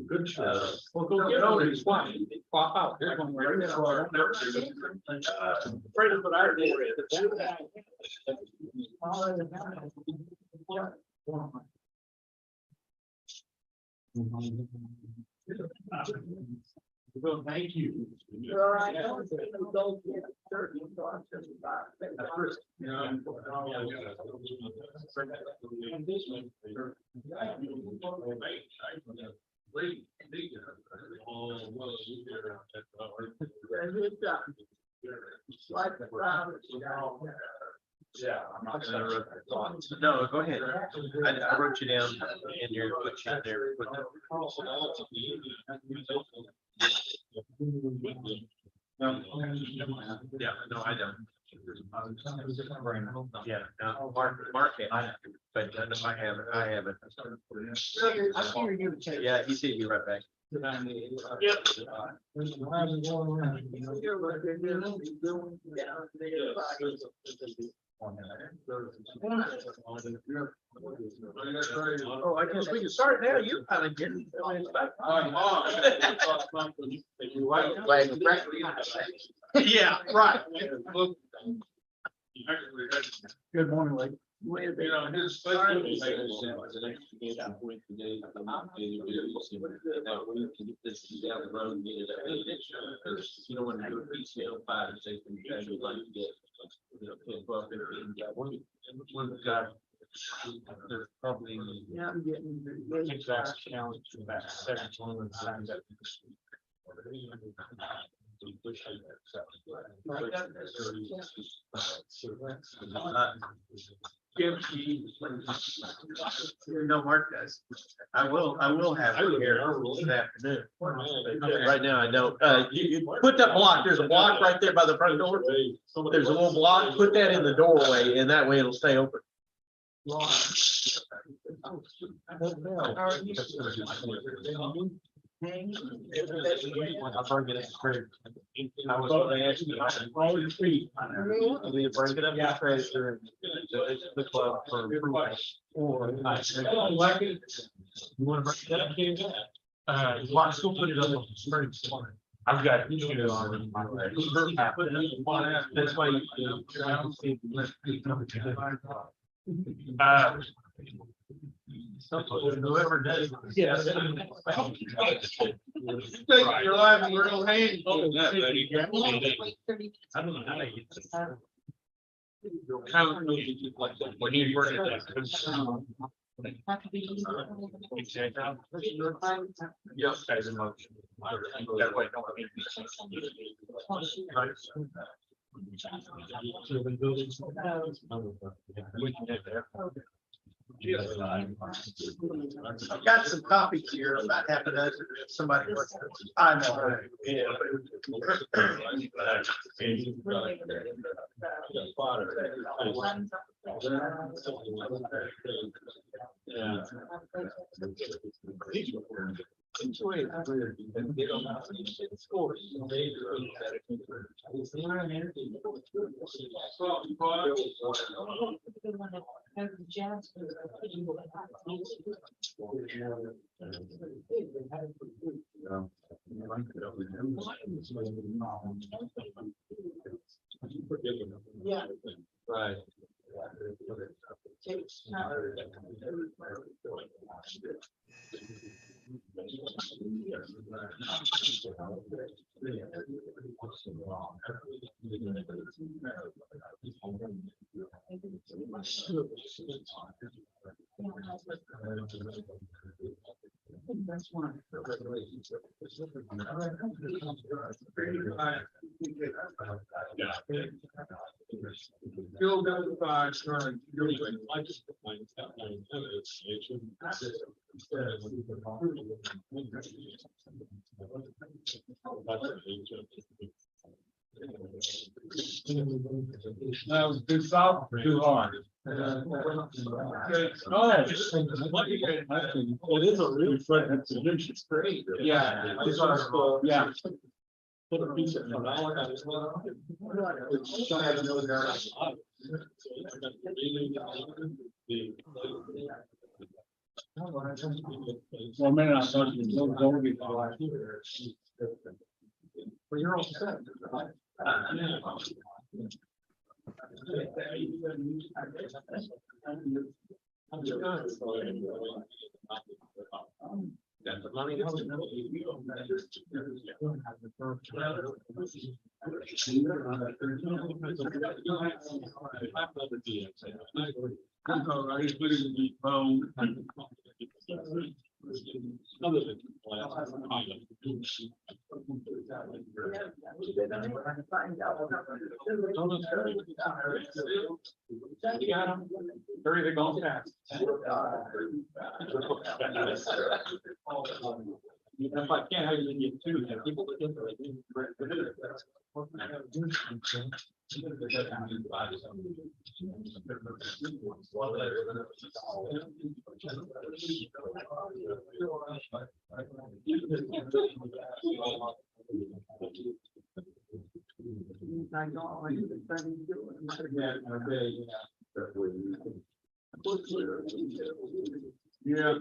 Good show. Well, go get over it. Pop out. There's one right there. Afraid of what I did. Well, thank you. Yeah, I'm not gonna write my thoughts. No, go ahead. I wrote you down in your put you in there. Put that. Yeah, no, I don't. Yeah, no, Mark, but I know I haven't. Yeah, he said you right back. Yep. Oh, I guess we can start now. You kind of getting. Yeah, right. Good morning, lady. You don't want to do a PCL 5 and say you'd like to get, one guy. There's probably I'm getting exact challenge to that 17 times that. No, Mark does. I will have it here this afternoon. Right now, I don't. You put that block. There's a block right there by the front door. There's a little block. Put that in the doorway, and that way it'll stay open. I'll bring it up. I was going to ask you. All your feet. We bring it up. Yeah, treasure. The club for approval. Or you want to bring it up? Watch. Go put it up on the spring. I've got you on my way. That's why whoever does. Yeah. You're live in real hand. I don't know how to get this. When you work at that. Yes, as a motion. That way, I've got some copies here about half a dozen. Somebody wants to. I know. Yeah. Yeah. Right. That's one. Bill goes by, sorry. That was too soft, too hard. It is a really fun solution. It's great. Yeah. Yeah. Put a piece of. Well, man, I thought you were going to be. Well, you're all set. That's the money. You got them. Hurry, they're going fast. If I can't, I usually get two. People that get yeah.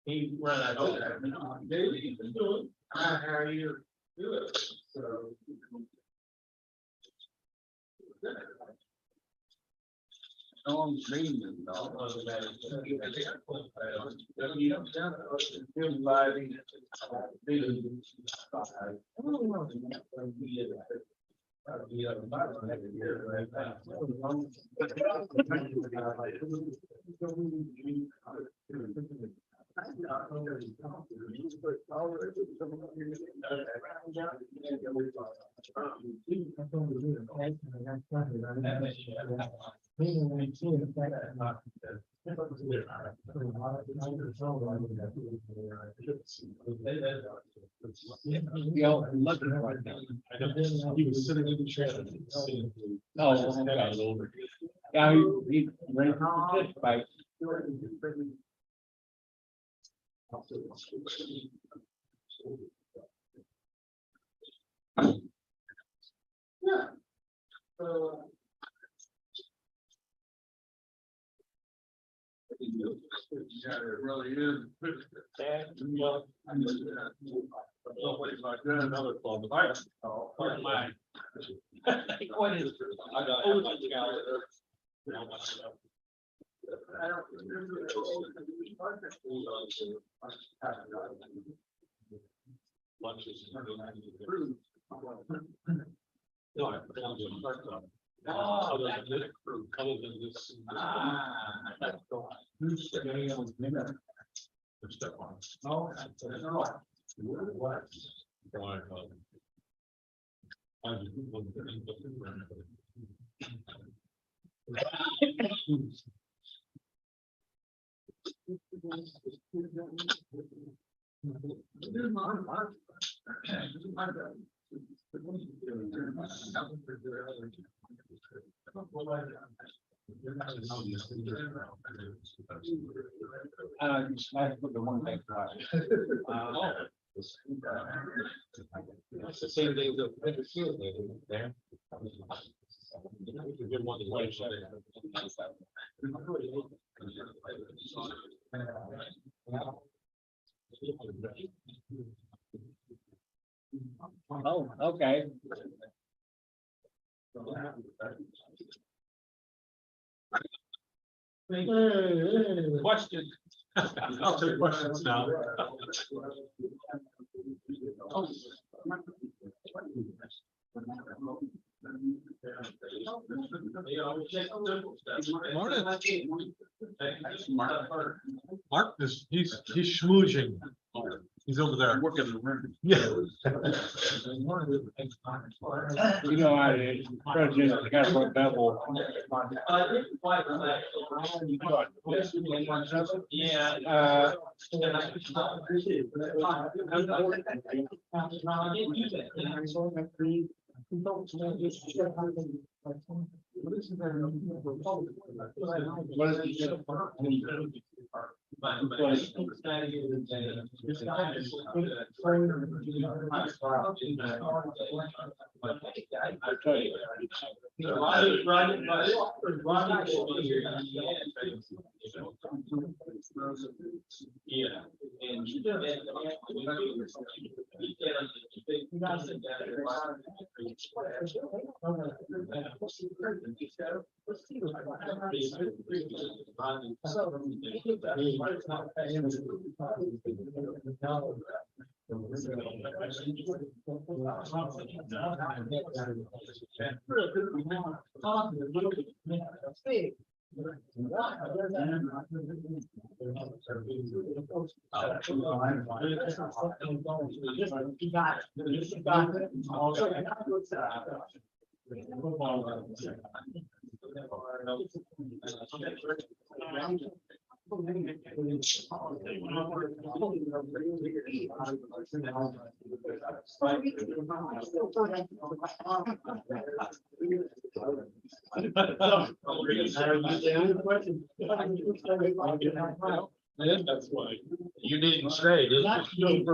He ran out of there. David, you can do it. How are you? Good. So. No, I'm dreaming. He was sitting in the chair. Oh, okay. Yeah, he ran the fight. Yeah. Yeah, it really is. Nobody's like that. Another club. Oh, my. What is it? I got I put the one thing that's the same thing that there. Good one oh, okay. Question. I'll take questions now. Morning. Mark is he's schmoozing. He's over there working the room. Yeah. You know, I president got a bevel. Yeah. What is it? Yeah. That's why You didn't stay, did you?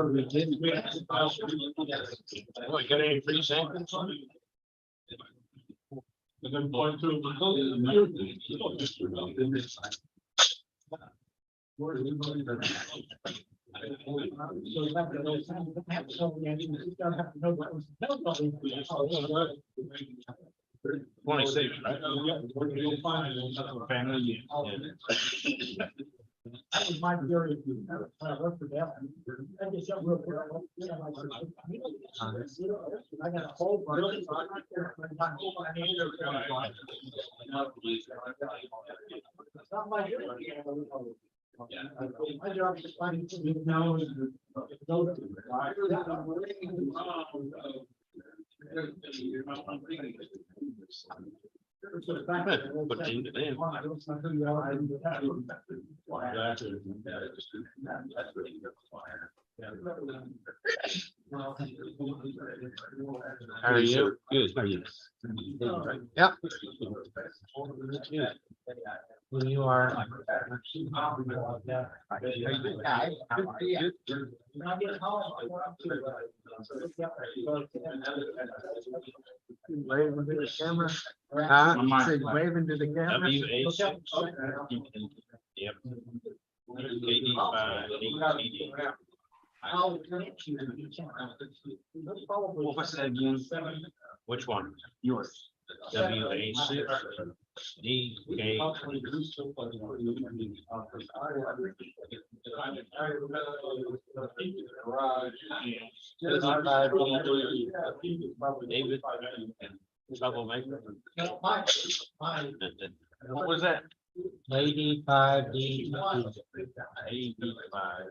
What, got any free samples? and then point to the 26, right? You'll find Family. That was my theory. I worked for them. I just got real quick. I got a whole bunch. It's not my my job is finding to know. But into them. How are you? Good. How are you? Yeah. When you are. Waving to the camera. Huh? Waving to the camera. WA6. Yep. KD5, ATD. What's that again? Which one? Yours. WA6. DK. David. Troublemaker. What was that? 85 D. 85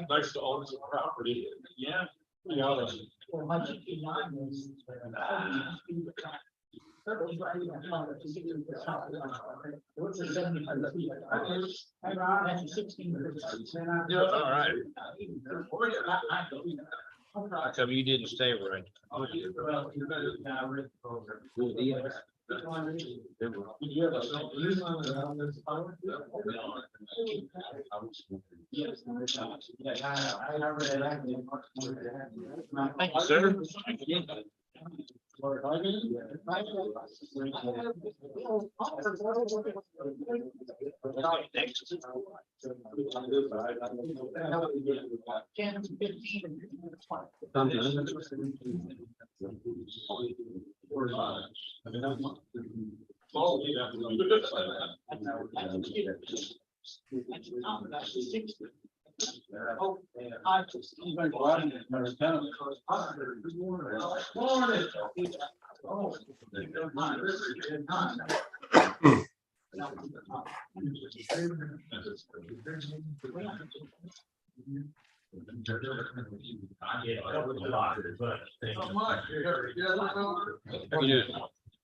Nice to own some property. Yeah. Yeah. All right. How come you didn't stay right? Thank you, sir.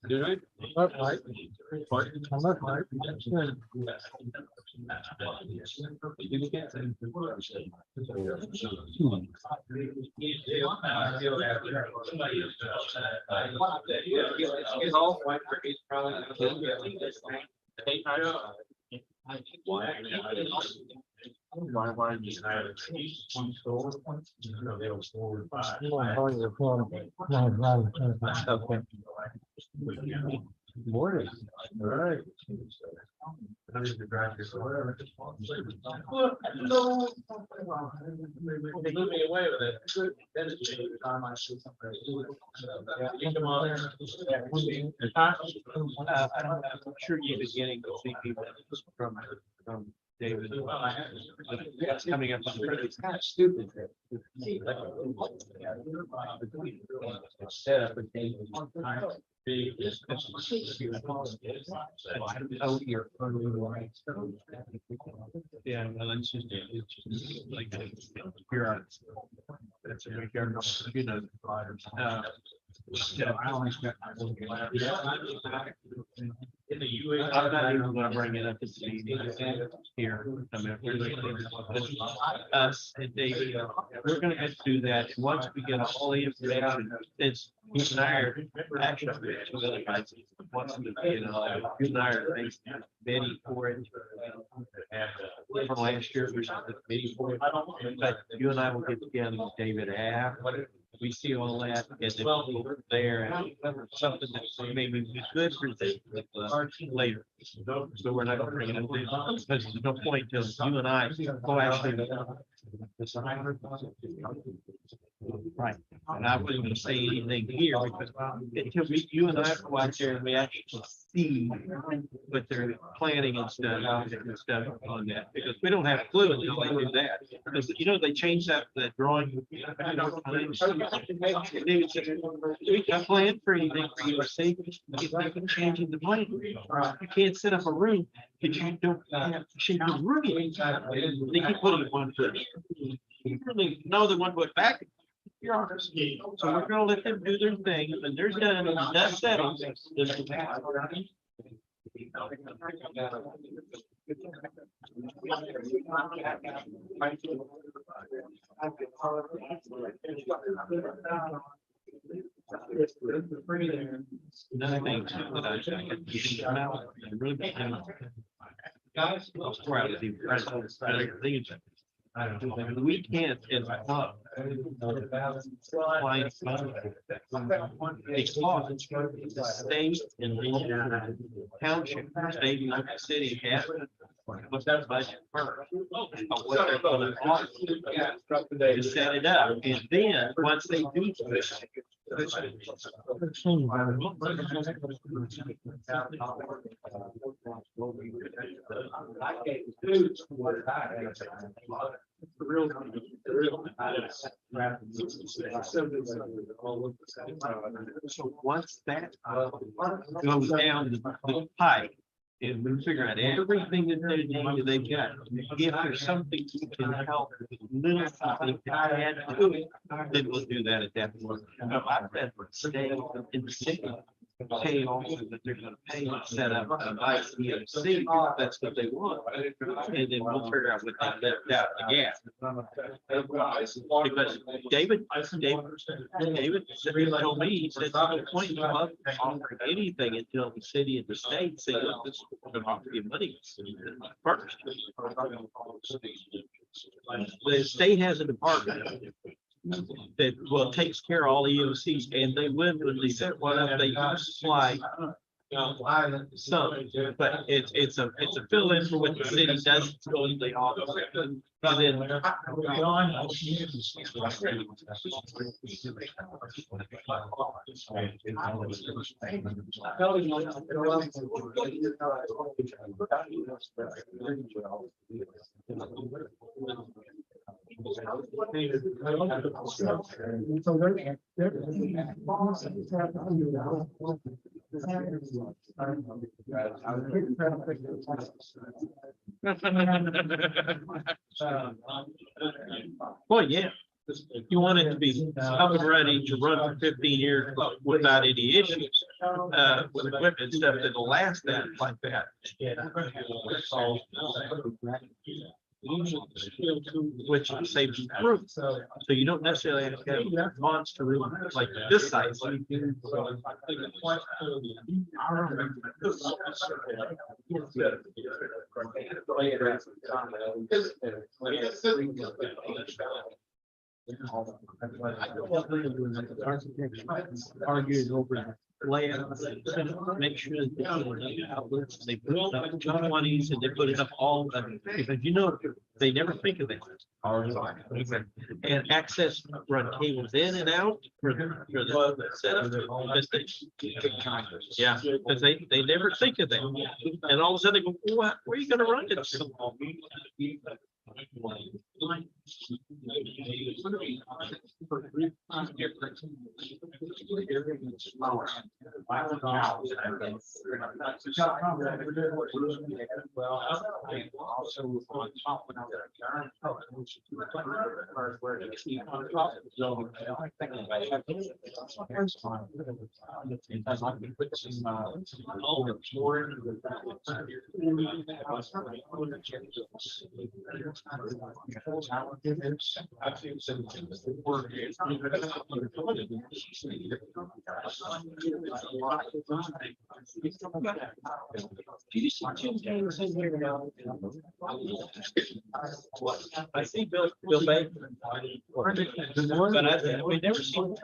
Do I? Look like. I look like. Morning. All right. They blew me away with it. I'm sure you're beginning to see people from David. That's coming up. It's kind of stupid. Set up a date. Yeah, well, it's just like here. That's a big yard, you know. I'm not even gonna bring it up to see here. I mean, us and Dave, we're gonna have to do that. Once we get all the information, it's you and I are actually two other guys. Once you know, you and I are Betty for it. From last year, there's the committee for it. But you and I will get together with David after we see all that, and then we'll go there and something that maybe be good for this later. So we're not gonna bring it up because there's no point till you and I go actually. Right, and I wasn't gonna say anything here because until you and I go out there and we actually see what they're planning and stuff on that, because we don't have a clue until they do that. Because you know they changed that the drawing. We got planned for anything for you to see. They can change the plan. You can't set up a room if you don't have to shape the room. They keep putting one foot. You really know the one foot back. So we're gonna let them do their thing, and they're done, and that's settled. Another thing that I can keep them out, and really be guys, I was proud of the president. We can't is not applying because the state and local township, state and local city have what's that budget first. What they're going to set it up, and then once they do this. So once that goes down the pipe, and we figure out everything that they've got, if there's something we can help, little something to add to it, then we'll do that at that point. I've been staying in the city, pay all that they're going to pay and set up a nice EOC, if that's what they want. And then we'll figure out what they left out the gap. Because David told me, he said, the point of offering anything until the city and the state say, this is going to offer you money first. The state has a department that takes care of all the EOCs, and they win when they said, well, they supply some, but it's a fill-in for what the city does. They offer, and then well, yeah, You want it to be up and ready to run for 15 years without any issues, with equipment and stuff that'll last that like that. Which saves you room. So you don't necessarily have to have monster room like this size. Argued over land, make sure that the outlets, they put it up 220s and they put it up all the, because you know, they never think of that. And access run cables in and out for the setup. Yeah, because they never think of that. And all of a sudden they go, what, where are you gonna run it? I've seen some work. I see Bill Baker. But we never seen.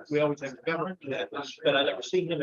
We always have government, but I never seen him.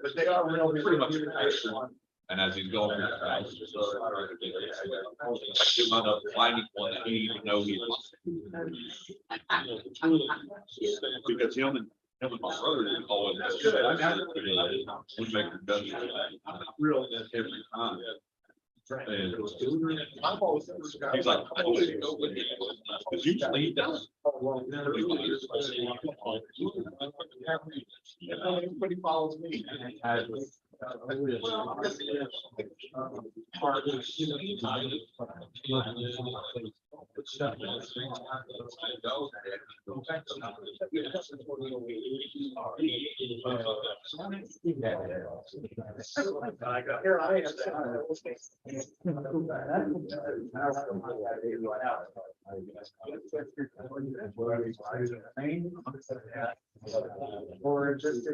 But they are really pretty much. And as he's going through the house, he wound up finding one that he didn't even know he lost. Because him and my brother always would make redundant real every time. And he's like, I don't even know what he was, because usually he does. Everybody follows me. Here I or just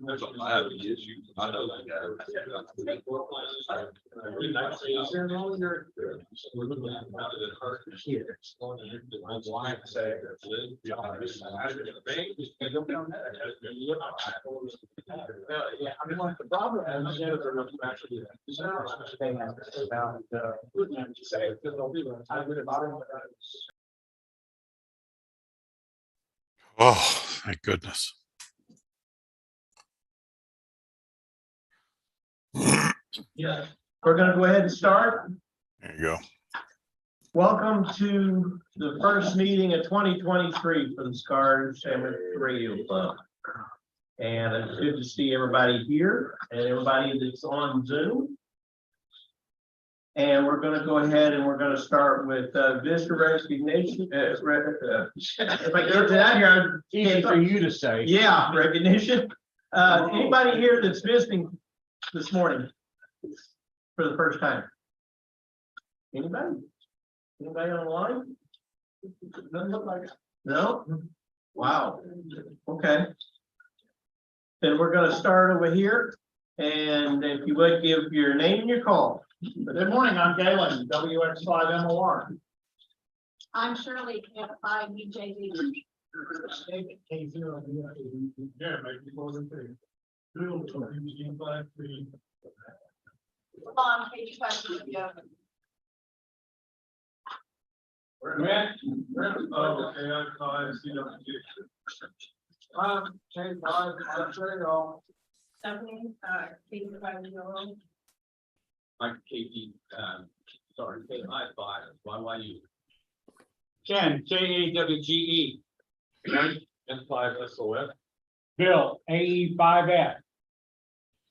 there's a lot of issues. I know that. I mean, like the problem is Oh, thank goodness. Yeah, we're gonna go ahead and start. There you go. Welcome to the first meeting of 2023 for the SCARS Amateur Radio Club. And it's good to see everybody here and everybody that's on Zoom. And we're going to go ahead and we're going to start with visitor recognition. If I get it out here, Easy for you to say. yeah, recognition. Anybody here that's visiting this morning for the first time? Anybody? Anybody online? Doesn't look like it. No? Wow. Okay. Then we're going to start over here. And if you would give your name and your call. Good morning, I'm Galen, WX5MOR. I'm Shirley, F5BJD. K0. Yeah, maybe more than three. On page 5. Yeah. Oh, okay, I'm Stephanie, K5. Like KP, sorry, K5, why you? Ken, JAWGE. N5SOF. Bill, AE5F.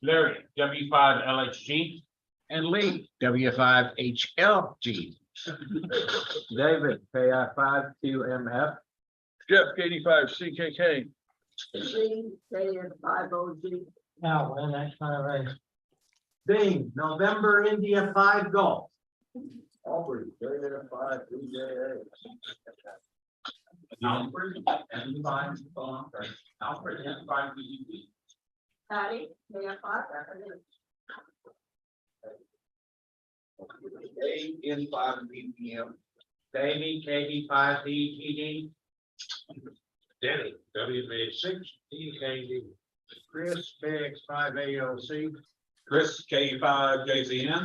Larry, W5LHG. And Lee, W5HLG. David, KI52MF. Jeff, 85CKK. K5OG. Now, and that's my right. Bing, November India 5 Golf. Aubrey, JF5 BJA. Alfred, N5, Alfred, N5, Patty, KF5. N5 BPM. Davey, KD5DGD. Denny, WV6 EKD. Chris, KX5AOC. Chris, K5JZN.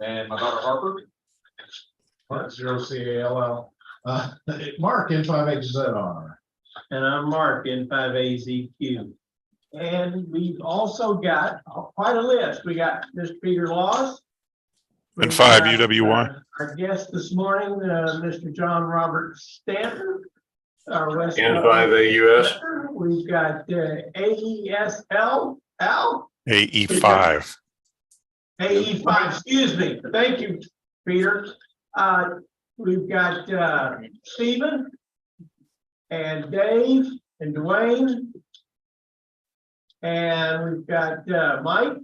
And my daughter Harper. Mark, 0CALL. Mark, N5HZR. And I'm Mark, N5AZQ. And we've also got quite a list. We got Mr. Peter Laws. We've N5 got, UWY. Our guest this morning, Mr. John Robert Stanton. Our West N5AUS. We've got AESL, Al. AE5. AE5, excuse me. Thank you, Peter. We've got Stephen and Dave and Dwayne. And we've got Mike,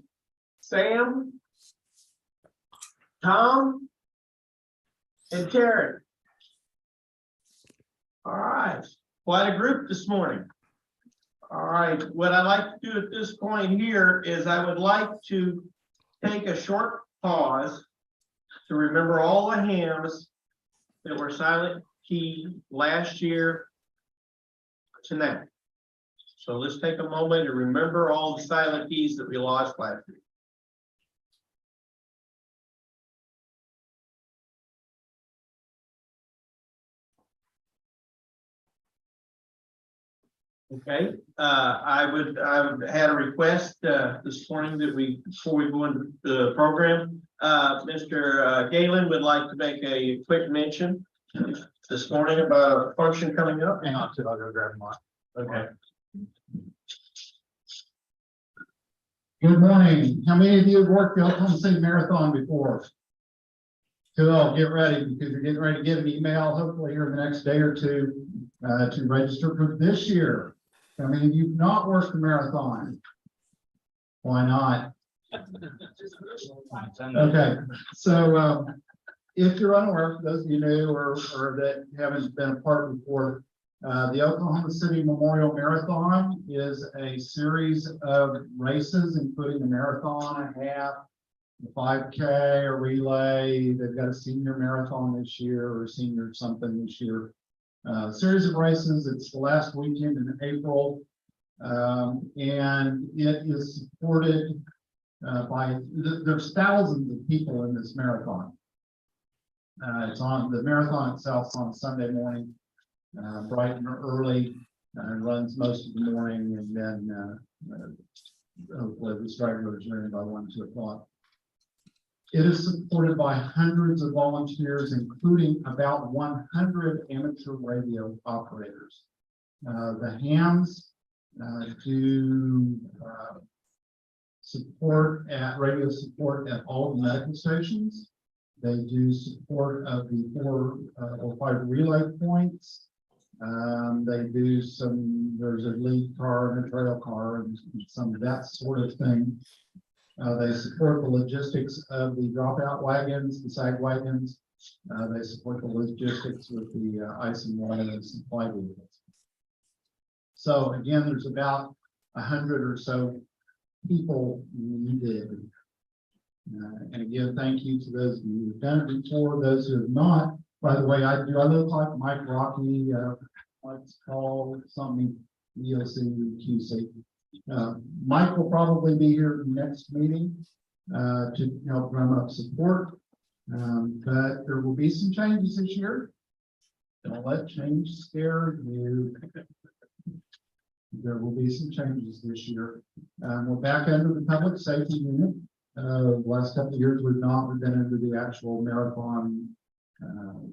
Sam, Tom, and Terry. All right, quite a group this morning. All right, what I'd like to do at this point here is I would like to take a short pause to remember all the hymns that were silent key last year to now. So let's take a moment to remember all the silent keys that we lost last year. Okay, I had a request this morning that before we go into the program, Mr. Galen would like to make a quick mention this morning about a function coming up. Hang on, I'll go grab mine. Okay. Good morning. How many of you have worked the Oklahoma City Marathon before? Cool, get ready because you're getting ready to get an email hopefully here in the next day or two to register for this year. I mean, you've not worked the marathon. Why not? Okay, so if you're unaware, for those of you new or that haven't been a part before, the Oklahoma City Memorial Marathon is a series of races, including a marathon, a half, a 5K, a relay. They've got a senior marathon this year or a senior something this year. Series of races. It's the last weekend in April, and it is supported by. There's thousands of people in this marathon. It's on the marathon itself on Sunday morning, bright and early. Runs most of the morning, and then hopefully the stragglers are in by 1, 2 o'clock. It is supported by hundreds of volunteers, including about 100 amateur radio operators. The hams do support radio support at all the medical stations. They do support of the 4 or 5 relay points. They do there's a lead car and a trail car and some of that sort of thing. They support the logistics of the dropout wagons, the sag wagons. They support the logistics with the ice and water and supply vehicles. So again, there's about 100 or so people needed. And again, thank you to those of you who've done it before, those who have not. By the way, I look like Mike Rocky, what's called something EOC QC. Mike will probably be here next meeting to help drum up support. But there will be some changes this year. Don't let change scare you. There will be some changes this year. We're back under the public safety unit. The last couple of years we've been under the actual marathon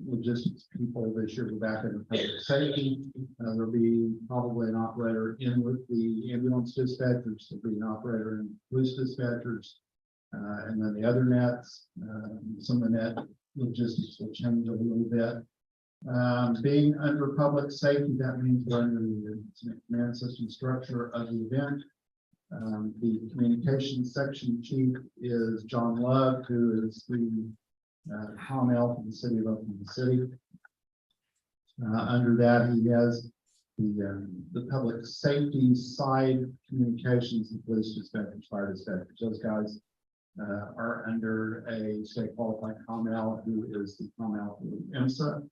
logistics people. This year we're back under public safety. There'll be probably an operator in with the ambulance dispatchers. There'll be an operator in police dispatchers. And then the other nets, some of the net logistics will change a little bit. Being under public safety, that means we're under the command system structure of the event. The communications section chief is John Love, who is the ComL for the city of Oklahoma City. Under that, he has the public safety side communications, the police dispatchers, fire dispatchers. Those guys are under a state qualified ComL, who is the ComL for IMSA.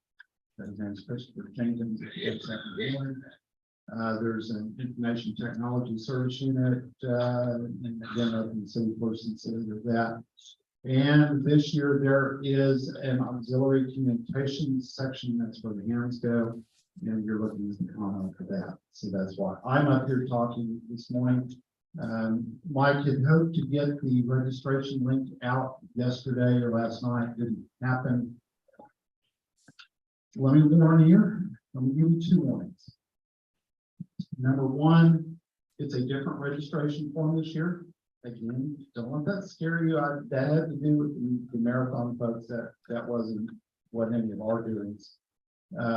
His name is Christopher Jenkins. There's an information technology service unit, and again, open city person of that. And this year there is an auxiliary communications section. That's where the hands go, and you're looking at the comment for that. So that's why I'm up here talking this morning. Mike had hoped to get the registration link out yesterday or last night. Didn't happen. Let me warn you. Let me give you 2 warnings. Number 1, it's a different registration form this year. Again, don't let that scare you. That had to do with the marathon folks. That wasn't what any of our doings.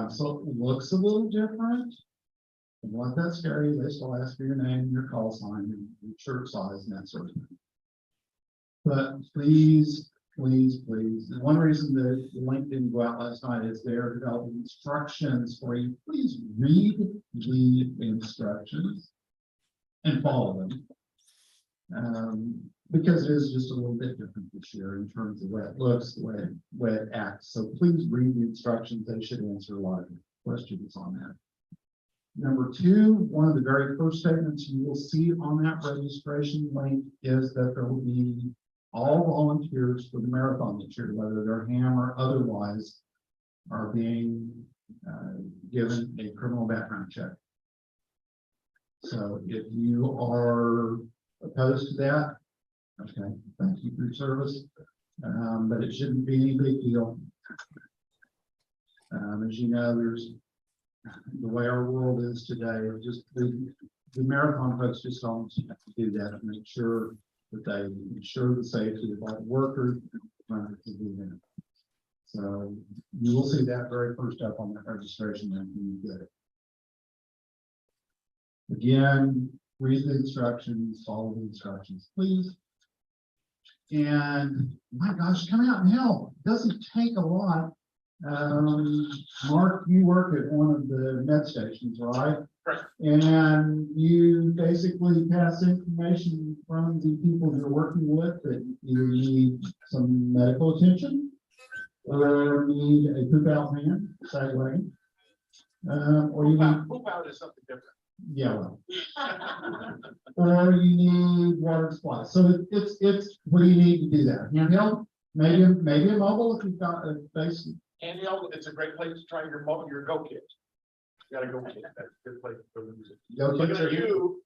So it looks a little different. Don't let that scare you. They still ask for your name, your call sign, and your shirt size, and that sort of thing. But please, please, please. And one reason the link didn't go out last night is they're developing instructions for you. Please read the instructions and follow them. Because it is just a little bit different this year in terms of the way it looks, the way it acts. So please read the instructions. They should answer a lot of questions on that. Number 2, one of the very first statements you will see on that registration link is that there will be all volunteers for the marathon this year, whether they're ham or otherwise, are being given a criminal background check. So if you are opposed to that, okay, thank you for your service, but it shouldn't be any big deal. As you know, there's the way our world is today. Just the marathon folks just don't have to do that and make sure that they ensure the safety of all the workers to do that. So you will see that very first up on that registration when you get it. Again, read the instructions, follow the instructions, please. And my gosh, come out and help. It doesn't take a lot. Mark, you work at one of the med stations, right? Right. And you basically pass information from the people you're working with that you need some medical attention or need a poop out man, sideways. Or you need Poop out is something different. yeah, well. Or you need water supply. So it's what do you need to do that? Handheld, maybe a mobile if you've got a basic. Handheld, it's a great place to try your go kit. You gotta go kit. That's a good place to use it. Go Looking kits at you.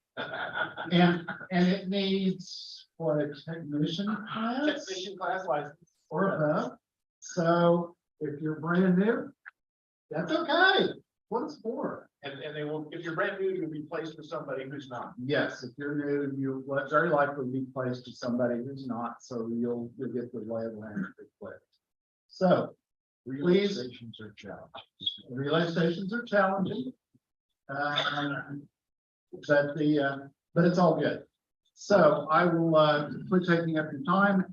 And it needs what a technician class Technician class license. or above. So if you're brand new, that's okay. what it's for. And they will, if you're brand new, you'll be placed with somebody who's not. Yes, if you're new, you will very likely be placed with somebody who's not, so you'll get the lay of the land pretty quick. So, Relay please, stations are challenged. relay stations are challenging. But it's all good. So I will, quit taking up your time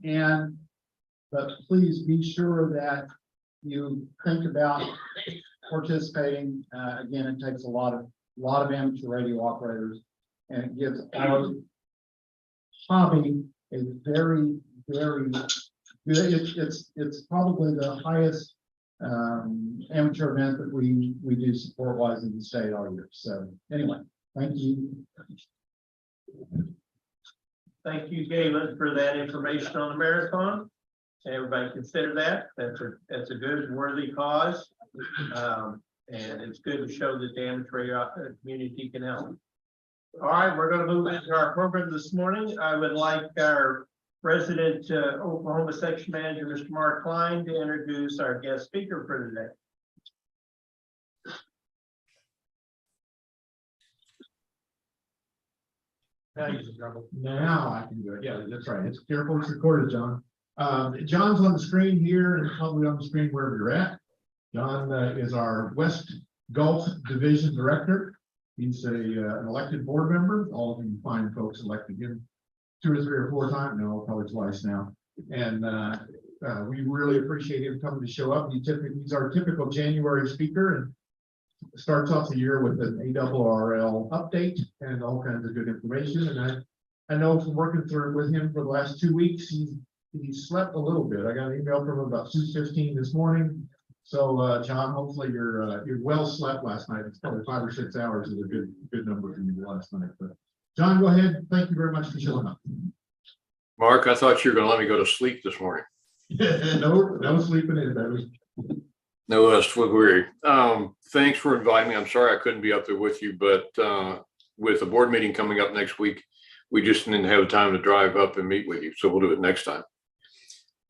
but please be sure that you think about participating. Again, it takes a lot of amateur radio operators, and it gives our hobby a very, very good, it's probably the highest amateur event that we do support wise in the state all year. So anyway, thank you. Thank you, Galen, for that information on the marathon. Everybody consider that. That's a good, worthy cause. And it's good to show that the amateur community can help. All right, we're going to move into our program this morning. I would like our resident Oklahoma section manager, Mr. Mark Klein, to introduce our guest speaker for today. Now I can do it. Yeah, that's right. It's careful, it's recorded, John. John's on the screen here and probably on the screen wherever you're at. John is our West Gulf Division Director. He's an elected board member. All of you fine folks elected him 2 or 3 or 4 times, no, probably twice now. And we really appreciate him coming to show up. He's our typical January speaker and starts off the year with an ARRL update and all kinds of good information. And I know from working through with him for the last 2 weeks, he slept a little bit. I got an email from him about 2:15 this morning. So John, hopefully you're well slept last night. It's probably 5 or 6 hours is a good number for you last night. But John, go ahead. Thank you very much for showing up. Mark, I thought you were gonna let me go to sleep this morning. No sleeping in, baby. No, that's what we're, thanks for inviting me. I'm sorry I couldn't be up there with you, but with the board meeting coming up next week, we just didn't have time to drive up and meet with you. So we'll do it next time.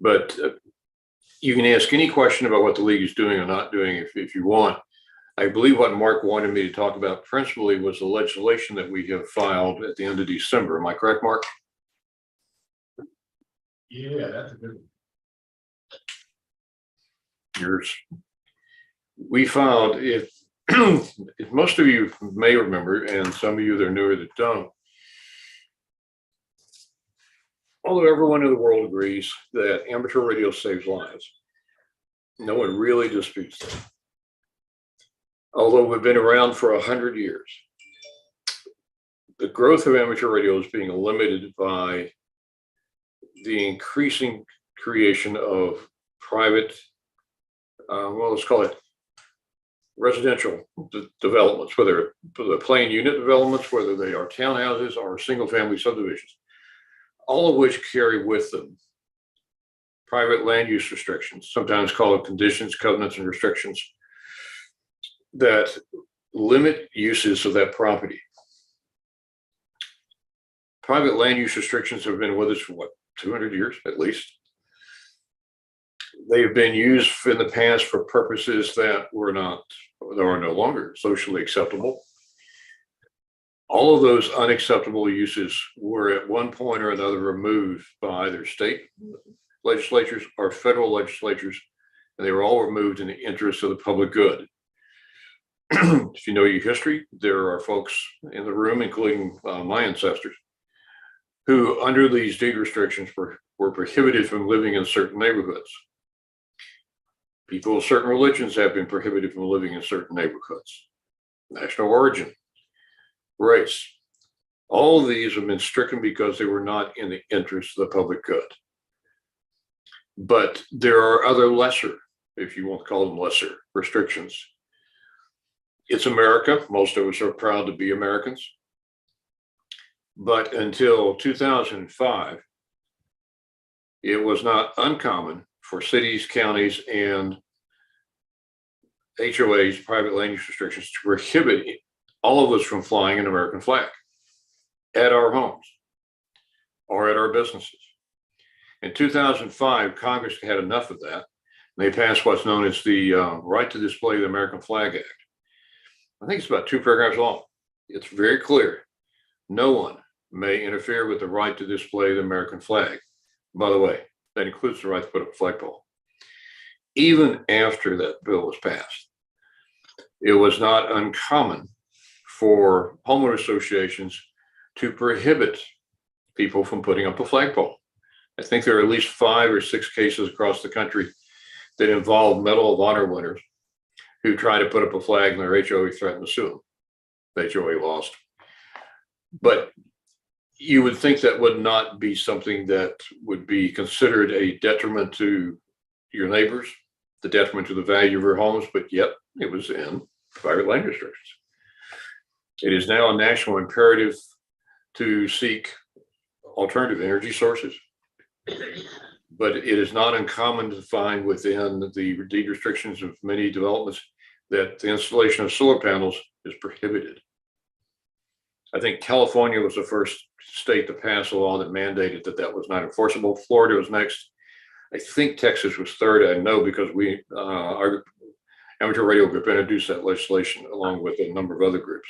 But you can ask any question about what the league is doing or not doing if you want. I believe what Mark wanted me to talk about principally was the legislation that we have filed at the end of December. Am I correct, Mark? Yeah, that's a good one. We filed, if most of you may remember, and some of you that are newer that don't, although everyone in the world agrees that amateur radio saves lives, no one really disputes that. Although we've been around for 100 years, the growth of amateur radio is being limited by the increasing creation of private, well, let's call it residential developments, whether the plain unit developments, whether they are townhouses or single family subdivisions, all of which carry with them private land use restrictions, sometimes called conditions, covenants, and restrictions that limit uses of that property. Private land use restrictions have been with us for what, 200 years at least. They have been used in the past for purposes that are no longer socially acceptable. All of those unacceptable uses were at one point or another removed by either state legislatures or federal legislatures, and they were all removed in the interest of the public good. If you know your history, there are folks in the room, including my ancestors, who under these deed restrictions were prohibited from living in certain neighborhoods. People of certain religions have been prohibited from living in certain neighborhoods. National origin, race, all of these have been stricken because they were not in the interest of the public good. But there are other lesser, if you want to call them lesser, restrictions. It's America. Most of us are proud to be Americans. But until 2005, it was not uncommon for cities, counties, and HOAs, private land use restrictions, to prohibit all of us from flying an American flag at our homes or at our businesses. In 2005, Congress had enough of that. They passed what's known as the Right to Display the American Flag Act. I think it's about 2 paragraphs long. It's very clear. No one may interfere with the right to display the American flag. By the way, that includes the right to put up a flagpole. Even after that bill was passed, it was not uncommon for homeowner associations to prohibit people from putting up a flagpole. I think there are at least 5 or 6 cases across the country that involve Medal of Honor winners who try to put up a flag and their HOA threatened to sue them. The HOA lost. But you would think that would not be something that would be considered a detriment to your neighbors, the detriment to the value of your homes, but yet it was in private land restrictions. It is now a national imperative to seek alternative energy sources, but it is not uncommon to find within the deed restrictions of many developments that the installation of solar panels is prohibited. I think California was the first state to pass a law that mandated that that was not enforceable. Florida was next. I think Texas was third. I know because our amateur radio group introduced that legislation along with a number of other groups.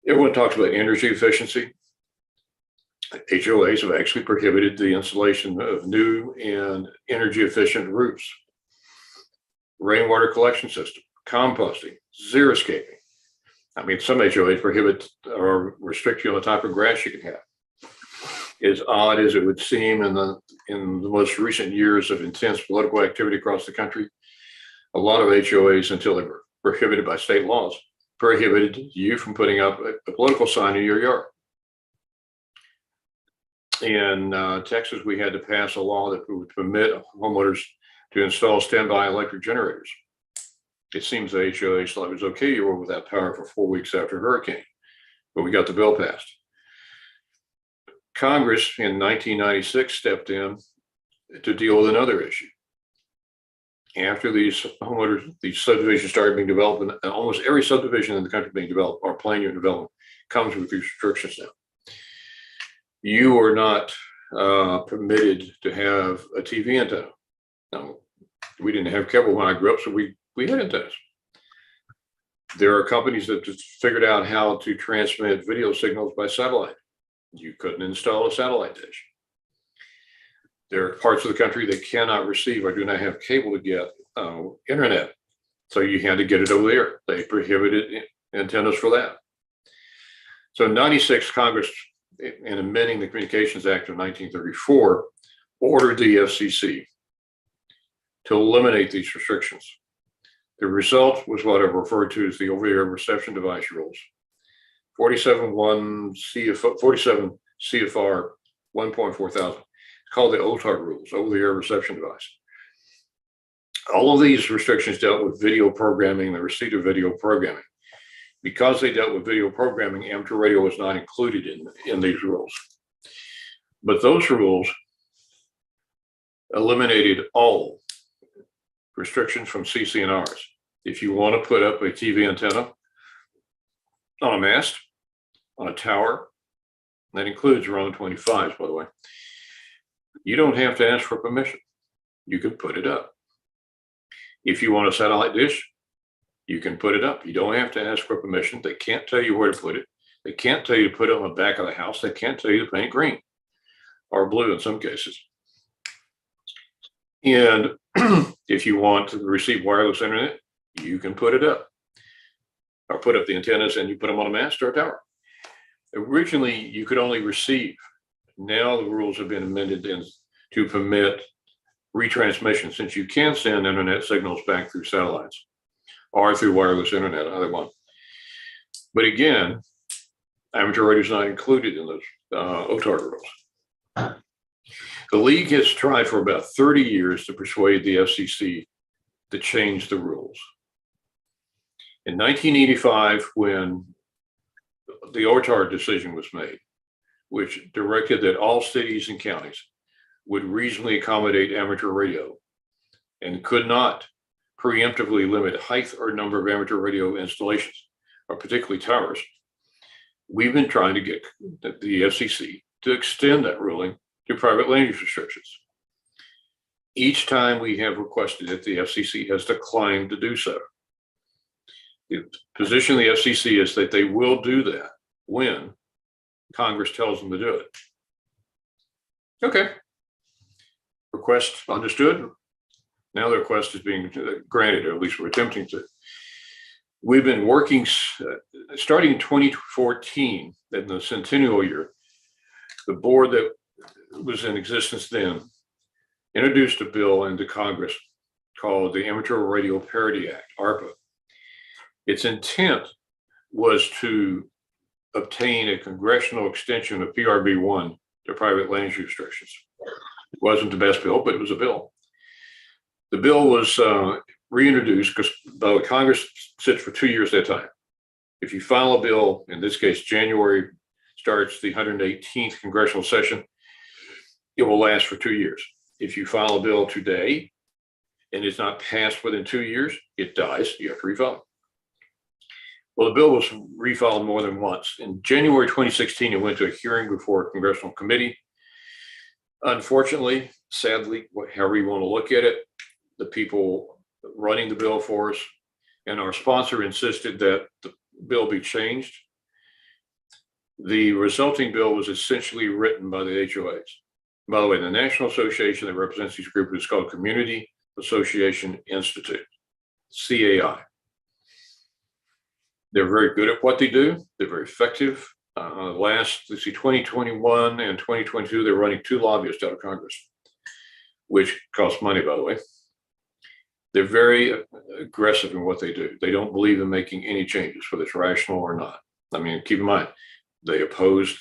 Everyone talks about energy efficiency. HOAs have actually prohibited the installation of new and energy efficient roofs, rainwater collection system, composting, xeriscaping. I mean, some HOAs prohibit or restrict you on the type of grass you can have. As odd as it would seem in the most recent years of intense political activity across the country, a lot of HOAs, until they were prohibited by state laws, prohibited you from putting up a political sign in your yard. In Texas, we had to pass a law that would permit homeowners to install standby electric generators. It seems the HOA thought it was okay. You were without power for 4 weeks after a hurricane, but we got the bill passed. Congress in 1996 stepped in to deal with another issue. After these subdivisions started being developed, and almost every subdivision in the country being developed, or plan unit development, comes with these restrictions now. You are not permitted to have a TV antenna. Now, we didn't have cable when I grew up, so we had antennas. There are companies that just figured out how to transmit video signals by satellite. You couldn't install a satellite dish. There are parts of the country that cannot receive or do not have cable to get internet. So you had to get it over the air. They prohibited antennas for that. So in 96, Congress, in amending the Communications Act of 1934, ordered the FCC to eliminate these restrictions. The result was what I've referred to as the over-the-air reception device rules. 47 CFR 1.4000. It's called the OTAR rules, over-the-air reception device. All of these restrictions dealt with video programming, the receipt of video programming. Because they dealt with video programming, amateur radio was not included in these rules. But those rules eliminated all restrictions from CC&Rs. If you want to put up a TV antenna on a mast, on a tower, that includes your own 25s, by the way, you don't have to ask for permission. You can put it up. If you want a satellite dish, you can put it up. You don't have to ask for permission. They can't tell you where to put it. They can't tell you to put it on the back of the house. They can't tell you to paint green or blue in some cases. And if you want to receive wireless internet, you can put it up or put up the antennas and you put them on a mast or a tower. Originally, you could only receive. Now the rules have been amended to permit retransmission, since you can send internet signals back through satellites or through wireless internet, either one. But again, amateur radio is not included in those OTAR rules. The league has tried for about 30 years to persuade the FCC to change the rules. In 1985, when the OTAR decision was made, which directed that all cities and counties would reasonably accommodate amateur radio and could not preemptively limit height or number of amateur radio installations, or particularly towers, we've been trying to get the FCC to extend that ruling to private land use restrictions. Each time we have requested it, the FCC has declined to do so. The position of the FCC is that they will do that when Congress tells them to do it. Okay. Request understood. Now the request is being granted, or at least we're attempting to. We've been working, starting in 2014, in the centennial year, the board that was in existence then introduced a bill into Congress called the Amateur Radio Parity Act, ARPA. Its intent was to obtain a congressional extension of PRB1 to private land use restrictions. It wasn't the best bill, but it was a bill. The bill was reintroduced because though Congress sits for 2 years at a time. If you file a bill, in this case, January starts the 118th congressional session, it will last for 2 years. If you file a bill today and it's not passed within 2 years, it dies, you have to refile it. Well, the bill was refiled more than once. In January 2016, it went to a hearing before a congressional committee. Unfortunately, sadly, however you want to look at it, the people running the bill for us and our sponsor insisted that the bill be changed. The resulting bill was essentially written by the HOAs. By the way, the national association that represents these groups is called Community Association Institute, CAI. They're very good at what they do. They're very effective. Let's see, 2021 and 2022, they're running 2 lobbyists out of Congress, which costs money, by the way. They're very aggressive in what they do. They don't believe in making any changes, whether it's rational or not. I mean, keep in mind, they oppose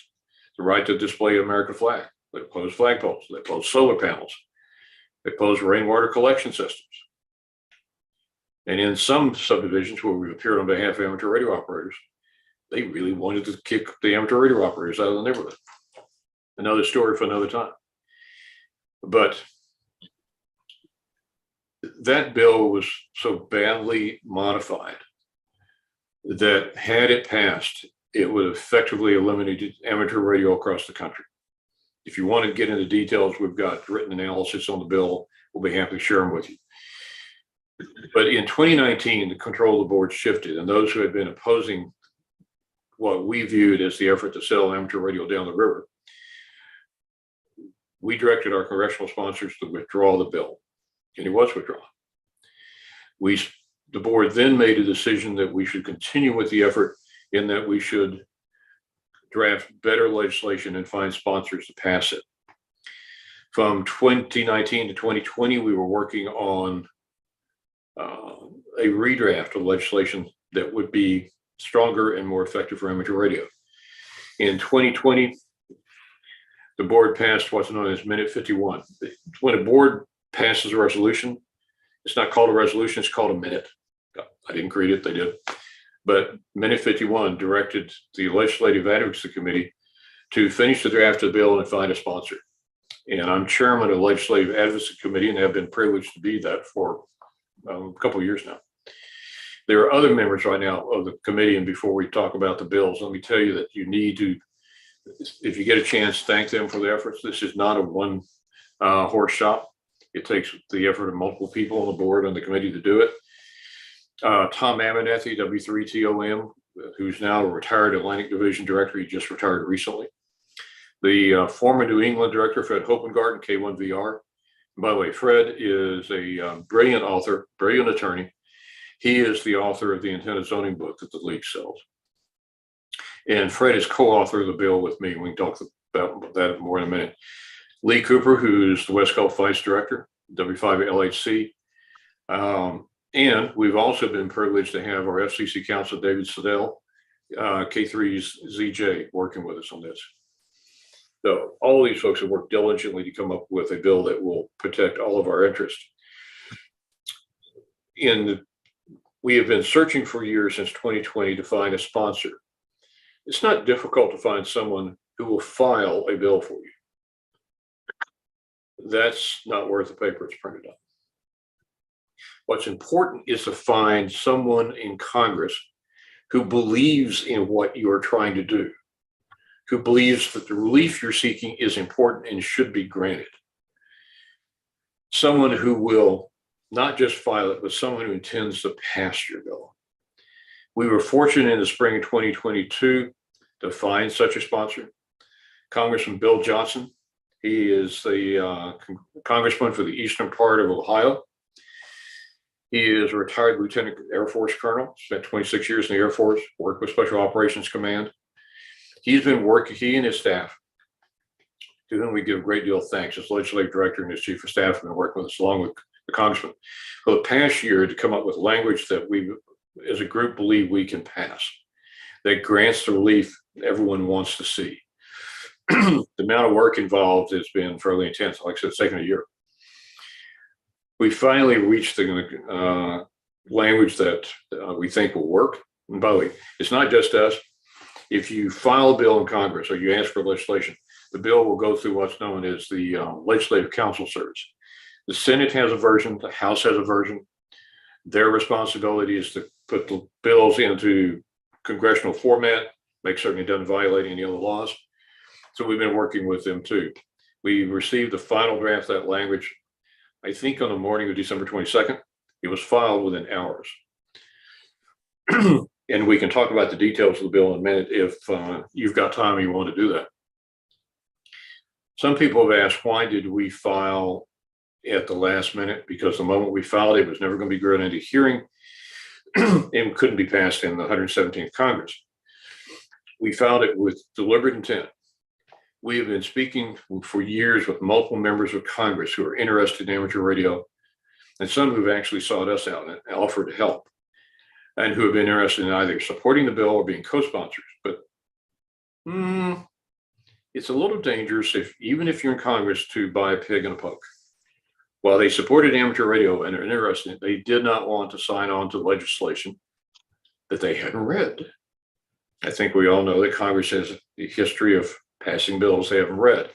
the right to display an American flag. They oppose flagpoles. They oppose solar panels. They oppose rainwater collection systems. And in some subdivisions where we've appeared on behalf of amateur radio operators, they really wanted to kick the amateur radio operators out of the neighborhood. Another story for another time. But that bill was so badly modified that had it passed, it would effectively eliminate amateur radio across the country. If you want to get into details, we've got written analysis on the bill. We'll be happy to share them with you. But in 2019, the control of the board shifted, and those who had been opposing what we viewed as the effort to sell amateur radio down the river, we directed our congressional sponsors to withdraw the bill, and it was withdrawn. The board then made a decision that we should continue with the effort in that we should draft better legislation and find sponsors to pass it. From 2019 to 2020, we were working on a redraft of legislation that would be stronger and more effective for amateur radio. In 2020, the board passed what's known as Minute 51. When a board passes a resolution, it's not called a resolution, it's called a minute. I didn't create it, they did. But Minute 51 directed the Legislative Advocacy Committee to finish the draft of the bill and find a sponsor. And I'm chairman of the Legislative Advocacy Committee and have been privileged to be that for a couple of years now. There are other members right now of the committee, and before we talk about the bills, let me tell you that you need to, if you get a chance, thank them for their efforts. This is not a one horse shop. It takes the effort of multiple people on the board and the committee to do it. Tom Abernathy, W3TOM, who's now a retired Atlantic Division director. He just retired recently. The former New England director, Fred Hopengarten, K1VR. By the way, Fred is a brilliant author, brilliant attorney. He is the author of the intended zoning book that the league sells. And Fred is co-author of the bill with me. We can talk about that more in a minute. Lee Cooper, who's the West Gulf Vice Director, W5LHC. And we've also been privileged to have our FCC counsel, David Siddell, K3's ZJ, working with us on this. So all of these folks have worked diligently to come up with a bill that will protect all of our interests. We have been searching for years since 2020 to find a sponsor. It's not difficult to find someone who will file a bill for you. That's not worth the paper it's printed on. What's important is to find someone in Congress who believes in what you are trying to do, who believes that the relief you're seeking is important and should be granted. Someone who will not just file it, but someone who intends to pass your bill. We were fortunate in the spring of 2022 to find such a sponsor, Congressman Bill Johnson. He is the congressman for the eastern part of Ohio. He is a retired Lieutenant Air Force Colonel, spent 26 years in the Air Force, worked with Special Operations Command. He's been working, he and his staff, to whom we give a great deal of thanks, as legislative director and his chief of staff have been working with us along with the congressman for the past year to come up with language that we as a group believe we can pass, that grants the relief everyone wants to see. The amount of work involved has been fairly intense. Like I said, it's taken a year. We finally reached the language that we think will work. And by the way, it's not just us. If you file a bill in Congress or you ask for legislation, the bill will go through what's known as the Legislative Council Service. The Senate has a version, the House has a version. Their responsibility is to put the bills into congressional format, make certain it doesn't violate any other laws. So we've been working with them too. We received the final draft of that language, I think on the morning of December 22nd. It was filed within hours. And we can talk about the details of the bill in a minute if you've got time and you want to do that. Some people have asked, why did we file at the last minute? Because the moment we filed, it was never going to be granted a hearing and couldn't be passed in the 117th Congress. We filed it with deliberate intent. We have been speaking for years with multiple members of Congress who are interested in amateur radio, and some who've actually sought us out and offered to help, and who have been interested in either supporting the bill or being co-sponsors. But it's a little dangerous, even if you're in Congress, to buy a pig in a poke. While they supported amateur radio and are interested, they did not want to sign on to legislation that they hadn't read. I think we all know that Congress has a history of passing bills they haven't read.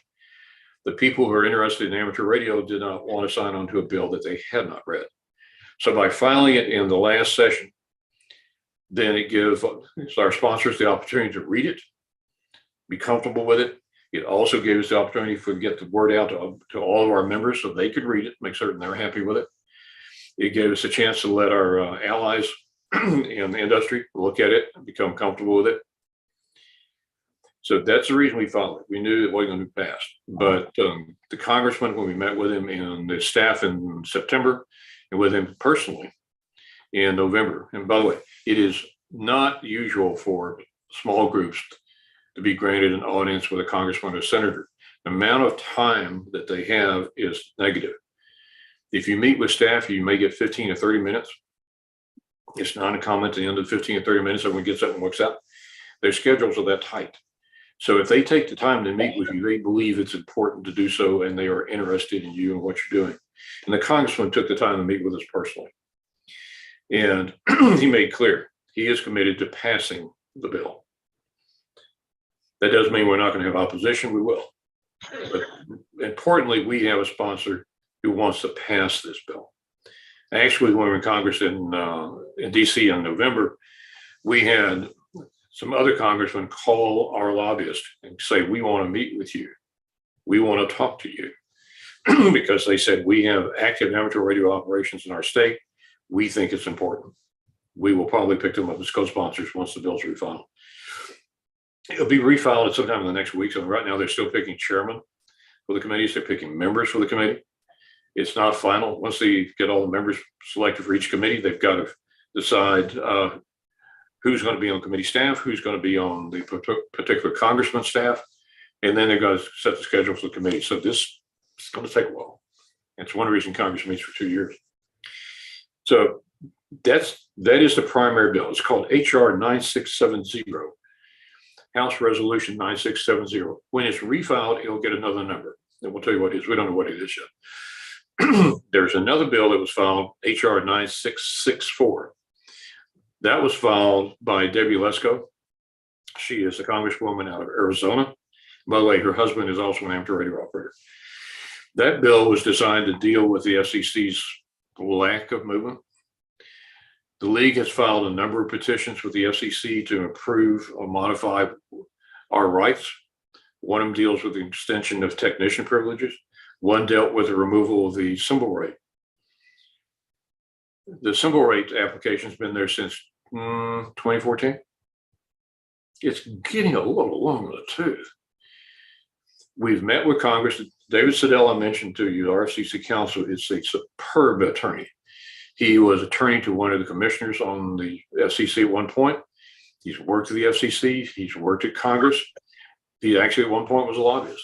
The people who are interested in amateur radio did not want to sign on to a bill that they had not read. So by filing it in the last session, then it gives our sponsors the opportunity to read it, be comfortable with it. It also gave us the opportunity to get the word out to all of our members so they could read it, make certain they're happy with it. It gave us a chance to let our allies in the industry look at it and become comfortable with it. So that's the reason we filed it. We knew it wasn't going to be passed. But the congressman, when we met with him and the staff in September, and with him personally in November. And by the way, it is not usual for small groups to be granted an audience with a congressman or senator. The amount of time that they have is negative. If you meet with staff, you may get 15 or 30 minutes. It's not uncommon at the end of 15 or 30 minutes, everyone gets up and works out. Their schedules are that tight. So if they take the time to meet with you, they believe it's important to do so, and they are interested in you and what you're doing. And the congressman took the time to meet with us personally. And he made clear he is committed to passing the bill. That doesn't mean we're not going to have opposition, we will. But importantly, we have a sponsor who wants to pass this bill. Actually, when we were in Congress in DC in November, we had some other congressmen call our lobbyists and say, we want to meet with you. We want to talk to you. Because they said, we have active amateur radio operations in our state. We think it's important. We will probably pick them up as co-sponsors once the bill's refiled. It'll be refiled at sometime in the next week. So right now they're still picking chairman for the committees. They're picking members for the committee. It's not final. Once they get all the members selected for each committee, they've got to decide who's going to be on committee staff, who's going to be on the particular congressman's staff, and then they're going to set the schedule for the committee. So this is going to take a while. It's one reason Congress meets for 2 years. So that is the primary bill. It's called HR 9670, House Resolution 9670. When it's refiled, it'll get another number. And we'll tell you what it is. We don't know what it is yet. There's another bill that was filed, HR 9664. That was filed by Debbie Lesko. She is a congresswoman out of Arizona. By the way, her husband is also an amateur radio operator. That bill was designed to deal with the FCC's lack of movement. The league has filed a number of petitions with the FCC to improve or modify our rights. One of them deals with the extension of technician privileges. One dealt with the removal of the symbol rate. The symbol rate application has been there since 2014. It's getting a little long in the tooth. We've met with Congress. David Siddell, I mentioned to you, our FCC counsel is a superb attorney. He was attorney to one of the commissioners on the FCC at one point. He's worked at the FCC. He's worked at Congress. He actually at one point was a lobbyist.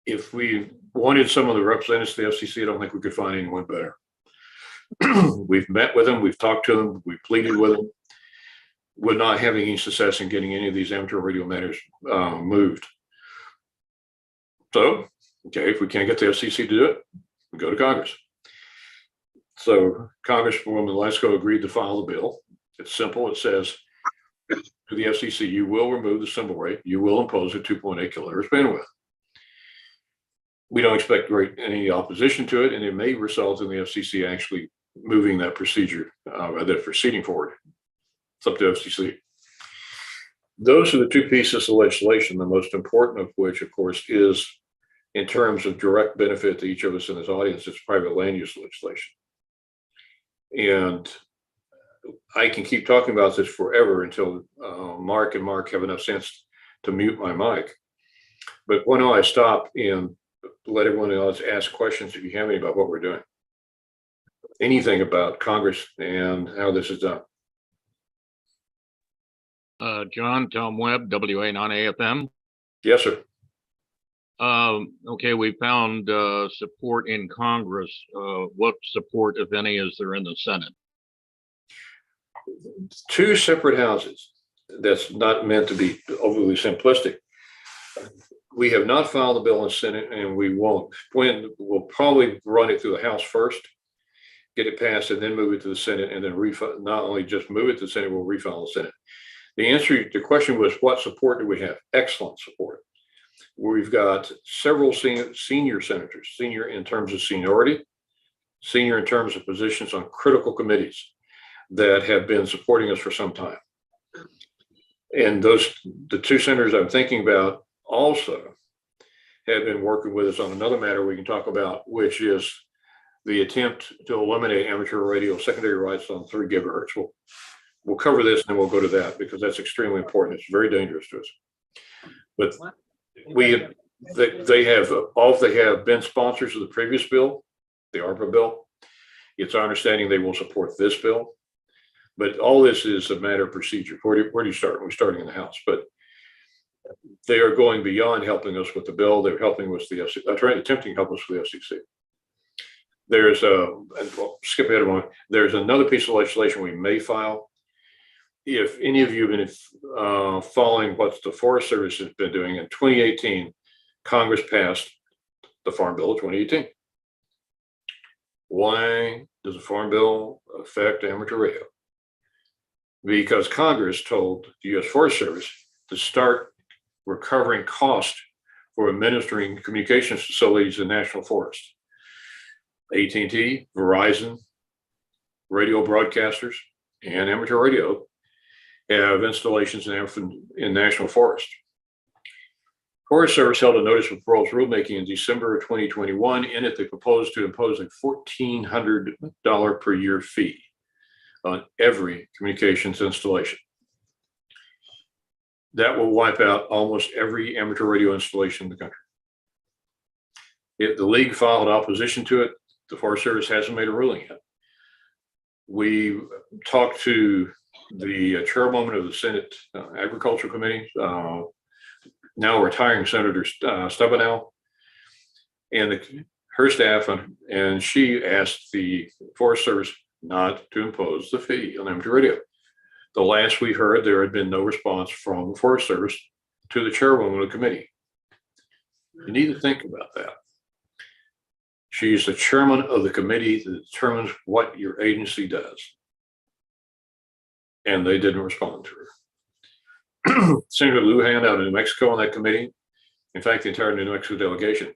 If we wanted some of the representatives of the FCC, I don't think we could find anyone better. We've met with them. We've talked to them. We've pleaded with them. We're not having any success in getting any of these amateur radio matters moved. So, okay, if we can't get the FCC to do it, we go to Congress. So Congresswoman Lesko agreed to file the bill. It's simple. It says to the FCC, you will remove the symbol rate. You will impose a 2.8 kilohertz bandwidth. We don't expect any opposition to it, and it may result in the FCC actually moving that procedure, that proceeding forward. It's up to FCC. Those are the two pieces of legislation, the most important of which, of course, is in terms of direct benefit to each of us in this audience, it's private land use legislation. And I can keep talking about this forever until Mark have enough sense to mute my mic. But why don't I stop and let everyone else ask questions if you have any about what we're doing. Anything about Congress and how this is done. John, Tom Webb, WA9AFM. Yes, sir. Okay, we found support in Congress. What support, if any, is there in the Senate? Two separate houses. That's not meant to be overly simplistic. We have not filed a bill in the Senate, and we won't. We'll probably run it through the House first, get it passed, and then move it to the Senate, and then not only just move it to the Senate, we'll refile the Senate. The answer to the question was, what support do we have? Excellent support. We've got several senior senators, senior in terms of seniority, senior in terms of positions on critical committees that have been supporting us for some time. And the two senators I'm thinking about also have been working with us on another matter we can talk about, which is the attempt to eliminate amateur radio secondary rights on 3 gigahertz. We'll cover this and then we'll go to that because that's extremely important. It's very dangerous to us. But they have been sponsors of the previous bill, the ARRL bill. It's our understanding they will support this bill. But all this is a matter of procedure. Where do you start? We're starting in the House, but they are going beyond helping us with the bill. They're helping us attempting to help us with the FCC. There's skip ahead a moment. There's another piece of legislation we may file. If any of you have been following what the Forest Service has been doing, in 2018, Congress passed the Farm Bill of 2018. Why does the Farm Bill affect amateur radio? Because Congress told the U.S. Forest Service to start recovering cost for administering communications facilities in national forests. AT&T, Verizon, radio broadcasters, and amateur radio have installations in national forest. Forest Service held a notice of proposed rulemaking in December of 2021. In it, they proposed to impose a $1,400 per year fee on every communications installation. That will wipe out almost every amateur radio installation in the country. The league filed opposition to it. The Forest Service hasn't made a ruling yet. We talked to the chairwoman of the Senate Agriculture Committee, now retiring Senator Stratton, and her staff, and she asked the Forest Service not to impose the fee on amateur radio. The last we heard, there had been no response from the Forest Service to the chairwoman of the committee. You need to think about that. She's the chairman of the committee that determines what your agency does. And they didn't respond to her. Senator Lujan out of New Mexico on that committee, in fact, the entire New Mexico delegation,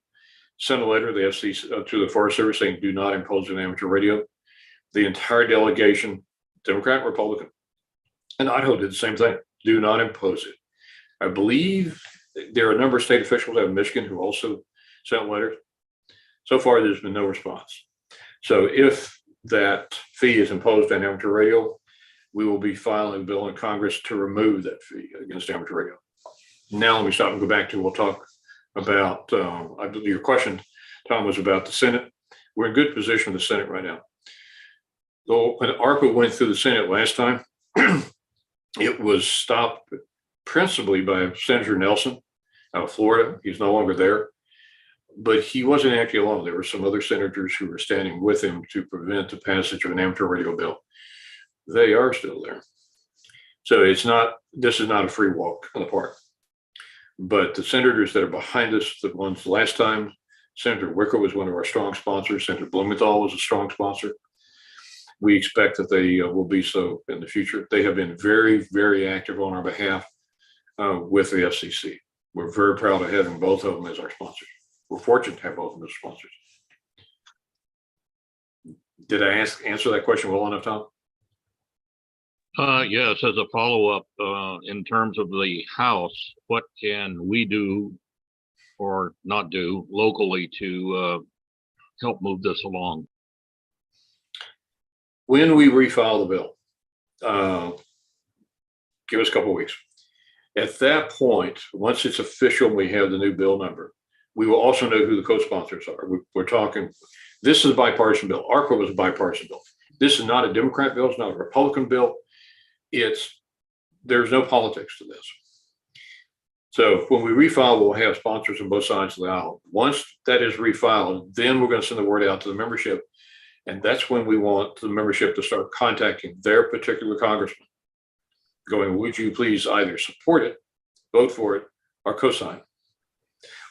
sent a letter to the FCC, to the Forest Service saying, do not impose an amateur radio. The entire delegation, Democrat and Republican, and Idaho did the same thing. Do not impose it. I believe there are a number of state officials out of Michigan who also sent letters. So far, there's been no response. So if that fee is imposed on amateur radio, we will be filing a bill in Congress to remove that fee against amateur radio. Now let me stop and go back to, we'll talk about, I believe your question, Tom, was about the Senate. We're in good position with the Senate right now. Though when ARPA went through the Senate last time, it was stopped principally by Senator Nelson out of Florida. He's no longer there, but he wasn't actually alone. There were some other senators who were standing with him to prevent the passage of an amateur radio bill. They are still there. So this is not a free walk in the park. But the senators that are behind us, the ones last time, Senator Wicker was one of our strong sponsors. Senator Blumenthal was a strong sponsor. We expect that they will be so in the future. They have been very, very active on our behalf with the FCC. We're very proud of having both of them as our sponsors. We're fortunate to have both of them as sponsors. Did I answer that question well enough, Tom? Yes, as a follow-up, in terms of the House, what can we do or not do locally to help move this along? When we refile the bill, give us a couple of weeks. At that point, once it's official, we have the new bill number. We will also know who the co-sponsors are. We're talking, this is a bipartisan bill. ARPA was a bipartisan bill. This is not a Democrat bill. It's not a Republican bill. There's no politics to this. So when we refile, we'll have sponsors on both sides of the aisle. Once that is refiled, then we're going to send the word out to the membership. And that's when we want the membership to start contacting their particular congressman, going, would you please either support it, vote for it, or co-sign?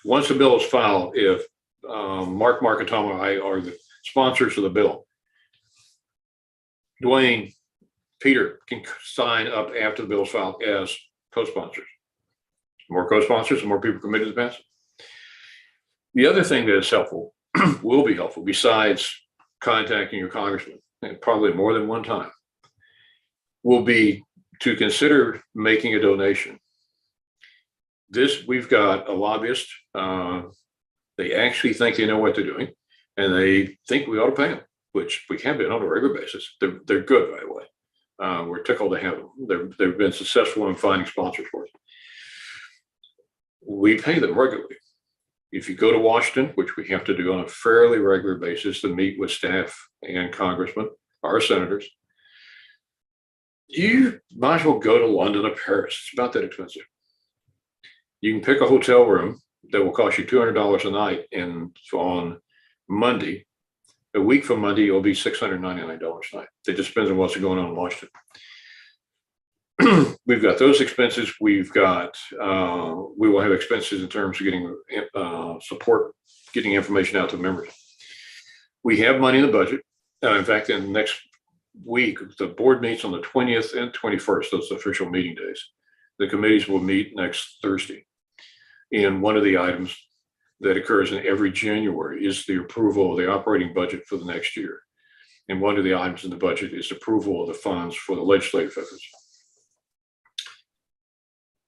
Once the bill is filed, if Mark and Tom and I are the sponsors of the bill, Dwayne, Peter can sign up after the bill is filed as co-sponsors. More co-sponsors and more people committed to pass it. The other thing that is helpful, will be helpful, besides contacting your congressman, and probably more than one time, will be to consider making a donation. We've got a lobbyist. They actually think they know what they're doing, and they think we ought to pay them, which we have been on a regular basis. They're good, by the way. We're tickled to have them. They've been successful in finding sponsors for us. We pay them regularly. If you go to Washington, which we have to do on a fairly regular basis to meet with staff and congressmen, our senators, you might as well go to London or Paris. It's about that expensive. You can pick a hotel room that will cost you $200 a night, and on Monday, a week from Monday, it'll be $699 a night. It just depends on what's going on in Washington. We've got those expenses. We've got, we will have expenses in terms of getting support, getting information out to members. We have money in the budget. In fact, in the next week, the board meets on the 20th and 21st. Those official meeting days. The committees will meet next Thursday. And one of the items that occurs in every January is the approval of the operating budget for the next year. And one of the items in the budget is approval of the funds for the legislative efforts.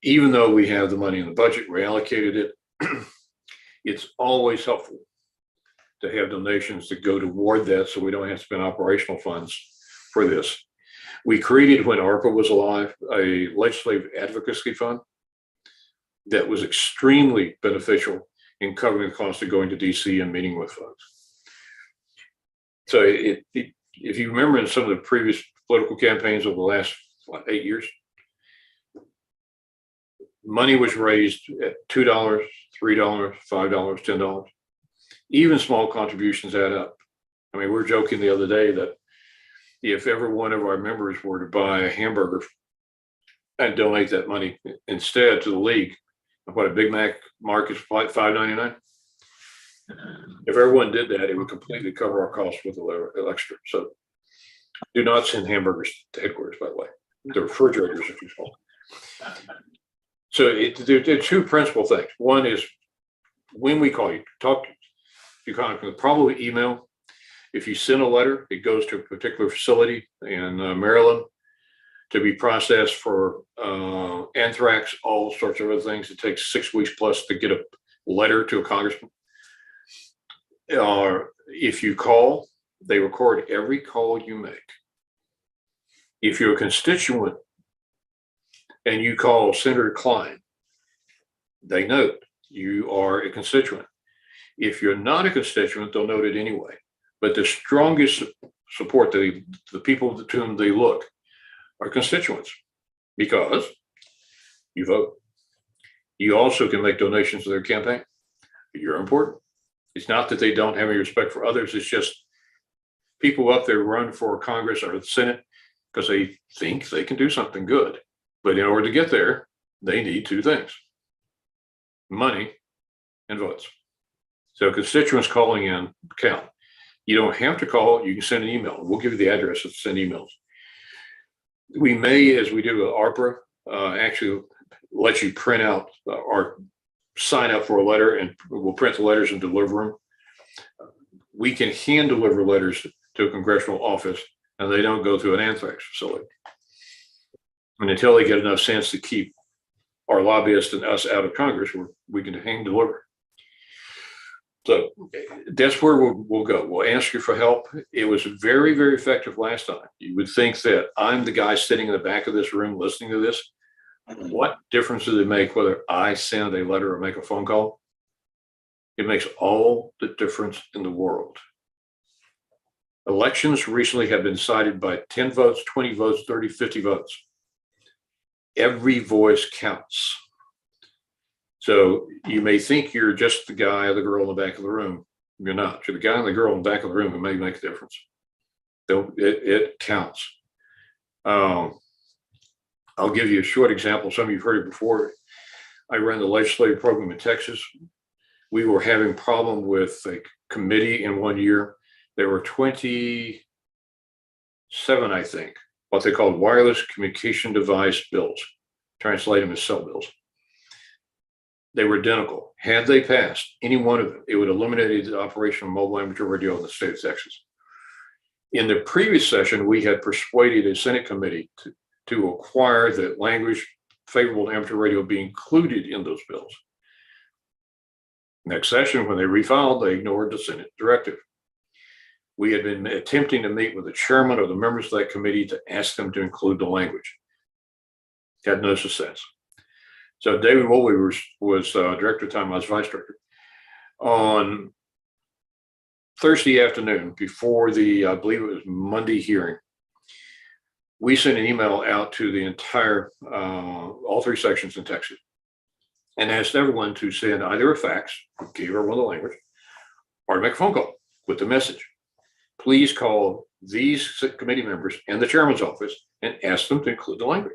Even though we have the money in the budget, we allocated it, it's always helpful to have donations that go toward that so we don't have to spend operational funds for this. We created, when ARPA was alive, a legislative advocacy fund that was extremely beneficial in covering the cost of going to DC and meeting with folks. So if you remember in some of the previous political campaigns over the last 8 years, money was raised at $2, $3, $5, $10. Even small contributions add up. I mean, we were joking the other day that if every one of our members were to buy a hamburger and donate that money instead to the league, what a Big Mac mark is like $5.99. If everyone did that, it would completely cover our costs with a little extra. So do not send hamburgers to headquarters, by the way. The refrigerators are too small. So there are two principal things. One is when we call you, talk to your contact, probably email. If you send a letter, it goes to a particular facility in Maryland to be processed for anthrax, all sorts of other things. It takes 6 weeks plus to get a letter to a congressman. If you call, They record every call you make. If you're a constituent and you call Senator Klein, they note you are a constituent. If you're not a constituent, they'll note it anyway. But the strongest support, the people to whom they look, are constituents, because you vote. You also can make donations to their campaign. You're important. It's not that they don't have any respect for others. It's just people up there run for Congress or the Senate because they think they can do something good. But in order to get there, they need two things: money and votes. So constituents calling in count. You don't have to call, you can send an email. We'll give you the address to send emails. We may, as we do with ARPA, actually let you print out or sign up for a letter, and we'll print the letters and deliver them. We can hand deliver letters to a congressional office, and they don't go through an anthrax facility. And until they get enough sense to keep our lobbyists and us out of Congress, we can hand deliver. So that's where we'll go. We'll ask you for help. It was very, very effective last time. You would think that I'm the guy sitting in the back of this room listening to this. What difference does it make whether I send a letter or make a phone call? It makes all the difference in the world. Elections recently have been decided by 10 votes, 20 votes, 30, 50 votes. Every voice counts. So you may think you're just the guy or the girl in the back of the room. You're not. You're the guy and the girl in the back of the room who may make a difference. So it counts. I'll give you a short example. Some of you've heard it before. I ran the legislative program in Texas. We were having a problem with a committee in one year. There were 27, I think, what they called wireless communication device bills. Translate them as cell bills. They were identical. Had they passed any one of them, it would eliminate the operation of mobile amateur radio in the state of Texas. In the previous session, we had persuaded a Senate committee to acquire the language favorable to amateur radio be included in those bills. Next session, when they refiled, they ignored the Senate directive. We had been attempting to meet with the chairman or the members of that committee to ask them to include the language. Had no success. So David Woolley was director at the time, I was vice director. On Thursday afternoon, before the, I believe it was Monday hearing, we sent an email out to the entire, all three sections in Texas, and asked everyone to send either a fax, gave everyone the language, or make a phone call with the message. Please call these committee members and the chairman's office and ask them to include the language.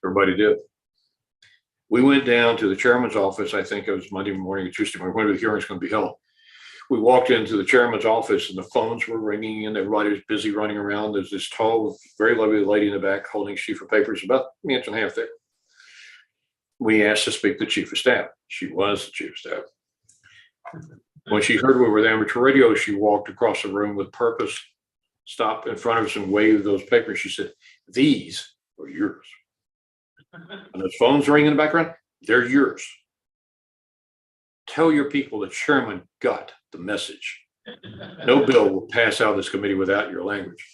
Everybody did. We went down to the chairman's office. I think it was Monday morning or Tuesday morning, whenever the hearing is going to be held. We walked into the chairman's office and the phones were ringing and everybody was busy running around. There's this tall, very lovely lady in the back holding a sheaf of papers about an inch and a half thick. We asked to speak to the chief of staff. She was the chief of staff. When she heard we were the amateur radio, she walked across the room with purpose, stopped in front of us and waved those papers. She said, "These are yours." And those phones ring in the background, they're yours. Tell your people the chairman got the message. No bill will pass out of this committee without your language.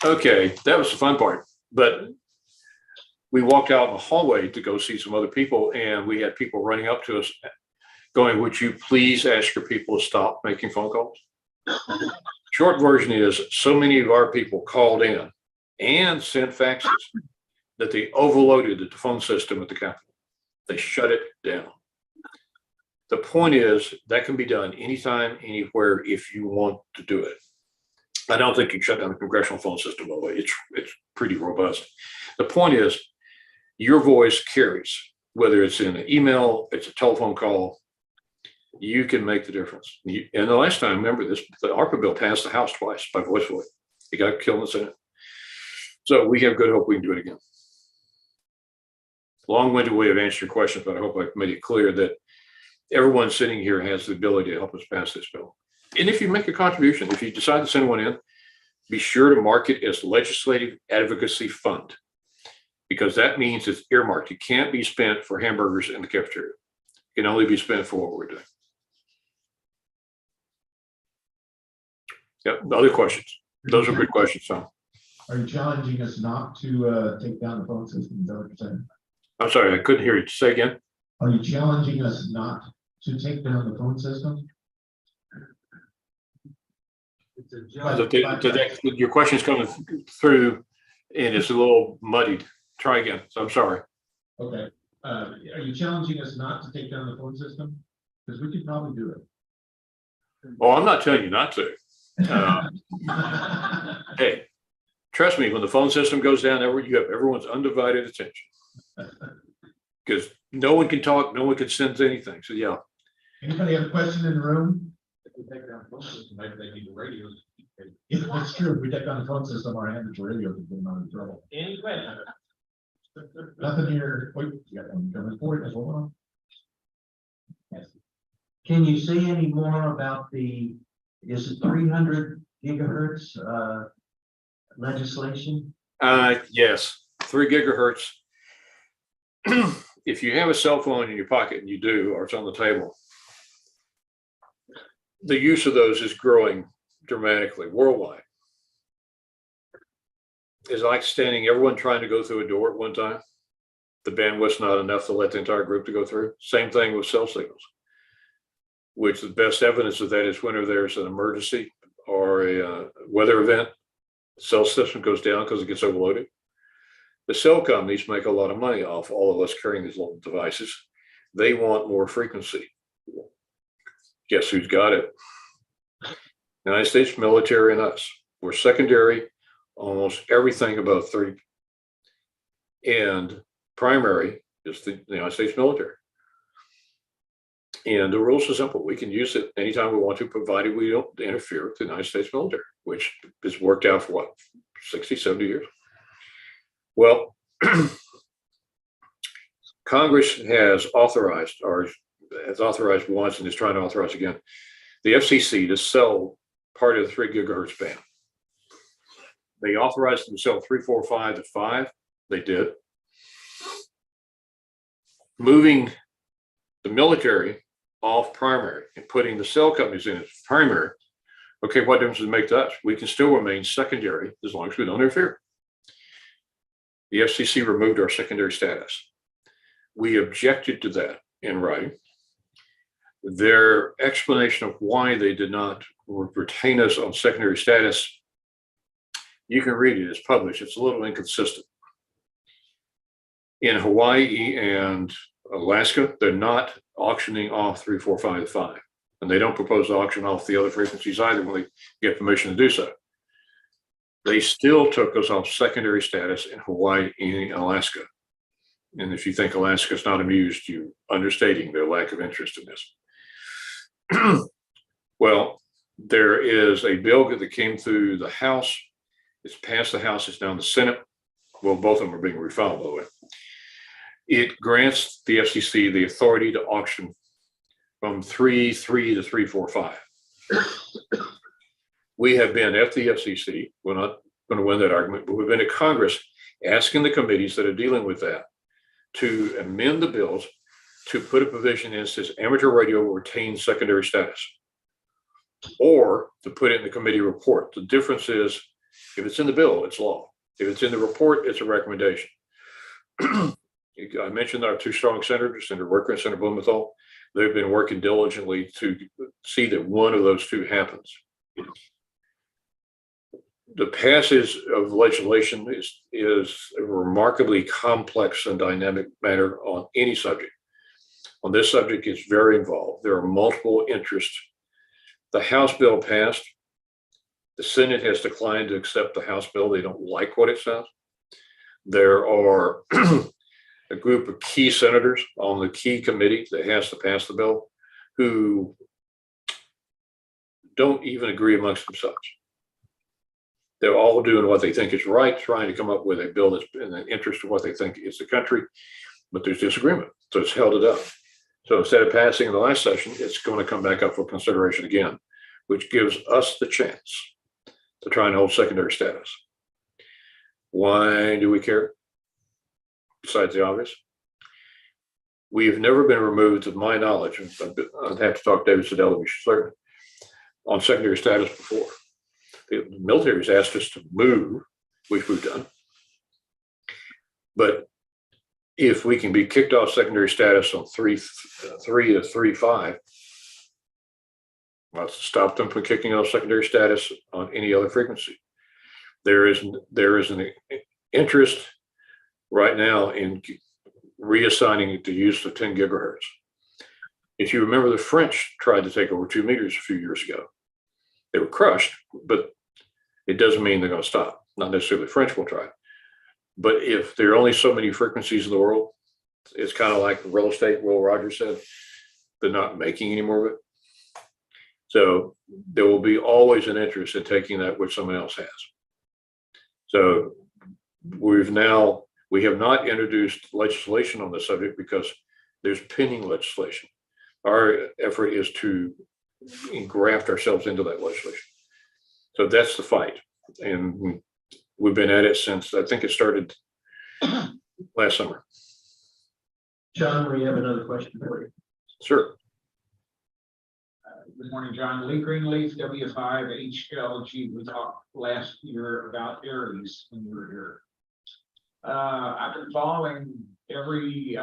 Okay, that was the fun part. But we walked out in the hallway to go see some other people, and we had people running up to us going, "Would you please ask your people to stop making phone calls?" Short version is, so many of our people called in and sent faxes that they overloaded the phone system at the Capitol. They shut it down. The point is that can be done anytime, anywhere, if you want to do it. I don't think you can shut down the congressional phone system, by the way. It's pretty robust. The point is your voice carries, whether it's in an email, it's a telephone call, you can make the difference. And the last time, remember this, the ARPA bill passed the House twice by voice vote. It got killed in the Senate. So we have good hope we can do it again. Long-winded way of answering your questions, but I hope I've made it clear that everyone sitting here has the ability to help us pass this bill. And if you make a contribution, if you decide to send one in, be sure to mark it as Legislative Advocacy Fund, because that means it's earmarked. It can't be spent for hamburgers in the cafeteria. It can only be spent for what we're doing. Yeah, other questions? Those are good questions, Tom. Are you challenging us not to take down the phone system? Is that what you're saying? I'm sorry, I couldn't hear you. Say again. Are you challenging us not to take down the phone system? Your question's coming through and it's a little muddied. Try again. So I'm sorry. Okay, are you challenging us not to take down the phone system? Because we could probably do it. Oh, I'm not telling you not to. Hey, trust me, when the phone system goes down, you have everyone's undivided attention. Because no one can talk, no one can sense anything. So yeah. Anybody have a question in the room? If we take down the phone system, maybe they need the radios. If that's true, if we take down the phone system, our amateur radio could get in trouble. Any question? Nothing here. Wait, you got one coming forward. That's one. Can you say any more about is it 300 gigahertz legislation? Yes, 3 gigahertz. If you have a cell phone in your pocket, and you do, or it's on the table, the use of those is growing dramatically worldwide. It's like everyone trying to go through a door at one time. The bandwidth's not enough to let the entire group to go through. Same thing with cell signals, which the best evidence of that is whenever there's an emergency or a weather event, the cell system goes down because it gets overloaded. The cell companies make a lot of money off all of us carrying these little devices. They want more frequency. Guess who's got it? United States military and us. We're secondary, almost everything above 30. And primary is the United States military. And the rules are simple. We can use it anytime we want to, provided we don't interfere with the United States military, which has worked out for what, 60, 70 years? Well, Congress has authorized once and is trying to authorize again, the FCC to sell part of the 3 gigahertz band. They authorized them to sell 3, 4, 5 to 5. They did. Moving the military off primary and putting the cell companies in as primary. Okay, what difference does it make to us? We can still remain secondary as long as we don't interfere. The FCC removed our secondary status. We objected to that in writing. Their explanation of why they did not retain us on secondary status, you can read it, it's published, it's a little inconsistent. In Hawaii and Alaska, they're not auctioning off 3, 4, 5 to 5. And they don't propose to auction off the other frequencies either when they get permission to do so. They still took us off secondary status in Hawaii and Alaska. And if you think Alaska is not amused, you're understating their lack of interest in this. Well, there is a bill that came through the House. It's passed the House, it's now in the Senate. Well, both of them are being refiled, by the way. It grants the FCC the authority to auction from 3, 3 to 3, 4, 5. We have been at the FCC, we're not going to win that argument, but we've been at Congress asking the committees that are dealing with that to amend the bills to put a provision in that says amateur radio will retain secondary status, or to put it in the committee report. The difference is if it's in the bill, it's law. If it's in the report, it's a recommendation. I mentioned our 2 strong senators, Senator Wicker and Senator Blumenthal. They've been working diligently to see that one of those 2 happens. The passage of legislation is a remarkably complex and dynamic matter on any subject. On this subject, it's very involved. There are multiple interests. The House bill passed. The Senate has declined to accept the House bill. They don't like what it says. There are a group of key senators on the key committee that has to pass the bill who don't even agree amongst themselves. They're all doing what they think is right, trying to come up with a bill that's in the interest of what they think is the country, but there's disagreement, so it's held it up. So instead of passing in the last session, it's going to come back up for consideration again, which gives us the chance to try and hold secondary status. Why do we care? Besides the obvious, we've never been removed, to my knowledge, I'd have to talk to David Sedell to be certain, on secondary status before. The military's asked us to move, which we've done. But if we can be kicked off secondary status on 3 to 3.5, let's stop them from kicking off secondary status on any other frequency. There is an interest right now in reassigning the use of 10 gigahertz. If you remember, the French tried to take over 2 meters a few years ago. They were crushed, but it doesn't mean they're going to stop. Not necessarily the French will try. But if there are only so many frequencies in the world, it's kind of like real estate, Will Rogers said, they're not making any more of it. So there will be always an interest in taking that which someone else has. So we have not introduced legislation on the subject because there's pending legislation. Our effort is to engraft ourselves into that legislation. So that's the fight. And we've been at it since, I think it started last summer. John, we have another question for you. Sure. Good morning, John. Lee Greenleaf, W5HLG. We talked last year about ARRLs when you were here. I've been following every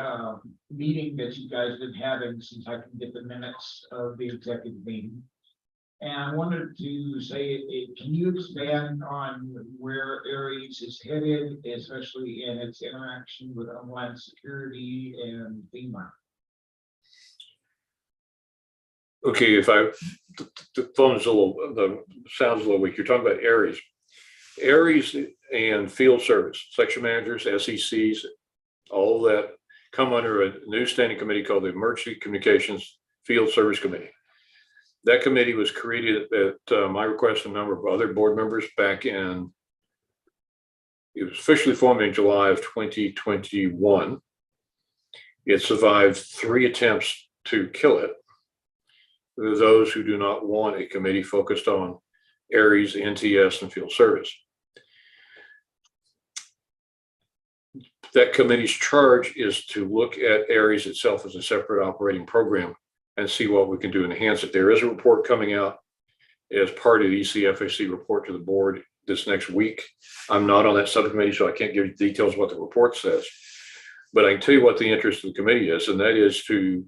meeting that you guys have been having since I can get the minutes of the executive meeting. And I wanted to say, can you expand on where ARRLs is headed, especially in its interaction with Homeland Security and FEMA? Okay, if the phone's the sound's a little weak. You're talking about ARRLs. ARRLs and field service, section managers, SECs, all of that come under a new standing committee called the Emergency Communications Field Service Committee. That committee was created at my request and a number of other board members back in, it was officially formed in July of 2021. It survived 3 attempts to kill it. Those who do not want a committee focused on ARRLs, NTS, and field service. That committee's charge is to look at ARRLs itself as a separate operating program and see what we can do to enhance it. There is a report coming out as part of the ECFAC report to the board this next week. I'm not on that subcommittee, so I can't give you details of what the report says. But I can tell you what the interest of the committee is, and that is to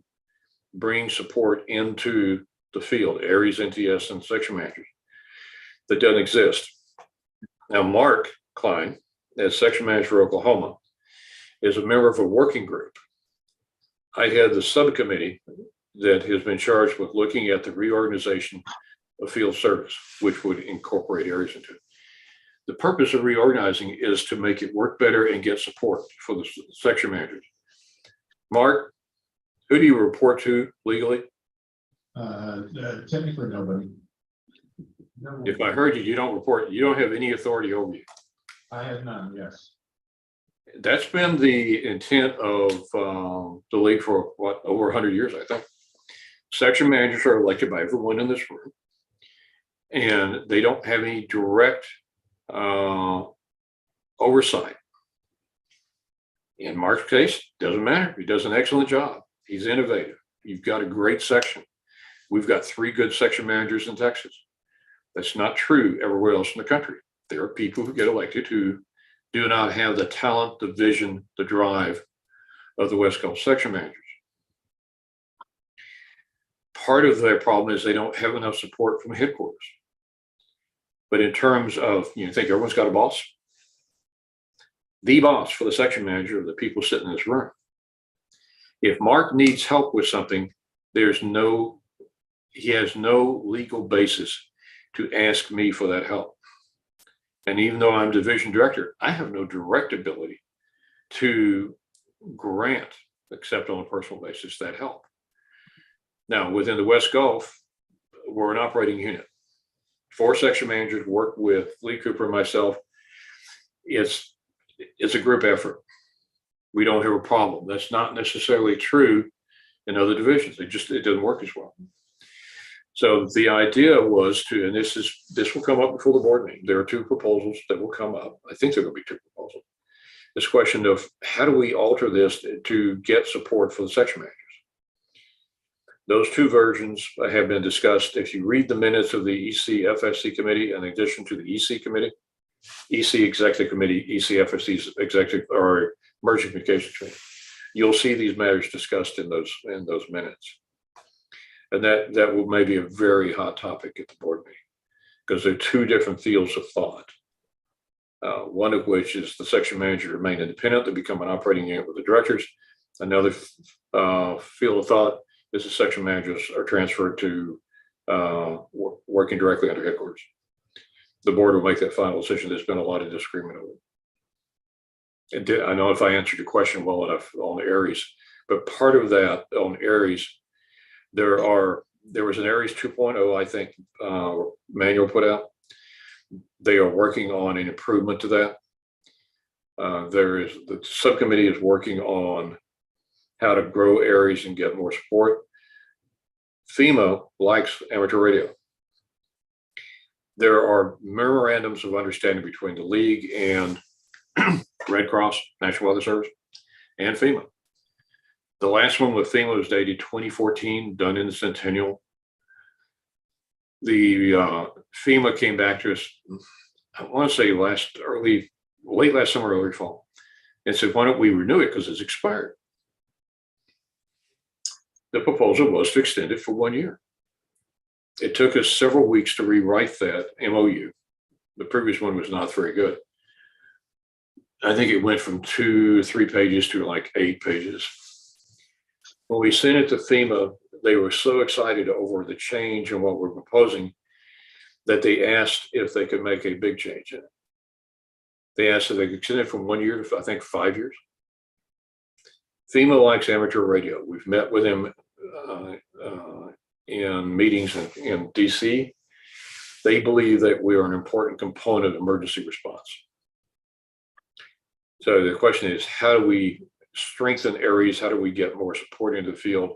bring support into the field, ARRLs, NTS, and section managers that doesn't exist. Now, Mark Klein, as section manager for Oklahoma, is a member of a working group. I had the subcommittee that has been charged with looking at the reorganization of field service, which would incorporate ARRLs into it. The purpose of reorganizing is to make it work better and get support for the section managers. Mark, who do you report to legally? Technically nobody. If I heard you, you don't report, you don't have any authority over you. I have none, yes. That's been the intent of the league for what, over 100 years, I think. Section managers are elected by everyone in this room, and they don't have any direct oversight. In Mark's case, doesn't matter. He does an excellent job. He's innovative. You've got a great section. We've got 3 good section managers in Texas. That's not true everywhere else in the country. There are people who get elected who do not have the talent, the vision, the drive of the West Coast section managers. Part of their problem is they don't have enough support from headquarters. But in terms of, you think everyone's got a boss? The boss for the section manager are the people sitting in this room. If Mark needs help with something, he has no legal basis to ask me for that help. And even though I'm division director, I have no direct ability to grant, except on a personal basis, that help. Now, within the West Gulf, we're an operating unit. 4 section managers work with Lee Cooper and myself. It's a group effort. We don't have a problem. That's not necessarily true in other divisions. It doesn't work as well. So the idea was to, and this will come up before the board meeting. There are 2 proposals that will come up. I think there will be 2 proposals. This question of how do we alter this to get support for the section managers? Those two versions have been discussed. If you read the minutes of the ECFSC committee, in addition to the EC committee, EC Executive Committee, ECFSC's Executive or Emerging Communications Committee, you'll see these matters discussed in those minutes. And that will maybe a very hot topic at the board meeting, because there are two different fields of thought. One of which is the section manager to remain independent, to become an operating unit with the directors. Another field of thought is the section managers are transferred to working directly under headquarters. The board will make that final decision. There's been a lot of disagreement over it. I know if I answered your question well enough on ARRS, but part of that on ARRS, there was an ARRS 2.0, I think, manual put out. They are working on an improvement to that. The subcommittee is working on how to grow ARRS and get more support. FEMA likes amateur radio. There are memorandums of understanding between the league and Red Cross, National Weather Service, and FEMA. The last one with FEMA was dated 2014, done in the Centennial. The FEMA came back to us, I want to say late last summer, early fall, and said, why don't we renew it because it's expired? The proposal was to extend it for 1 year. It took us several weeks to rewrite that MOU. The previous one was not very good. I think it went from 2 or 3 pages to like 8 pages. When we sent it to FEMA, they were so excited over the change and what we're proposing that they asked if they could make a big change in it. They asked if they could extend it from 1 year to, I think, 5 years. FEMA likes amateur radio. We've met with them in meetings in DC. They believe that we are an important component of emergency response. So the question is, how do we strengthen ARRS? How do we get more support into the field?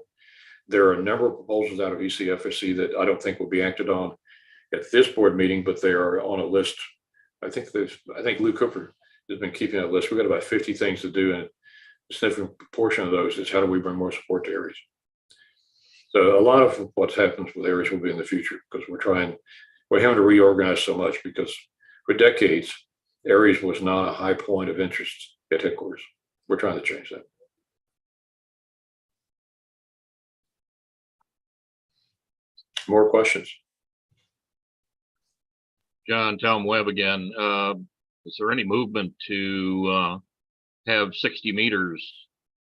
There are a number of proposals out of ECFSC that I don't think will be acted on at this board meeting, but they are on a list. I think Lou Cooper has been keeping that list. We've got about 50 things to do, and a significant portion of those is how do we bring more support to ARRS. So a lot of what happens with ARRS will be in the future, because we're having to reorganize so much, because for decades, ARRS was not a high point of interest at headquarters. We're trying to change that. More questions? John, Tom Webb again. Is there any movement to have 60 meters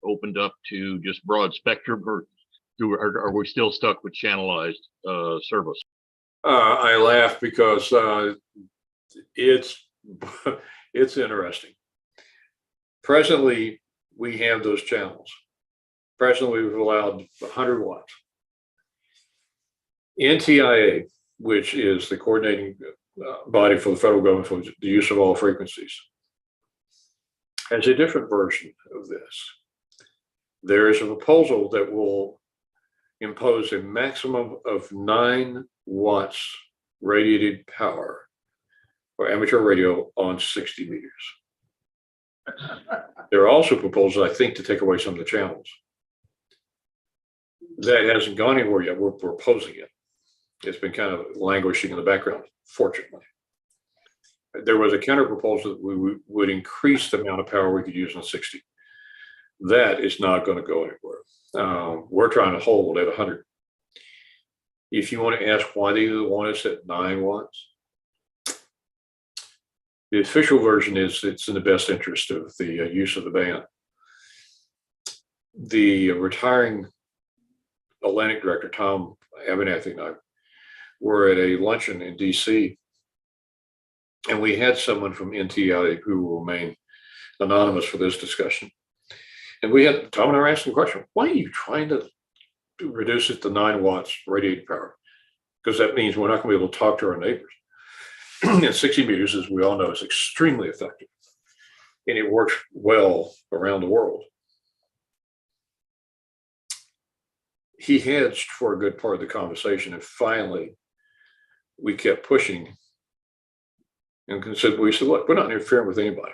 opened up to just broad spectrum, or are we still stuck with channelized service? I laugh because it's interesting. Presently, we have those channels. Presently, we've allowed 100 watts. NTIA, which is the coordinating body for the federal government for the use of all frequencies, has a different version of this. There is a proposal that will impose a maximum of 9 watts radiated power for amateur radio on 60 meters. There are also proposals, I think, to take away some of the channels. That hasn't gone anywhere yet. We're proposing it. It's been kind of languishing in the background, fortunately. There was a counter proposal that we would increase the amount of power we could use on 60. That is not going to go anywhere. We're trying to hold at 100. If you want to ask why they want us at 9 watts, the official version is it's in the best interest of the use of the band. The retiring Atlantic director, Tom Abernathy, and I were at a luncheon in DC, and we had someone from NTIA who will remain anonymous for this discussion. And we had Tom and I were asking the question, why are you trying to reduce it to 9 watts radiated power? Because that means we're not going to be able to talk to our neighbors. And 60 meters, as we all know, is extremely effective. And it works well around the world. He hedged for a good part of the conversation, and finally, we kept pushing. And we said, look, we're not interfering with anybody.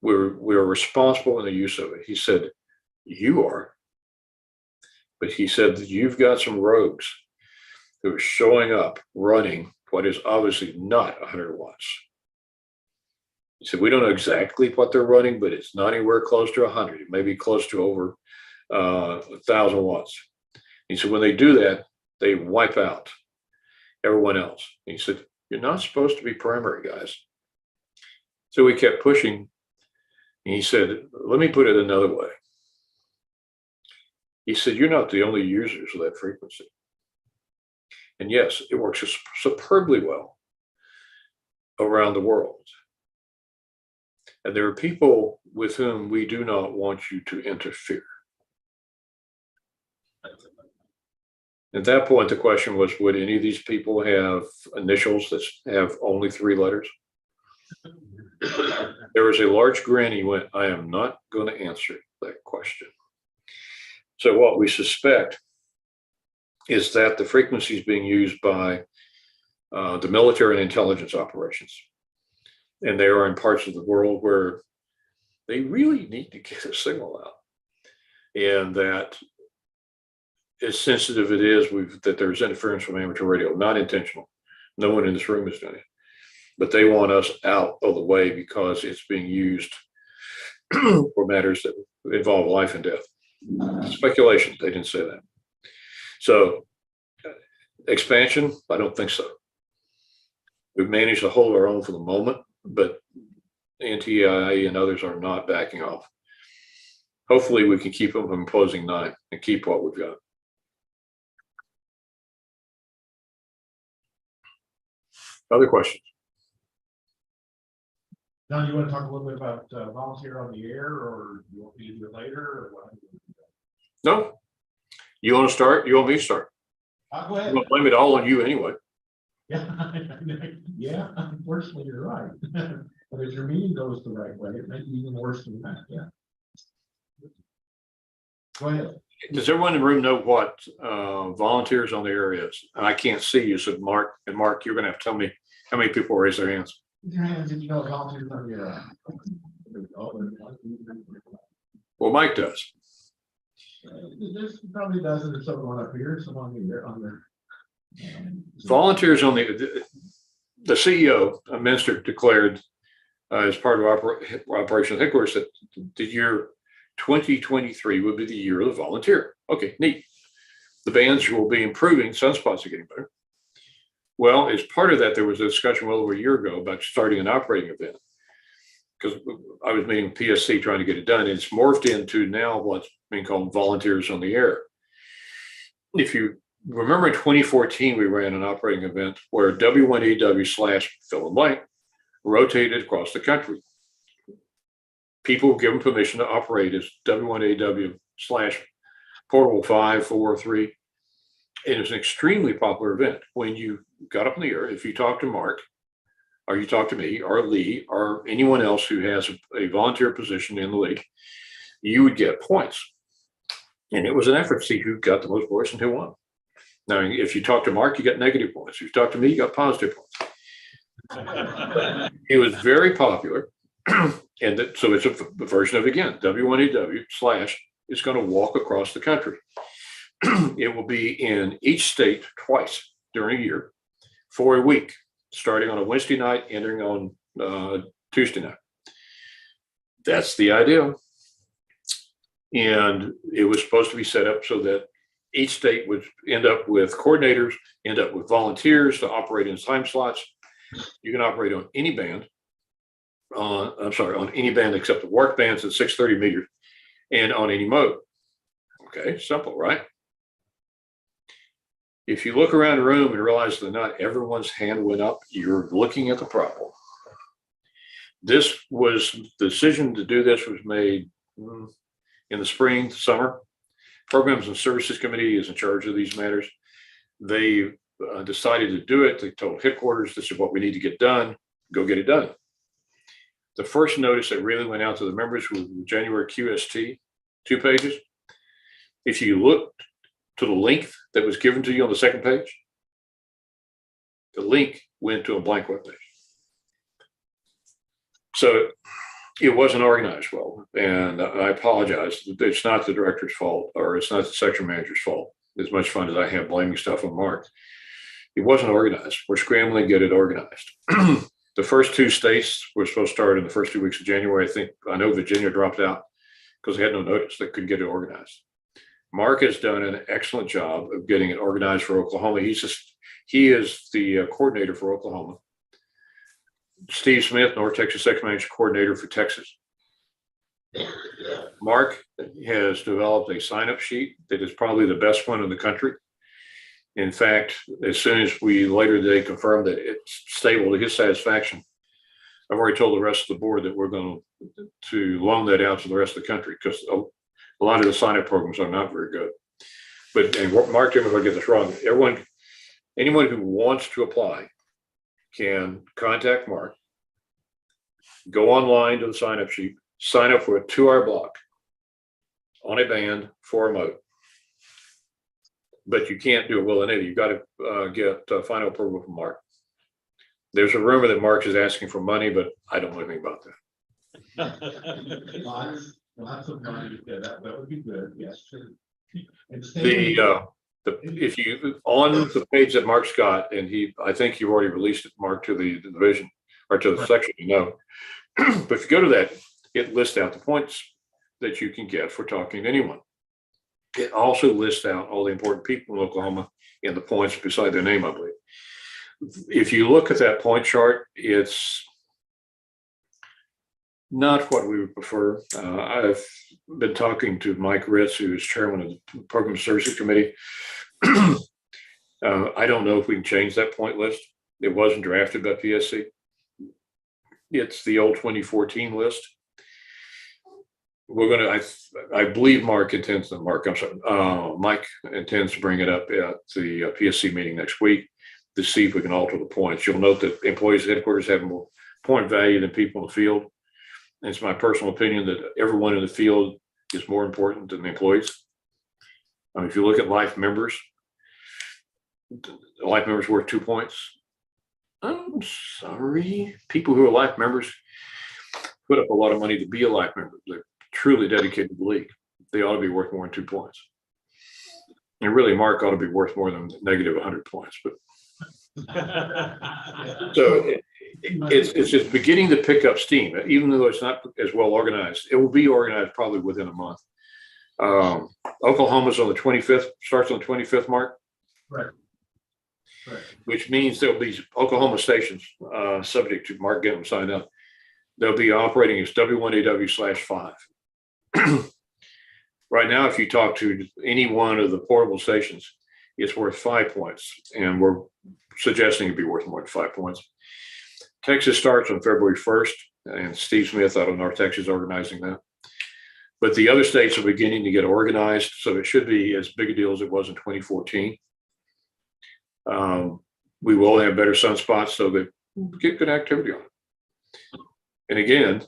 We're responsible in the use of it. He said, you are. But he said that you've got some rogues who are showing up running what is obviously not 100 watts. He said, we don't know exactly what they're running, but it's not anywhere close to 100. It may be close to over 1,000 watts. He said, when they do that, they wipe out everyone else. He said, you're not supposed to be primary, guys. So we kept pushing. And he said, let me put it another way. He said, you're not the only users of that frequency. And yes, it works superbly well around the world. And there are people with whom we do not want you to interfere. At that point, the question was, would any of these people have initials that have only 3 letters? There was a large grin. He went, I am not going to answer that question. So what we suspect is that the frequency is being used by the military and intelligence operations. And they are in parts of the world where they really need to get a signal out. And that as sensitive it is, that there's interference from amateur radio, not intentional. No one in this room is doing it. But they want us out of the way because it's being used for matters that involve life and death. Speculation, they didn't say that. So expansion, I don't think so. We've managed to hold our own for the moment, but NTIA and others are not backing off. Hopefully we can keep them from imposing 9 and keep what we've got. Other questions? John, you want to talk a little bit about volunteer on the air, or you want me to do it later, or what? No? You want to start? You want me to start? Go I'm ahead. going to blame it all on you anyway. Yeah, yeah, unfortunately, you're right. But if your meeting goes the right way, it may be even worse than that, yeah. Go ahead. Does everyone in the room know what volunteers on the air is? And I can't see you, so Mark, you're going to have to tell me how many people raise their hands. Raise your hands if you know what volunteers on the air. Well, Mike does. There's probably a dozen or so going up here, some on the Volunteers on the CEO of Minster declared as part of operational headquarters that the year 2023 would be the year of the volunteer. Okay, neat. The bands will be improving. Sunspots are getting better. Well, as part of that, there was a discussion well over a year ago about starting an operating event, because I was meeting with PSC trying to get it done. And it's morphed into now what's being called volunteers on the air. If you remember, in 2014, we ran an operating event where W1AW / fill in blank rotated across the country. People were given permission to operate as W1AW / portable 5, 4, 3. And it was an extremely popular event. When you got up in the air, if you talk to Mark, or you talk to me, or Lee, or anyone else who has a volunteer position in the league, you would get points. And it was an effort to see who got the most points and who won. Now, if you talk to Mark, you got negative points. If you talk to me, you got positive points. It was very popular. And so it's a version of, again, W1AW / is going to walk across the country. It will be in each state twice during a year for a week, starting on a Wednesday night, ending on Tuesday night. That's the idea. And it was supposed to be set up so that each state would end up with coordinators, end up with volunteers to operate in time slots. You can operate on any band. On any band except the work bands at 630 meters and on any mode. Okay, simple, right? If you look around the room and realize that not everyone's hand went up, you're looking at the problem. The decision to do this was made in the spring, summer. Programs and Services Committee is in charge of these matters. They decided to do it. They told headquarters, this is what we need to get done. Go get it done. The first notice that really went out to the members was January QST, 2 pages. If you look to the link that was given to you on the second page, the link went to a blank web page. So it wasn't organized well, and I apologize. It's not the director's fault, or it's not the section manager's fault. As much fun as I have blaming stuff on Mark, it wasn't organized. We're scrambling to get it organized. The first 2 states were supposed to start in the first 2 weeks of January. I know Virginia dropped out because they had no notice. They couldn't get it organized. Mark has done an excellent job of getting it organized for Oklahoma. He is the coordinator for Oklahoma. Steve Smith, North Texas Section Manager Coordinator for Texas. Mark has developed a sign-up sheet that is probably the best one in the country. In fact, as soon as we later today confirmed that it's stable to his satisfaction, I've already told the rest of the board that we're going to loan that out to the rest of the country, because a lot of the sign-up programs are not very good. But, and Mark, if I get this wrong, anyone who wants to apply can contact Mark, go online to the sign-up sheet, sign up for a 2-hour block on a band for a mode. But you can't do it willy-nilly. You've got to get final approval from Mark. There's a rumor that Mark is asking for money, but I don't know anything about that. Lots of money. Yeah, that would be good. Yes. If you on the page that Mark's got, and I think you've already released it, Mark, to the division or to the section, but if you go to that, it lists out the points that you can get for talking to anyone. It also lists out all the important people in Oklahoma and the points beside their name, I believe. If you look at that point chart, it's not what we would prefer. I've been talking to Mike Ritz, who is chairman of the Program Services Committee. I don't know if we can change that point list. It wasn't drafted by PSC. It's the old 2014 list. We're going to, I believe Mike intends to bring it up at the PSC meeting next week to see if we can alter the points. You'll note that employees at headquarters have more point value than people in the field. And it's my personal opinion that everyone in the field is more important than the employees. If you look at life members worth 2 points. I'm sorry. People who are life members put up a lot of money to be a life member. They're truly dedicated to the league. They ought to be worth more than 2 points. And really, Mark ought to be worth more than negative 100 points. But so it's just beginning to pick up steam, even though it's not as well organized. It will be organized probably within a month. Oklahoma's on the 25th, starts on the 25th, Mark. Right. Which means there'll be Oklahoma stations subject to Mark getting them signed up. They'll be operating as W1AW/5. Right now, if you talk to any one of the portable stations, it's worth 5 points, and we're suggesting it'd be worth more than 5 points. Texas starts on February 1st, and Steve Smith out of North Texas is organizing that. But the other states are beginning to get organized, so it should be as big a deal as it was in 2014. We will have better sunspots so that we get good activity on it. And again,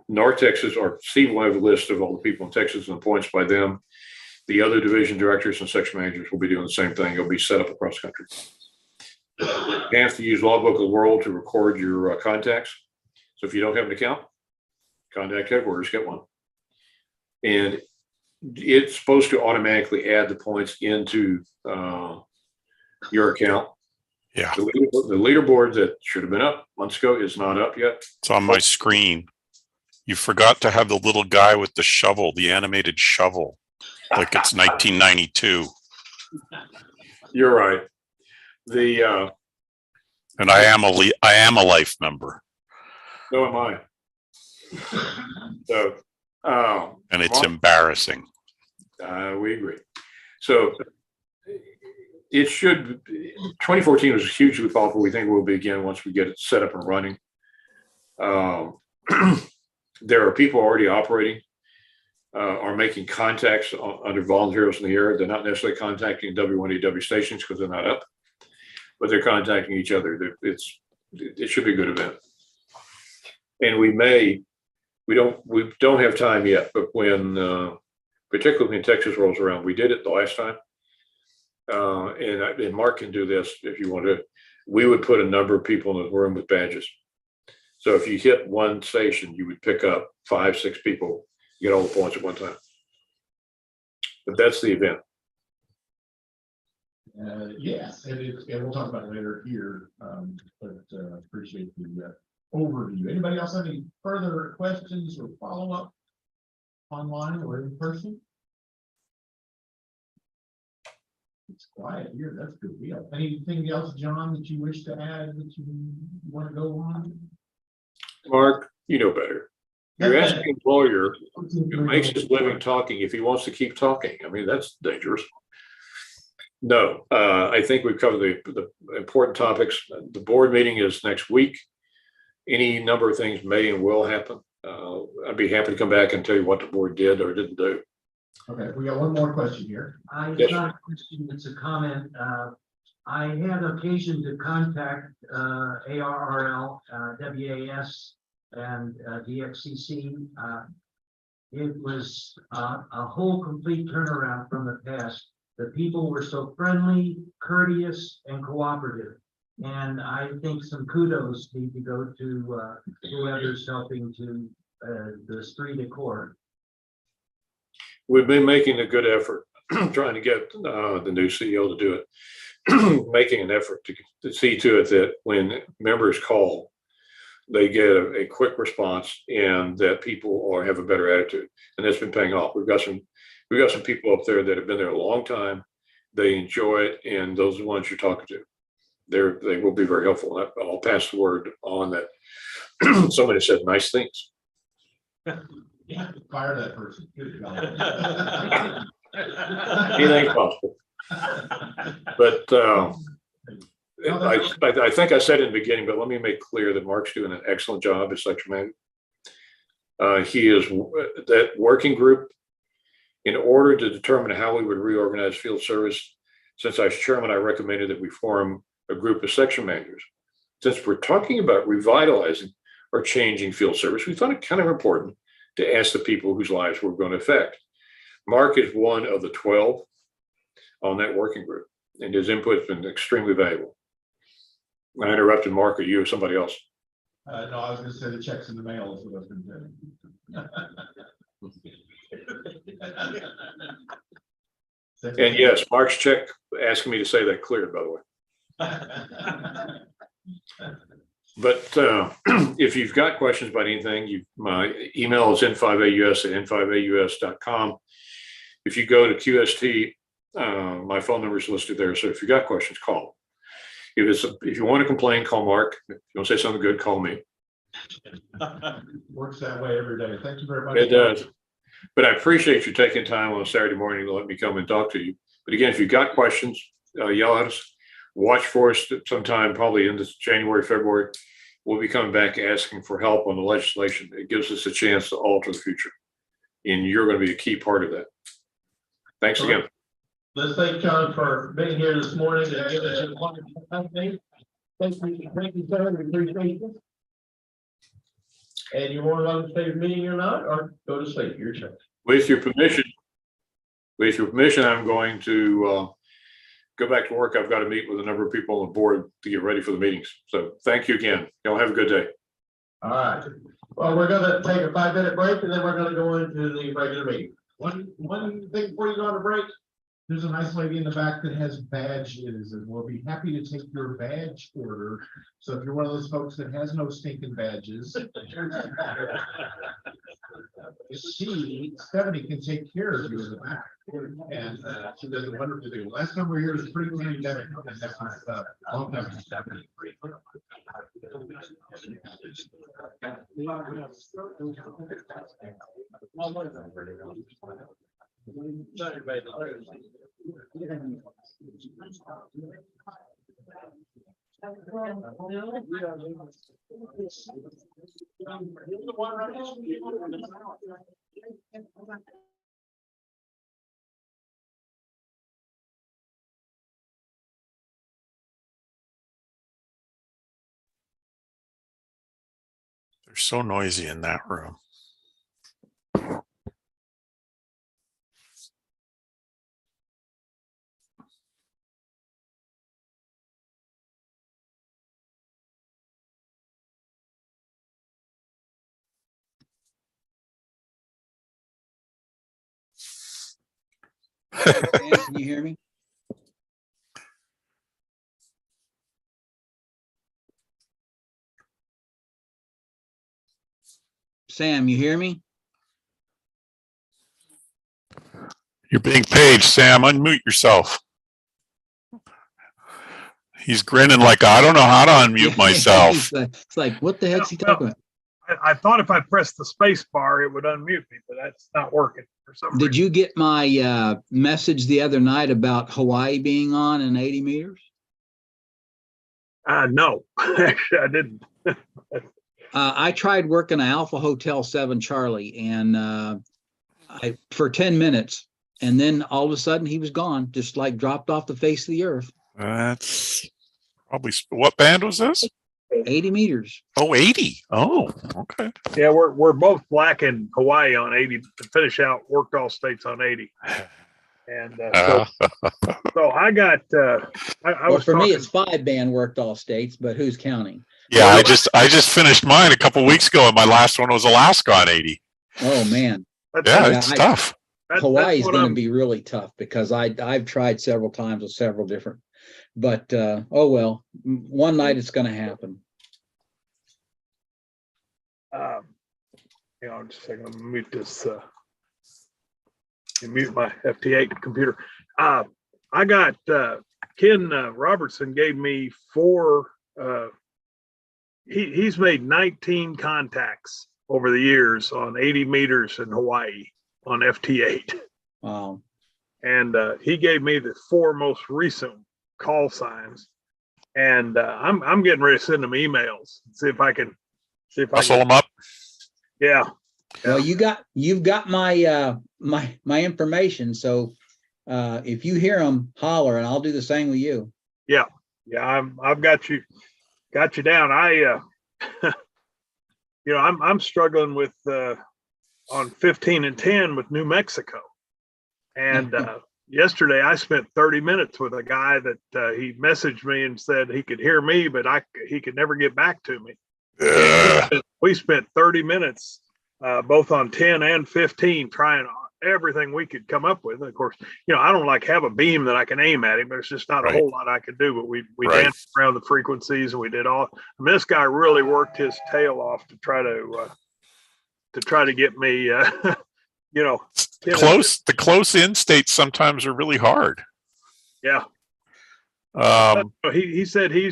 North Texas, or Steve will have a list of all the people in Texas and the points by them. The other division directors and section managers will be doing the same thing. It'll be set up across the country. You have to use Logbook of the World to record your contacts. So if you don't have an account, contact headquarters, get one. And it's supposed to automatically add the points into your account. Yeah. The leaderboard that should have been up months ago is not up yet. It's on my screen. You forgot to have the little guy with the shovel, the animated shovel, like it's 1992. You're right. And I am a life member. So am I. So, and it's embarrassing. We agree. So it should. 2014 was hugely powerful. We think it will be again once we get it set up and running. There are people already operating, are making contacts under volunteers in the air. They're not necessarily contacting W1AW stations because they're not up, but they're contacting each other. It should be a good event. And we don't have time yet, but when, particularly when Texas rolls around, we did it the last time. And Mark can do this if you want to. We would put a number of people in the room with badges. So if you hit one station, you would pick up 5, 6 people, get all the points at one time. But that's the event. Yes, and we'll talk about it later here, but appreciate the overview. Anybody else have any further questions or follow-up online or in person? It's quiet here, that's good deal. Anything else, John, that you wish to add that you want to go on? Mark, you know better. You're asking a lawyer who makes his living talking if he wants to keep talking. I mean, that's dangerous. No, I think we've covered the important topics. The board meeting is next week. Any number of things may and will happen. I'd be happy to come back and tell you what the board did or didn't do. Okay, we got one more question here. It's not a question, it's a comment. I had occasion to contact ARRL, WAS, and DXCC. It was a whole complete turnaround from the past. The people were so friendly, courteous, and cooperative. And I think some kudos need to go to whoever's helping to the street accord. We've been making a good effort trying to get the new CEO to do it, making an effort to see to it that when members call, they get a quick response and that people have a better attitude. And that's been paying off. We've got some people up there that have been there a long time. They enjoy it, and those are the ones you're talking to. They will be very helpful. I'll pass the word on that. Somebody said nice things. Yeah, fire that person. Good God. Anything's possible. But I think I said in the beginning, but let me make clear that Mark's doing an excellent job as section manager. He is that working group. In order to determine how we would reorganize field service, since I was chairman, I recommended that we form a group of section managers. Since we're talking about revitalizing or changing field service, we thought it kind of important to ask the people whose lives we're going to affect. Mark is one of the 12 on that working group, and his input has been extremely valuable. I interrupted Mark, or you or somebody else. No, I was going to say the checks in the mail is what I was going to say. And yes, Mark's check asking me to say that clear, by the way. But if you've got questions about anything, my email is n5aus@n5aus.com. If you go to QST, my phone number is listed there. So if you got questions, call. If you want to complain, call Mark. If you want to say something good, call me. Works that way every day. Thank you very much. It does. But I appreciate you taking time on a Saturday morning to let me come and talk to you. But again, if you've got questions, yell at us. Watch for us sometime, probably in this January, February. We'll be coming back asking for help on the legislation. It gives us a chance to alter the future. And you're going to be a key part of that. Thanks again. Let's thank John for being here this morning and giving us a wonderful update. Thank you, sir. We appreciate it. And you want to stay the meeting or not, or go to sleep? Your choice. With your permission, I'm going to go back to work. I've got to meet with a number of people on the board to get ready for the meetings. So thank you again. Y'all have a good day. All right. Well, we're going to take a 5-minute break, and then we're going to go into the regular meeting. One thing before you go on a break, there's a nice lady in the back that has badges, and we'll be happy to take your badge order. So if you're one of those folks that has no stinking badges, Stephanie can take care of you in the back. And she does a wonderful thing. Last time we were here was pretty pandemic. Long time. They're so noisy in that room. Sam, can you hear me? Sam, you hear me? You're being paged, Sam. Unmute yourself. He's grinning like, I don't know how to unmute myself. It's like, what the heck's he talking about? I thought if I pressed the space bar, it would unmute me, but that's not working for some reason. Did you get my message the other night about Hawaii being on in 80 meters? No, actually, I didn't. I tried working at Alpha Hotel 7 Charlie and for 10 minutes, and then all of a sudden he was gone, just like dropped off the face of the earth. That's probably, what band was this? 80 meters. Oh, 80. Oh, okay. Yeah, we're both lacking Hawaii on 80 to finish out worked all states on 80. And so I got, I was for talking, me, it's 5-band worked all states, but who's counting? Yeah, I just finished mine a couple weeks ago, and my last one was Alaska on 80. Oh man. Yeah, it's tough. Hawaii is going to be really tough because I've tried several times with several different, but oh well, one night it's going to happen. you know, just a second, I'm gonna mute this, mute my FT8 computer. I got, Ken Robertson gave me 4, he's made 19 contacts over the years on 80 meters in Hawaii on FT8. Wow. And he gave me the 4 most recent call signs. And I'm getting ready to send them emails, see if I can Hustle them up. Yeah. Well, you've got my my information. So if you hear them, holler, and I'll do the same with you. Yeah. I've got you down. I you know, I'm struggling with on 15 and 10 with New Mexico. And yesterday I spent 30 minutes with a guy that he messaged me and said he could hear me, but he could never get back to me. We spent 30 minutes both on 10 and 15 trying everything we could come up with. And of course, you know, I don't like have a beam that I can aim at him. There's just not a whole lot I can do, but we danced around the frequencies and we did all. I mean, this guy really worked his tail off to try to get me, you know, The close in states sometimes are really hard. Yeah. He said he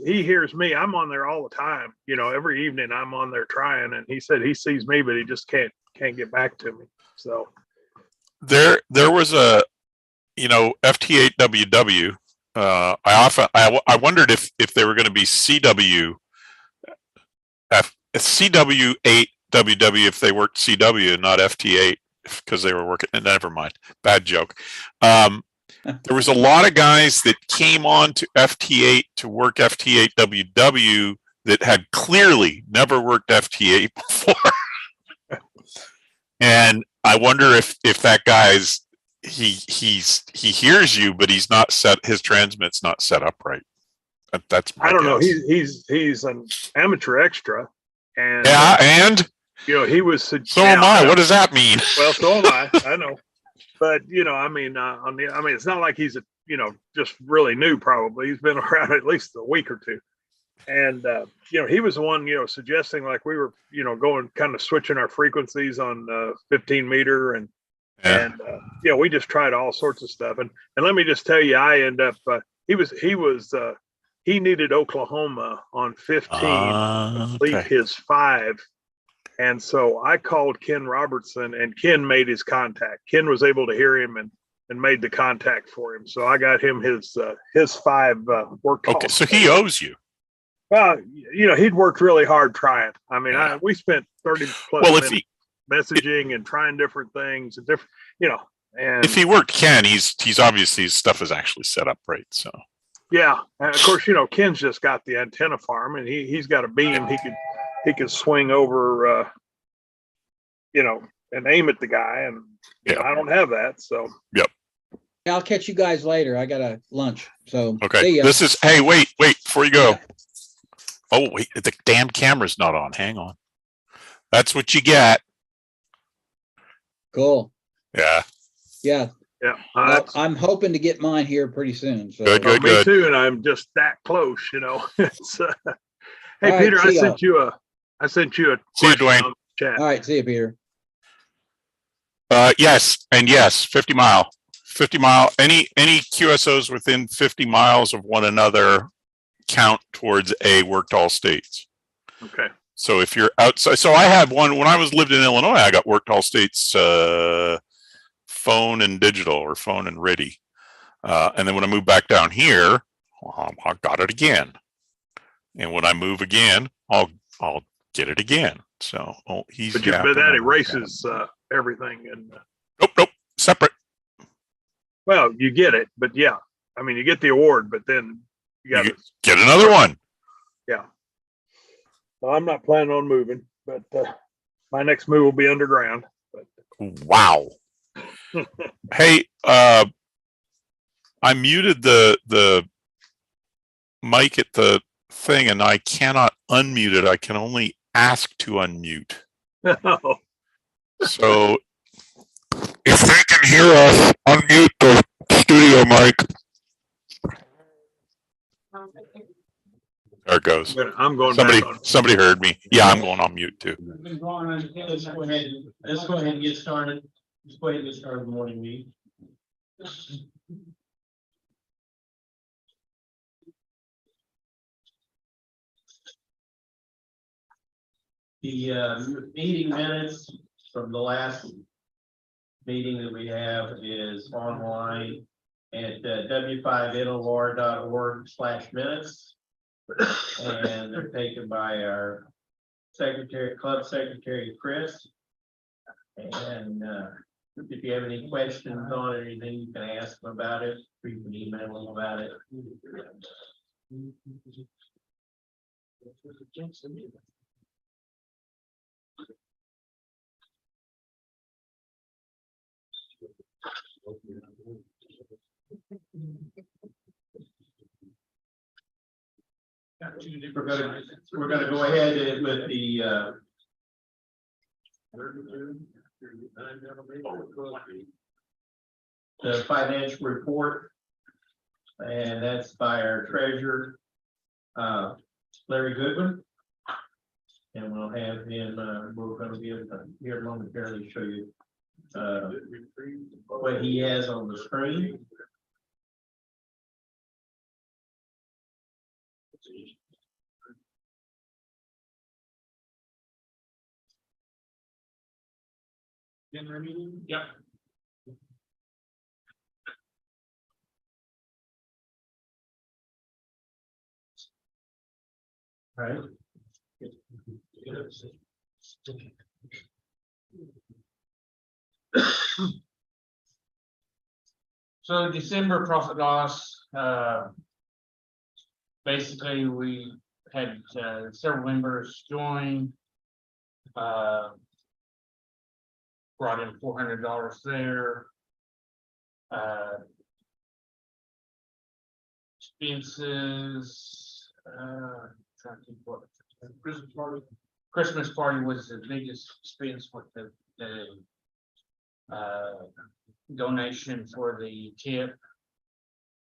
hears me. I'm on there all the time. You know, every evening I'm on there trying, and he said he sees me, but he just can't get back to me. So there was a, you know, FT8WW. I wondered if they were going to be CW8WW if they worked CW and not FT8 because they were working. Never mind, bad joke. There was a lot of guys that came on to FT8 to work FT8WW that had clearly never worked FT8 before. And I wonder if that guy's he hears you, but he's not set, his transmit's not set up right. That's my I don't guess. know. He's an amateur extra, and yeah, and you know, he was so am I. What does that mean? Well, so am I. I know. But you know, I mean, it's not like he's just really new. Probably he's been around at least a week or two, and you know, he was the one suggesting like we were going kind of switching our frequencies on 15 meter and you know, we just tried all sorts of stuff. And let me just tell you, I end up he needed Oklahoma on 15 to complete his 5. And so I called Ken Robertson, and Ken made his contact. Ken was able to hear him and made the contact for him. So I got him his 5 work calls. Okay, so he owes you. Well, you know, he'd worked really hard trying. I mean, we spent 30 plus minutes messaging and trying different things and different, you know. And if he worked Ken, he's obviously his stuff is actually set up right. So yeah, and of course, you know, Ken's just got the antenna farm, and he's got a beam. He can swing over, you know, and aim at the guy, and you know, I don't have that. So yep. I'll catch you guys later. I got a lunch. So okay. This is wait before you go. Yeah. Oh wait, the damn camera's not on. Hang on. That's what you get. Cool. Yeah. Yeah. Yeah. Well, I'm hoping to get mine here pretty soon. So. Good, good. Me too, and I'm just that close, you know. It's, hey, All right, Peter, I see sent you a See you, question Dwayne. on the chat. All right, see you, Peter. Yes, and yes, 50 mile, any QSOs within 50 miles of one another count towards a worked all states. Okay. So if you're outside, so I had one when I lived in Illinois, I got worked all states, phone and digital, or phone and RIDI. And then when I moved back down here, I got it again. And when I move again, I'll get it again. So he's But that erases everything, and nope, separate. Well, you get it, but yeah, I mean, you get the award, but then you got to get another one. Yeah. Well, I'm not planning on moving, but my next move will be underground. But. Wow. Hey, I muted the mic at the thing, and I cannot unmute it. I can only ask to unmute. Oh. So if they can hear us, unmute the studio mic. There it goes. I'm going. Somebody heard me. Yeah, I'm going on mute too. Let's go ahead and get started. Let's go ahead and get started the morning meeting. The meeting minutes from the last meeting that we have is online at w5nor.org/minutes. And they're taken by our club secretary, Chris. And if you have any questions on anything, you can ask them about it, or you can email them about it. We're gonna go ahead with the financial report, and that's by our treasurer, Larry Goodwin. And we'll have him, we're going to be able to here momentarily show you what he has on the screen. Yep. All right. So December profit loss, basically we had several members join, brought in $400 there. Expenses, trying to think what Christmas party was the biggest expense with the donation for the tip.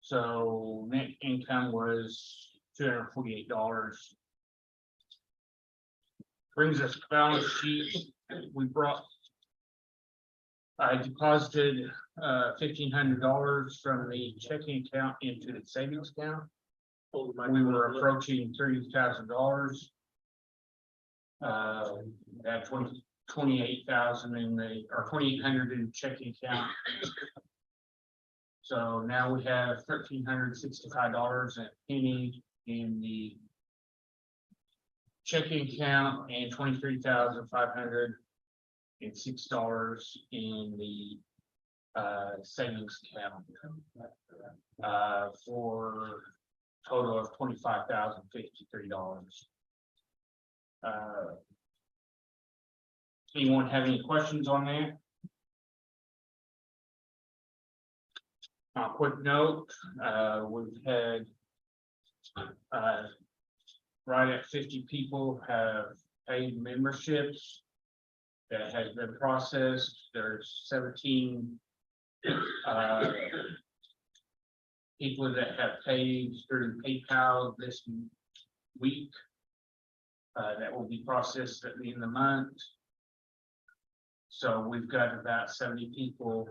So net income was $248. Brings us balance sheet. I deposited $1,500 from the checking account into the savings account. We were approaching $30,000. At 28,000 in the, or 2,800 in the checking account. So now we have $1,365 and a penny in the checking account and $23,506 in the savings account, for a total of $25,053. Anyone have any questions on that? Quick note, we've had right at 50 people have paid memberships that has been processed. There's 17 People that have paid through PayPal this week. That will be processed at the end of the month. So we've got about 70 people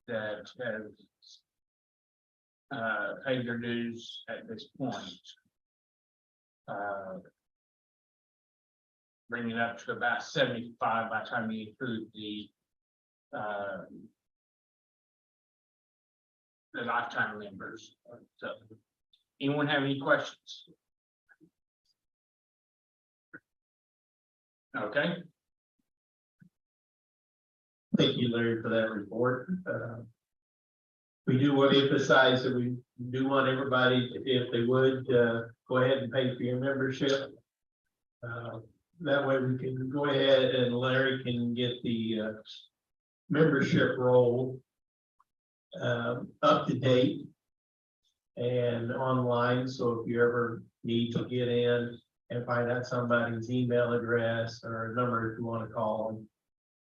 that have paid their dues at this point. Bringing it up to about 75 by the time you include the lifetime members. So, anyone have any questions? Okay. Thank you, Larry, for that report. We do want to emphasize that we do want everybody, if they would, go ahead and pay for your membership. That way we can go ahead and Larry can get the membership roll up to date and online. So if you ever need to get in and find out somebody's email address or a number if you want to call them,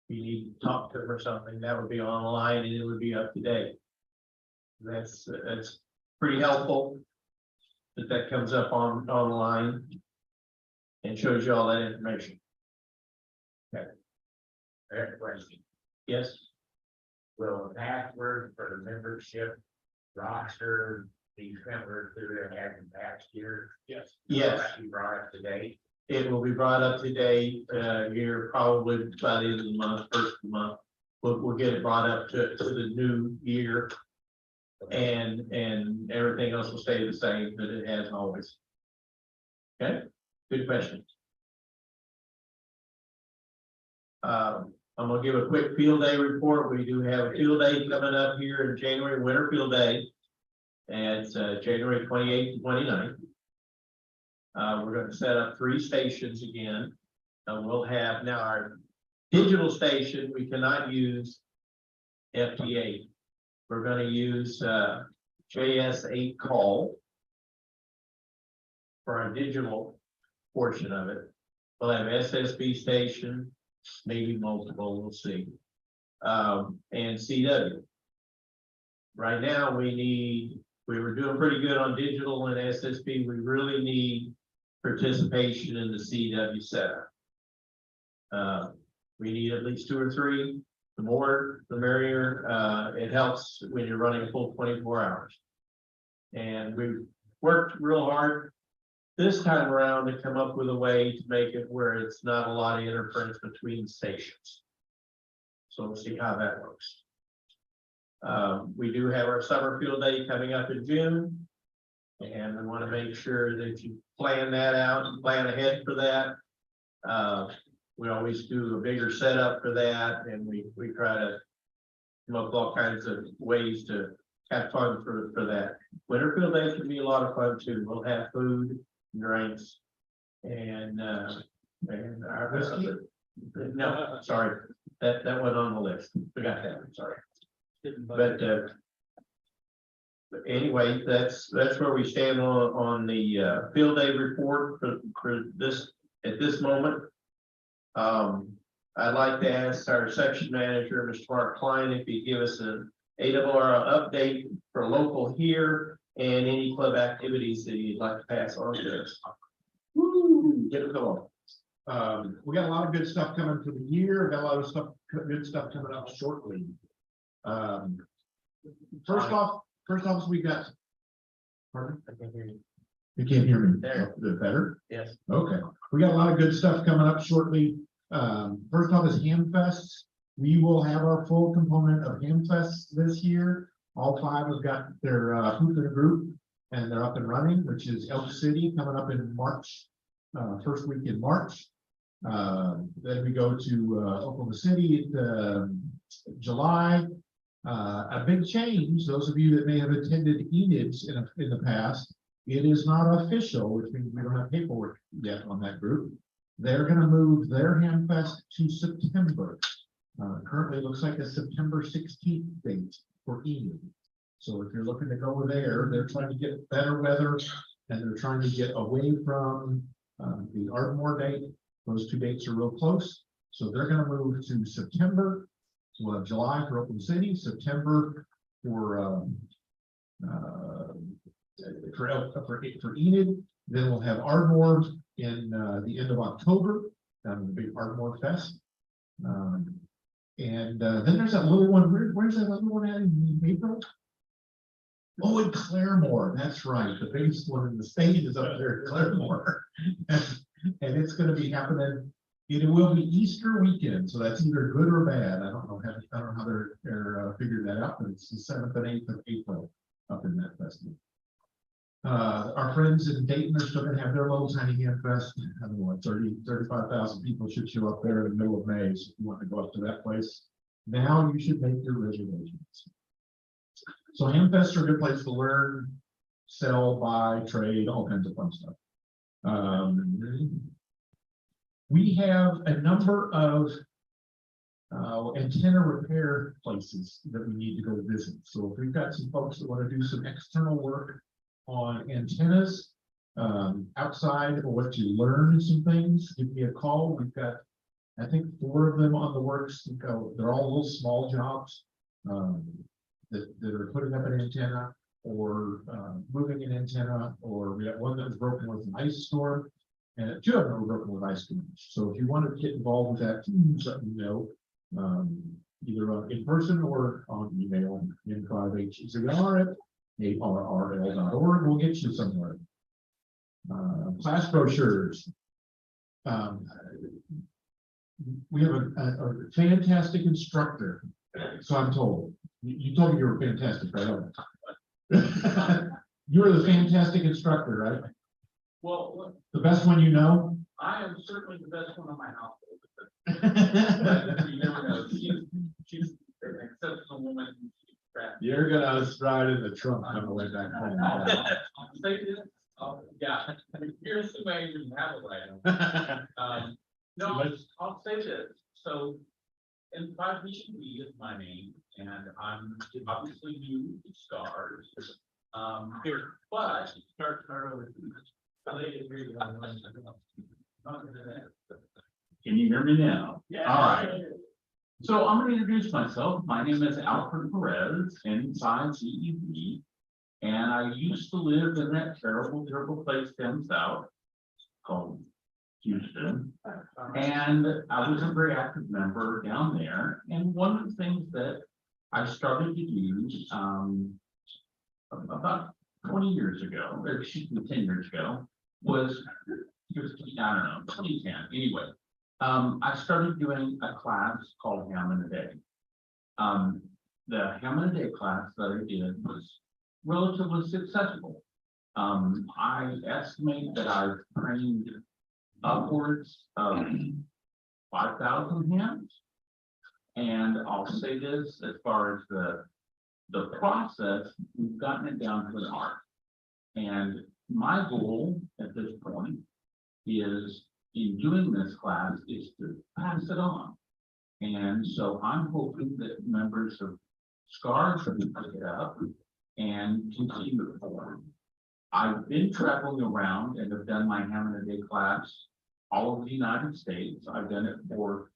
you need to talk to them or something, that would be online and it would be up to date. That's pretty helpful that comes up online and shows you all that information. I have a question. Yes, Will the password for the membership roster be similar to it had in past years? Yes. yes, Will that be brought up to date? it will be brought up to date here probably by the end of the month, first of the month. We'll get it brought up to the new year. And everything else will stay the same that it has always. Okay, good question. I'm gonna give a quick field day report. We do have a field day coming up here in January, winter field day. And it's January 28th and 29th. We're gonna set up 3 stations again. And we'll have now our digital station, we cannot use FTA. We're gonna use JS8 call for our digital portion of it. We'll have SSB station, maybe multiple, we'll see. And CW. Right now, we were doing pretty good on digital and SSB. We really need participation in the CW setup. We need at least 2 or 3. The more, the merrier. It helps when you're running a full 24 hours. And we've worked real hard this time around to come up with a way to make it where it's not a lot of interference between stations. So we'll see how that works. We do have our summer field day coming up in June. And we want to make sure that you plan that out and plan ahead for that. We always do a bigger setup for that, and we try to come up with all kinds of ways to have fun for that. Winter field day can be a lot of fun too. We'll have food, drinks, and our whiskey. No, sorry, that went on the list. Forgot that. I'm sorry. But anyway, that's where we stand on the field day report for this at this moment. I'd like to ask our section manager, Mr. Mark Klein, if he'd give us an ARRL update for local here and any club activities that you'd like to pass on to us. Woo, get it going. We got a lot of good stuff coming for the year. Got a lot of good stuff coming up shortly. First off, we got. Pardon? I can hear you. You can't hear me. There. Is it better? Yes. Okay, we got a lot of good stuff coming up shortly. First off is Hamfest. We will have our full component of Hamfest this year. All 5 have got their hoop in a group and they're up and running, which is Elk City coming up in March, first week in March. Then we go to Oklahoma City July. A big change, those of you that may have attended Enid's in the past, it is not official, which means we don't have paperwork yet on that group. They're going to move their Hamfest to September. Currently, it looks like a September 16th date for Enid. So if you're looking to go there, they're trying to get better weather and they're trying to get away from the Ardmore date. Those 2 dates are real close. So they're going to move to September. We'll have July for Oklahoma City, September for Enid. Then we'll have Ardmore in the end of October, down in the big Ardmore Fest. Then there's that little one. Where's that little one at in April? Oh, in Claremore. That's right. The biggest one in the state is up there in Claremore. And it's going to be happening. It will be Easter weekend, so that's either good or bad. I don't know how they're figuring that out, but it's the 7th and 8th of April up in that festival. Our friends in Dayton are still going to have their little tiny hand fest. I don't know what 35,000 people should show up there in the middle of May. So if you want to go up to that place, now you should make your reservations. So Hamfests are a good place to learn, sell, buy, trade, all kinds of fun stuff. We have a number of antenna repair places that we need to go visit. So if we've got some folks that want to do some external work on antennas outside, or what to learn some things, give me a call. We've got, I think, 4 of them on the works. They're all little small jobs that are putting up an antenna or moving an antenna, or we got one that was broken with an ice storm, and 2 of them were broken with ice storms. So if you want to get involved with that, please let me know, either in person or on email, N5AUS ARRL.org. We'll get you somewhere. Class brochures. We have a fantastic instructor, so I'm told. You told me you were fantastic, right? You were the fantastic instructor, right? Well, The best one you know? I am certainly the best one in my household. You never know. She's an exceptional woman. You're gonna ride in the trunk on the way back home. Say this. Yeah, here's the way you have it right. No, I'll say this. So, N5AUS is my name, and I'm obviously new to SCARS. But start early. Can you hear me now? Yeah. All right. So I'm going to introduce myself. My name is Alfred Perez, N5AUS, and I used to live in that terrible, terrible place down south called Houston. And I was a very active member down there. And one of the things that I started to do about 20 years ago, or excuse me, 10 years ago, was, I don't know, 2010, anyway. I started doing a class called Ham in a Day. The Ham in a Day class that I did was relatively successful. I estimate that I've trained upwards of 5,000 hams. And I'll say this, as far as the process, we've gotten it down to an art. And my goal at this point is, in doing this class, is to pass it on. And so I'm hoping that members of SCARS will pick it up and continue it forward. I've been traveling around and have done my Ham in a Day class all over the United States. I've done it for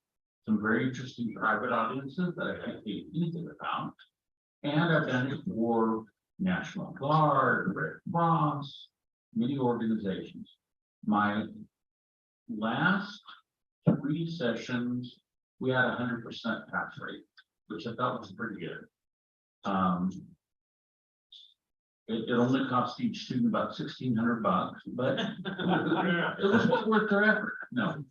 some very interesting private audiences that I can't say anything about. And I've done it for National Guard, Red Cross, many organizations. My last 3 sessions, we had 100% pass rate, which I thought was pretty good. It only cost each student about $1,600, but it was well worth their effort. No,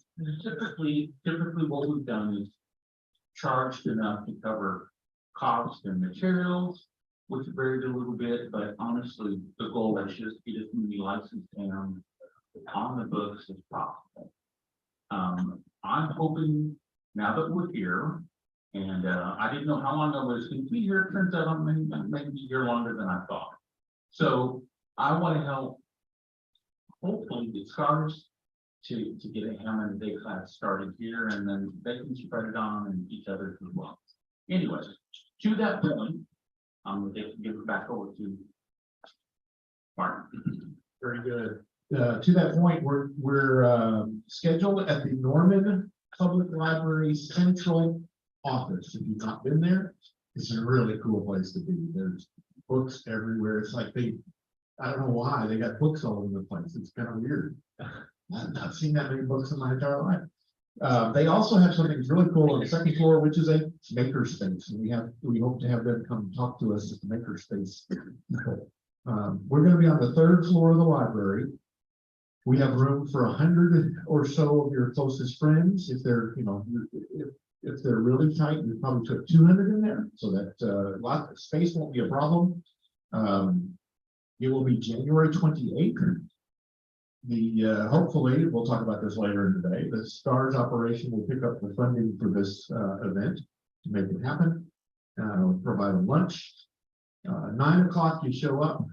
typically what we've done is charged enough to cover cost and materials, which varied a little bit, but honestly, the goal is just to get as many licensed hams on the books as possible. I'm hoping, now that we're here, and I didn't know how long I was going to be here. It turns out I'm maybe here longer than I thought. So I want to help, hopefully, get SCARS to get a Ham in a Day class started here, and then they can spread it on and each other as well. Anyway, to that point, I'm going to give it back over to Martin. Very good. To that point, we're scheduled at the Norman Public Library Central office. If you've not been there, it's a really cool place to be. There's books everywhere. It's like I don't know why, they got books all over the place. It's kind of weird. I've not seen that many books in my entire life. They also have something that's really cool on the second floor, which is a makerspace. And we hope to have them come talk to us at the makerspace. We're going to be on the third floor of the library. We have room for 100 or so of your closest friends. If they're, if they're really tight, we probably took 200 in there, so that a lot of space won't be a problem. It will be January 28th. Hopefully, we'll talk about this later in the day. The STARS operation will pick up the funding for this event to make it happen. We'll provide a lunch. 9 o'clock, you show up.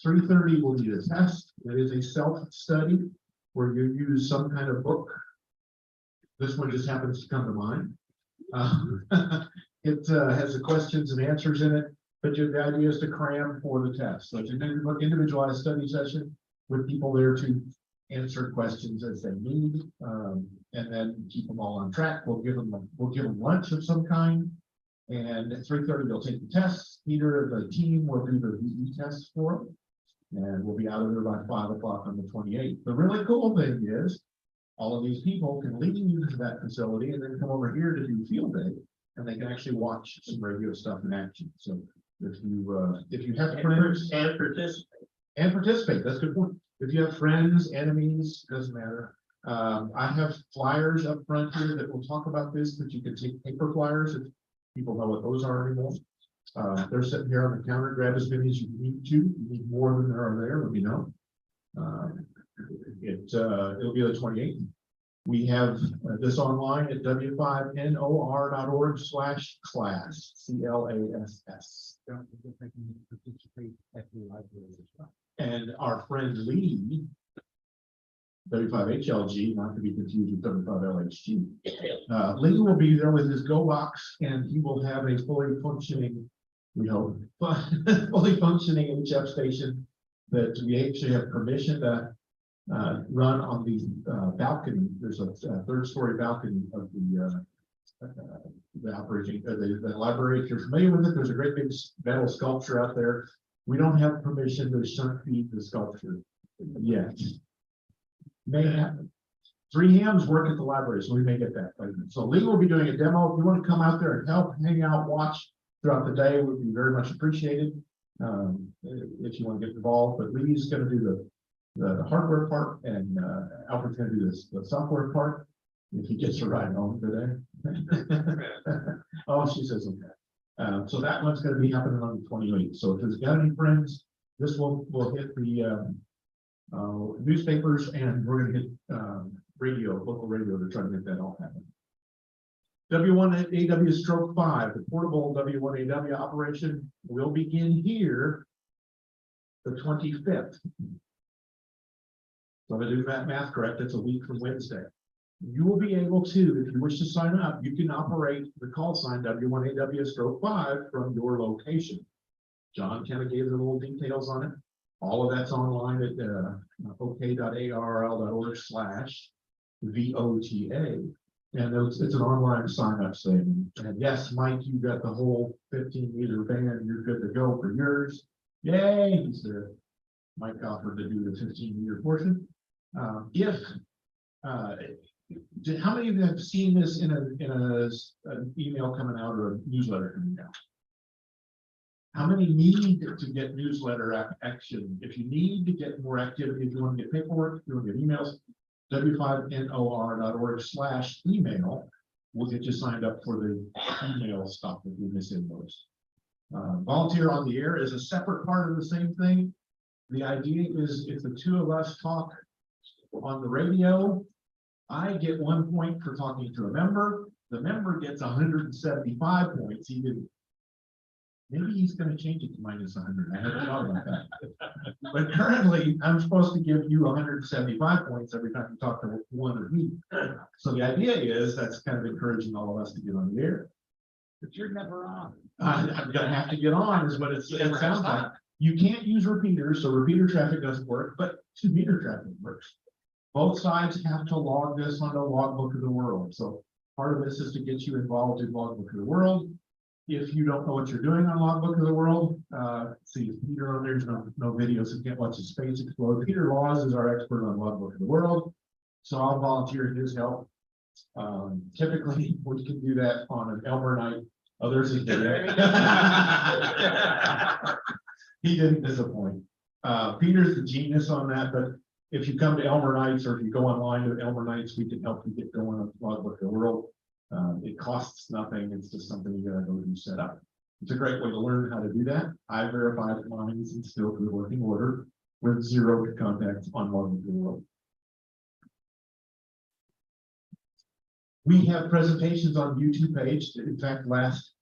3:30 will be a test. It is a self-study where you use some kind of book. This one just happens to come to mind. It has the questions and answers in it, but the idea is to cram for the test. So it's an individualized study session with people there to answer questions as they need, and then keep them all on track. We'll give them lunch of some kind, and at 3:30 they'll take the tests. Either of the team will do the VE tests for them, and we'll be out of there by 5 o'clock on the 28th. The really cool thing is, all of these people can leave you to that facility and then come over here to do field day, and they can actually watch some radio stuff in action. So if you have friends and participate, that's a good point. If you have friends, enemies, doesn't matter. I have flyers up front here that will talk about this, but you can take paper flyers if people know what those are anymore. They're sitting here on the counter. Grab as many as you need to. You need more than there are there, let me know. It'll be the 28th. We have this online at w5nor.org/class, CLASS. And our friend Lee, W5HLG, not to be confused with W5LHG. Lee will be there with his Go box, and he will have a fully functioning, we hope, fully functioning HF station that we actually have permission to run on the balcony. There's a 3rd-story balcony of the operating the library. If you're familiar with it, there's a great big metal sculpture out there. We don't have permission to shunt feed the sculpture yet. May happen. 3 hams work at the library, so we may get that later. So Lee will be doing a demo. If you want to come out there and help, hang out, watch throughout the day, would be very much appreciated. If you want to get involved, but Lee's going to do the hardware part, and Alfred's going to do the software part. If he gets a ride home today. Oh, she says okay. So that one's going to be happening on the 28th. So if there's got any friends, this will hit the newspapers, and we're going to hit local radio to try to make that all happen. W1AW Stroke 5, the portable W1AW operation will begin here the 25th. So if I do that math correct, it's a week from Wednesday. You will be able to, if you wish to sign up, you can operate the call sign W1AW Stroke 5 from your location. John kind of gave the little details on it. All of that's online at ok.arrl.org/VOTA. And it's an online sign up thing. And yes, Mike, you got the whole 15-meter band. You're good to go for yours. Yay! He's there. Mike offered to do the 15-meter portion. How many of you have seen this in an email coming out or a newsletter coming out? How many need to get newsletter action? If you need to get more activity, if you want to get paperwork, if you want to get emails, w5nor.org/email will get you signed up for the email stuff that we miss in those. Volunteer on the air is a separate part of the same thing. The idea is if the 2 of us talk on the radio, I get 1 point for talking to a member. The member gets 175 points. Maybe he's going to change it to -100. I haven't thought about that. But currently, I'm supposed to give you 175 points every time you talk to one of me. So the idea is that's kind of encouraging all of us to get on the air. But you're never on. I'm going to have to get on, is what it sounds like. You can't use repeaters, so repeater traffic doesn't work, but 2-meter traffic works. Both sides have to log this on the logbook of the world. So Part of this is to get you involved in Logbook of the World. If you don't know what you're doing on Logbook of the World, see Peter, there's no video, so you can't watch his face explode. Peter Laws is our expert on Logbook of the World, so I'll volunteer his help. Typically, we can do that on an Elmer night. Others is he didn't disappoint. Peter's the genius on that, but if you come to Elmer Nights or if you go online to Elmer Nights, we can help you get going on Logbook of the World. It costs nothing. It's just something you gotta go do set up. It's a great way to learn how to do that. I verified mine and still in working order with 0 contacts on Logbook of the World. We have presentations on YouTube page. In fact, last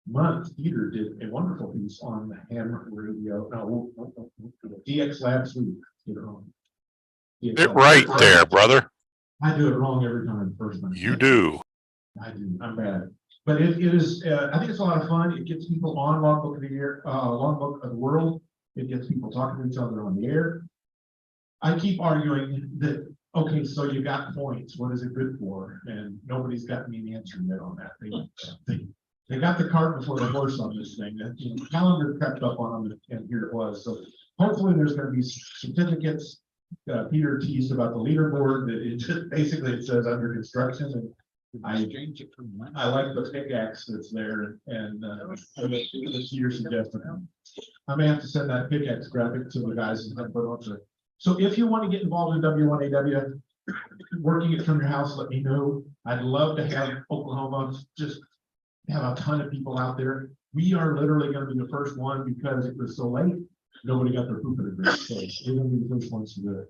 month, Peter did a wonderful piece on the ham radio, DX Labs Week. You know, Get right there, brother. I do it wrong every time, first time. You do. I do, I'm bad. But it is, I think it's a lot of fun. It gets people on Logbook of the Year, Logbook of the World. It gets people talking to each other on the air. I keep arguing that, okay, so you got points, what is it good for? And nobody's got me an answer yet on that. They got the cart before the horse on this thing. The calendar crept up on them, and here it was. So hopefully there's going to be certificates. Peter teased about the leaderboard, that it just basically it says under construction, and I like the pickaxe that's there, and this year suggested. I may have to send that pickaxe graphic to the guys and put on it. So if you want to get involved in W1AW, working it from your house, let me know. I'd love to have Oklahoma just have a ton of people out there. We are literally going to be the first one because it was so late. Nobody got their poop in the grave, so we're going to be the first ones to do it.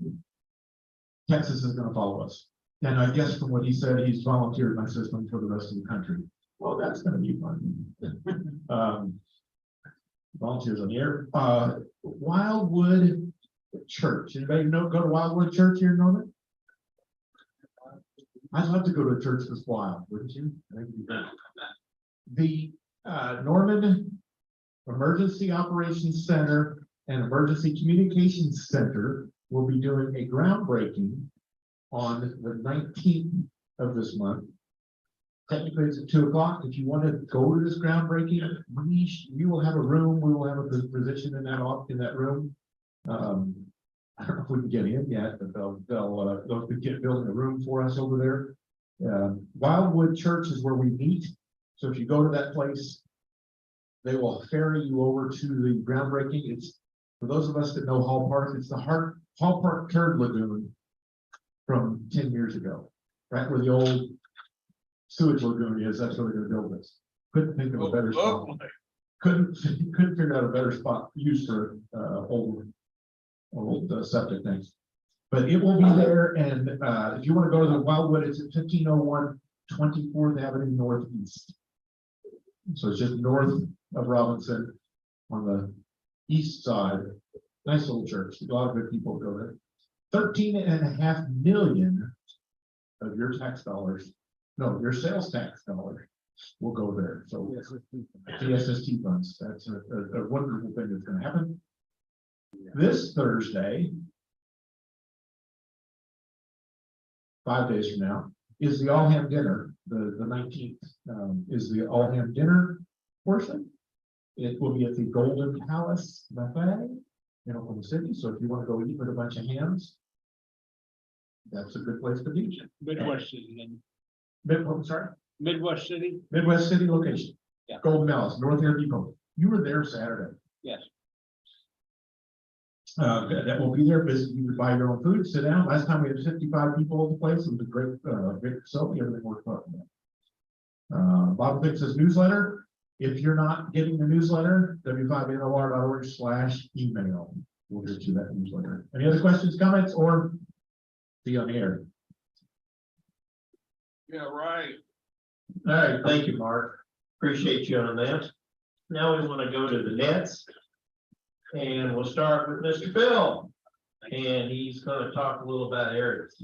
Texas is going to follow us. And I guess from what he said, he's volunteered my system for the rest of the country. Well, that's going to be fun. Volunteers on the air. Wildwood Church. Anybody know go to Wildwood Church here in Norman? I'd love to go to a church that's wild, wouldn't you? I think it'd be great. The Norman Emergency Operations Center and Emergency Communications Center will be doing a groundbreaking on the 19th of this month. Technically, it's at 2 o'clock. If you want to go to this groundbreaking, we will have a room. We will have a position in that room. I don't know if we can get in yet, but they'll get building a room for us over there. Wildwood Church is where we meet. So if you go to that place, they will ferry you over to the groundbreaking. It's for those of us that know Hall Park, it's the Hall Park Turd Lagoon from 10 years ago, right where the old sewage lagoon is. That's where they're going to build this. Couldn't think of a better spot. Couldn't figure out a better spot used for old septic things. But it will be there, and if you want to go to the Wildwood, it's at 1501 24th Avenue Northeast. So it's just north of Robinson on the east side. Nice little church. A lot of good people go there. 13.5 million of your tax dollars, no, your sales tax dollars will go there. So the SST funds, that's a wonderful thing that's going to happen. This Thursday, 5 days from now, is the all ham dinner. The 19th is the all ham dinner portion. It will be at the Golden Palace Buffet in Oklahoma City. So if you want to go eat with a bunch of hams, that's a good place to be. Midwest City. Midwest City location. Yeah. Golden Palace, North Air Depot. You were there Saturday. Yes. That will be there. Visit, you could buy your own food, sit down. Last time we had 55 people at the place. It was a great facility. Everything worked out. Bob Fix's newsletter. If you're not getting the newsletter, w5nor.org/email. We'll get you that newsletter. Any other questions, comments, or be on the air? Yeah, right. All right, thank you, Mark. Appreciate you on that. Now we want to go to the nets. And we'll start with Mr. Bill. And he's going to talk a little about areas.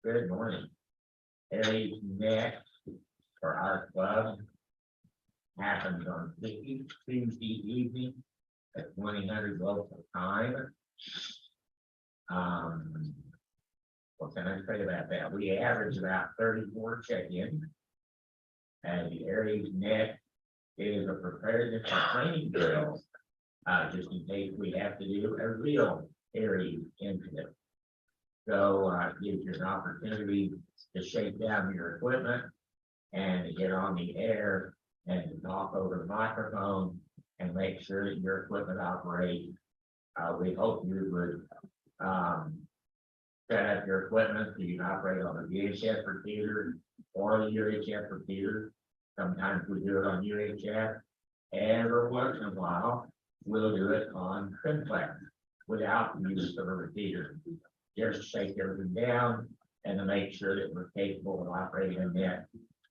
Good morning. Aries Net for our club happens on Tuesday evening at 2000 local time. What can I say about that? We average about 34 check-ins. And the ARRL net is a preparedness and training drill, just in case we have to do a real ARRL incident. So, it gives you an opportunity to shake down your equipment and to get on the air and to talk over the microphone and make sure that your equipment operates. We hope you would, set up your equipment so you can operate on a VHF repeater or a UHF repeater. Sometimes we do it on UHF. Every once in a while, we'll do it on simplex without the use of a repeater. Just shake everything down and to make sure that we're capable of operating a net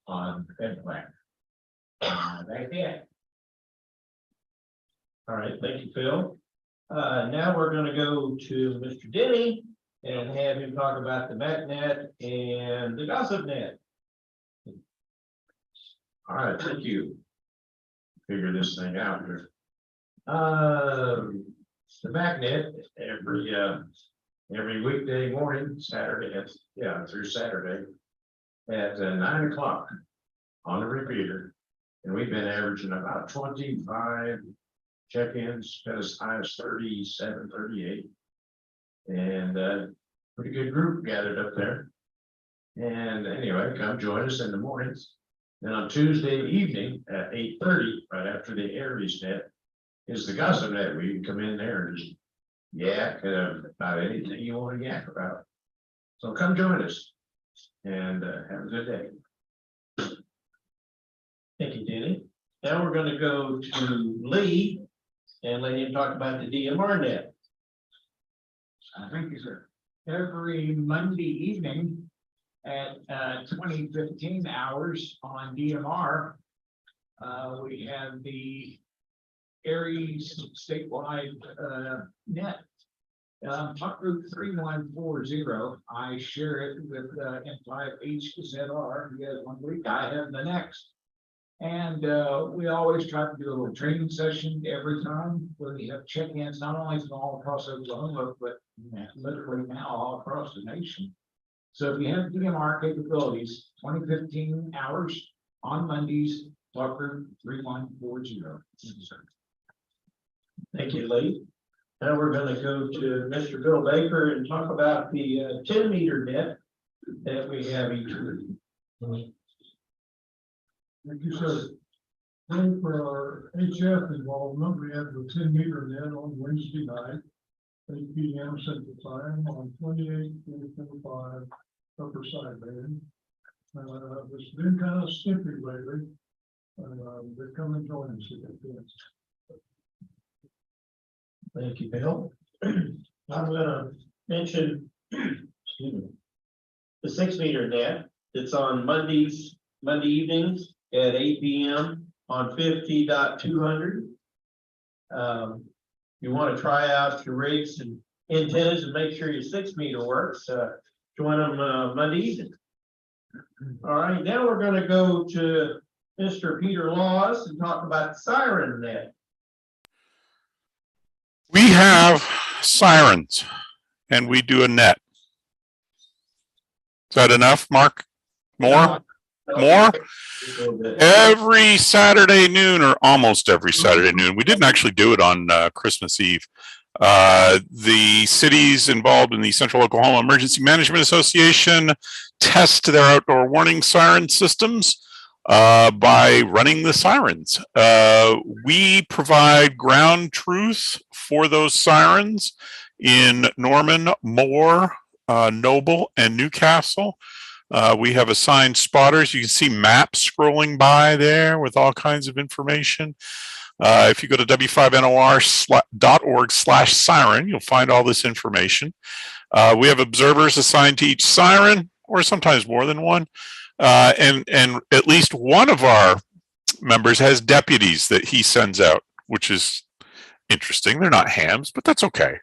on simplex. That's it. All right, thank you, Phil. Now we're gonna go to Mr. Denny and have him talk about the MacNet and the Gossip Net. All right, thank you. Figure this thing out here. The MacNet, every weekday morning, Saturday, through Saturday at 9 o'clock on the repeater. And we've been averaging about 25 check-ins, as high as 37, 38. And pretty good group gathered up there. And anyway, come join us in the mornings. Then on Tuesday evening at 8:30, right after the ARRL net, is the Gossip Net, where you can come in there and just yak about anything you want to yak about. So come join us and have a good day. Thank you, Denny. Now we're going to go to Lee and let him talk about the DMR net. Thank you, sir. Every Monday evening at 2015 hours on DMR, we have the ARRL statewide net. Talk group 3140. I share it with N5AUS. He has 1 week, I have the next. And we always try to do a little training session every time where we have check-ins, not only from all across Oklahoma, but literally now all across the nation. So if you have DMR capabilities, 2015 hours on Mondays, talk group 3140. Thank you, Lee. Now we're going to go to Mr. Bill Baker and talk about the 10-meter net that we have each week. Thank you, sir. For our HF involvement, we have the 10-meter net on Wednesday night, 8 p.m. Central Time on 28-45 upper sideband. It's been kind of sticky lately. They come and join us again. Thank you, Bill. I'm gonna mention the 6-meter net. It's on Monday evenings at 8 p.m. on 50.200. You want to try out your rigs and antennas and make sure your 6-meter works. Join them Monday evening. All right, now we're going to go to Mr. Peter Laws and talk about the siren net. We have sirens and we do a net. Is that enough, Mark? More? More? Every Saturday noon, or almost every Saturday noon. We didn't actually do it on Christmas Eve. The cities involved in the Central Oklahoma Emergency Management Association test their outdoor warning siren systems by running the sirens. We provide ground truth for those sirens in Norman, Moore, Noble, and Newcastle. We have assigned spotters. You can see maps scrolling by there with all kinds of information. If you go to w5nor.org/siren, you'll find all this information. We have observers assigned to each siren, or sometimes more than one. And at least one of our members has deputies that he sends out, which is interesting. They're not hams, but that's okay.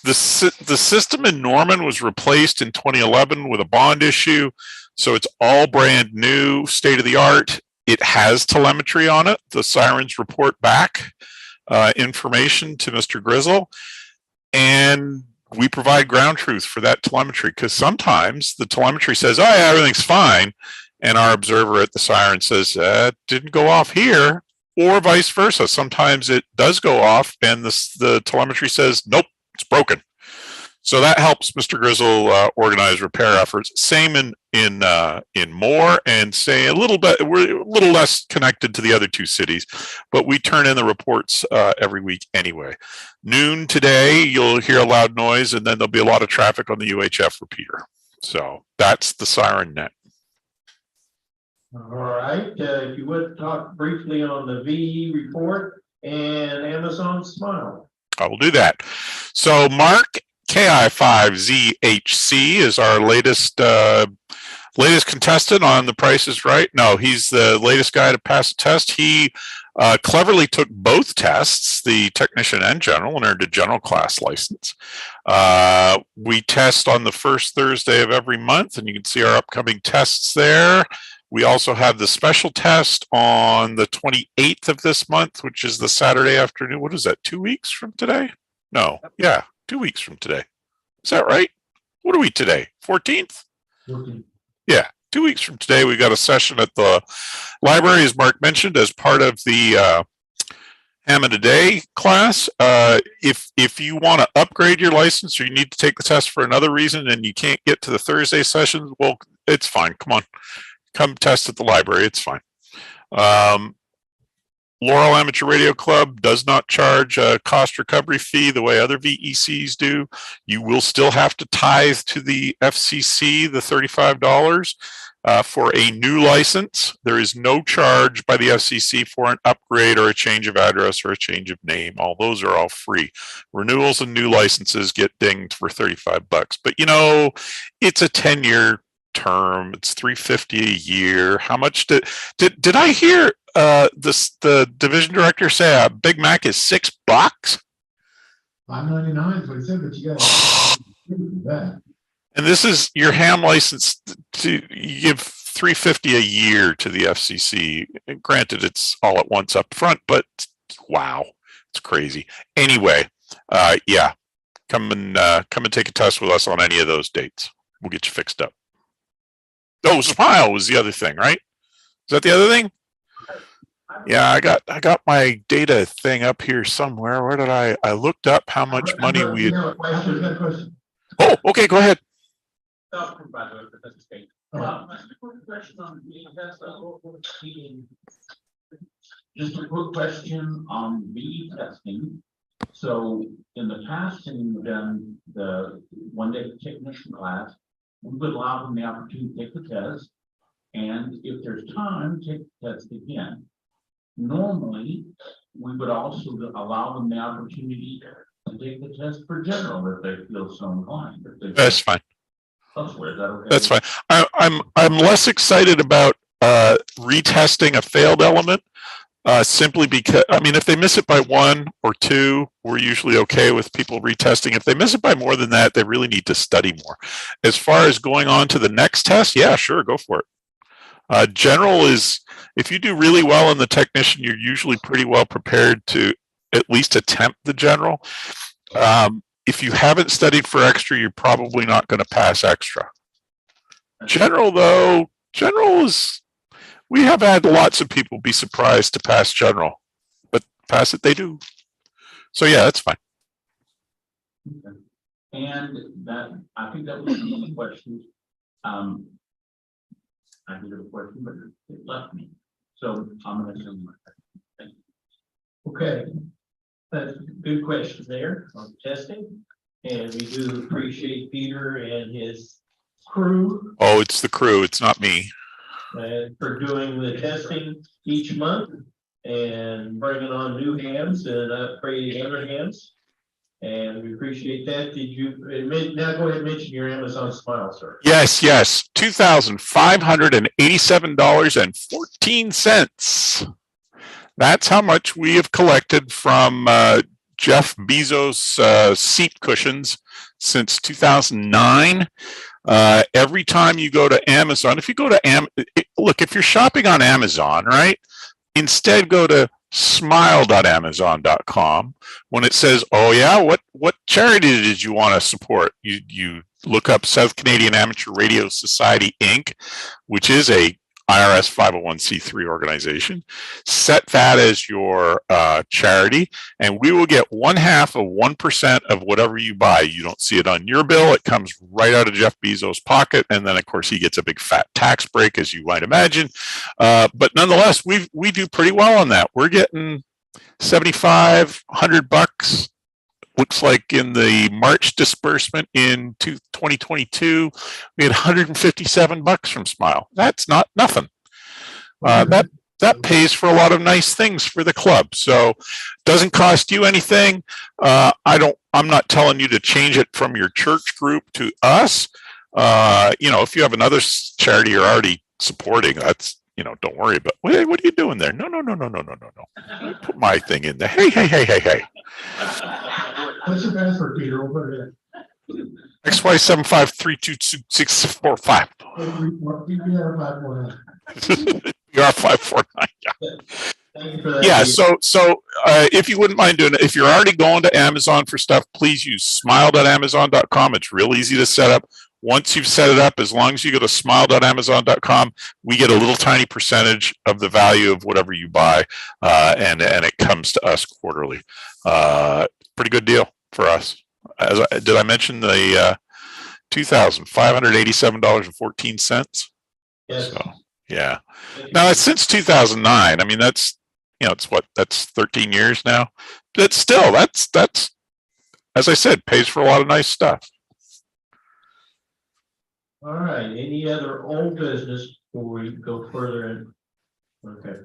The system in Norman was replaced in 2011 with a bond issue, so it's all brand new, state of the art. It has telemetry on it. The sirens report back information to Mr. Grizzle, and we provide ground truth for that telemetry, because sometimes the telemetry says, oh yeah, everything's fine. And our observer at the siren says, it didn't go off here, or vice versa. Sometimes it does go off and the telemetry says, nope, it's broken. So that helps Mr. Grizzle organize repair efforts. Same in Moore, and say we're a little less connected to the other two cities, but we turn in the reports every week anyway. Noon today, you'll hear a loud noise, and then there'll be a lot of traffic on the UHF repeater. So that's the siren net. All right, if you would talk briefly on the VE report and Amazon Smile. I will do that. So Mark KI5ZHC is our latest contestant on The Price is Right. No, he's the latest guy to pass a test. He cleverly took both tests, the technician and general, and earned a general class license. We test on the first Thursday of every month, and you can see our upcoming tests there. We also have the special test on the 28th of this month, which is the Saturday afternoon. What is that, 2 weeks from today? No, yeah, 2 weeks from today. Is that right? What are we today? 14th? 14th. Yeah, 2 weeks from today, we got a session at the library, as Mark mentioned, as part of the Hammond a Day class. If you want to upgrade your license, or you need to take the test for another reason and you can't get to the Thursday sessions, well, it's fine. Come on. Come test at the library. It's fine. Laurel Amateur Radio Club does not charge a cost recovery fee the way other VECs do. You will still have to tithe to the FCC the $35 for a new license. There is no charge by the FCC for an upgrade or a change of address or a change of name. All those are all free. Renewals and new licenses get dinged for $35. But you know, it's a 10-year term. It's $350 a year. How much did I hear the division director say a Big Mac is $6? $5.99 is what he said, but you got that. And this is your ham license to give $350 a year to the FCC. And granted, it's all at once up front, but wow, it's crazy. Anyway, yeah, come and take a test with us on any of those dates. We'll get you fixed up. Oh, Smile was the other thing, right? Is that the other thing? Yeah, I got my data thing up here somewhere. Where did I looked up how much money we had. Oh, okay, go ahead. Just a quick question on VE testing. So in the past, when we've done the one-day technician class, we would allow them the opportunity to take the test, and if there's time, take the test again. Normally, we would also allow them the opportunity to take the test for general if they feel so inclined. That's fine. Elsewhere, is that okay? That's fine. I'm less excited about retesting a failed element. Simply because, I mean, if they miss it by 1 or 2, we're usually okay with people retesting. If they miss it by more than that, they really need to study more. As far as going on to the next test, yeah, sure, go for it. General is, if you do really well in the technician, you're usually pretty well prepared to at least attempt the general. If you haven't studied for extra, you're probably not going to pass extra. General, though, general is, we have had lots of people be surprised to pass general, but pass it they do. So yeah, that's fine. Okay. And that, I think that was one of the questions. I did have a question, but it left me. So I'm going to assume. Thank you. Okay. That's a good question there on testing. And we do appreciate Peter and his crew Oh, it's the crew. It's not me. for doing the testing each month and bringing on new hams and upgrading other hams. And we appreciate that. Did you now go ahead and mention your Amazon Smile, sir? Yes, $2,587.14. That's how much we have collected from Jeff Bezos' seat cushions since 2009. Every time you go to Amazon, if you go to look, if you're shopping on Amazon, right, instead go to smile.amazon.com. When it says, oh yeah, what charity did you want to support? You look up South Canadian Amateur Radio Society, Inc., which is a IRS 501c3 organization. Set that as your charity, and we will get 1/2 of whatever you buy. You don't see it on your bill. It comes right out of Jeff Bezos' pocket, and then of course he gets a big fat tax break, as you might imagine. But nonetheless, we do pretty well on that. We're getting $7,500. Looks like in the March disbursement in 2022, we had $157 from Smile. That's not nothing. That pays for a lot of nice things for the club. So doesn't cost you anything. I'm not telling you to change it from your church group to us. If you have another charity you're already supporting, that's, don't worry about, what are you doing there? No. Put my thing in there. Hey. What's your password, Peter? We'll put it in. XY75322645. PR549. Yeah. So if you wouldn't mind doing it, if you're already going to Amazon for stuff, please use smile.amazon.com. It's real easy to set up. Once you've set it up, as long as you go to smile.amazon.com, we get a little tiny percentage of the value of whatever you buy, and it comes to us quarterly. Pretty good deal for us. Did I mention the $2,587.14? Yes. So yeah. Now it's since 2009. I mean, that's that's 13 years now. But still, that's as I said, pays for a lot of nice stuff. All right, any other old business before we go further in? Okay.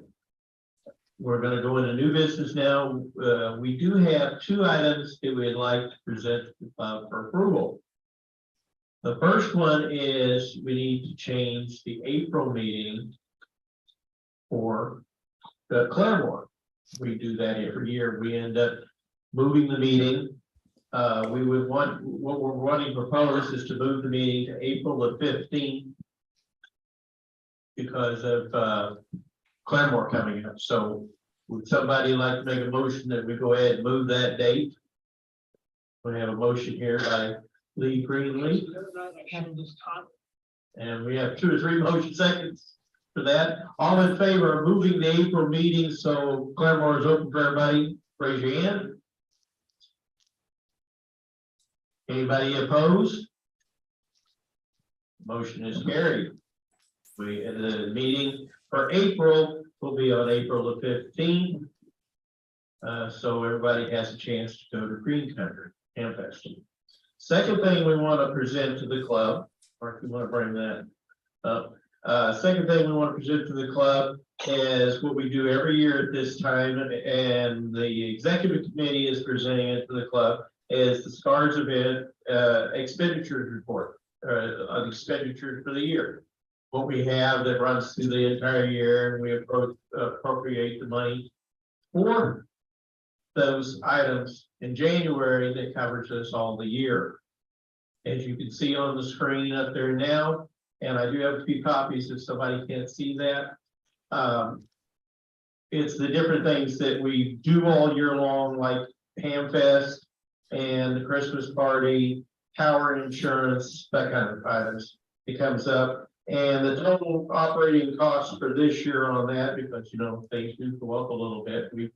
We're gonna go into new business now. We do have 2 items that we'd like to present for approval. The first one is we need to change the April meeting for the Claremore. We do that every year. We end up moving the meeting. What we're wanting to propose is to move the meeting to April the 15th because of Claremore coming up. So would somebody like to make a motion that we go ahead and move that date? We have a motion here by Lee Greenlee. And we have 2 or 3 motion seconds for that. All in favor of moving the April meeting so Claremore is open for everybody, raise your hand. Anybody opposed? Motion is carried. The meeting for April will be on April the 15th. So everybody has a chance to go to Green Country Ham Festival. Second thing we want to present to the club, or if you want to bring that up. Second thing we want to present to the club is what we do every year at this time, and the executive committee is presenting it to the club, is the SCARS event expenditures report, on expenditures for the year. What we have that runs through the entire year, and we appropriate the money for those items in January that covers us all the year. As you can see on the screen up there now, and I do have a few copies if somebody can't see that. It's the different things that we do all year long, like Hamfest and the Christmas party, tower insurance, that kind of items. It comes up, and the total operating costs for this year on that, because things do go up a little bit. We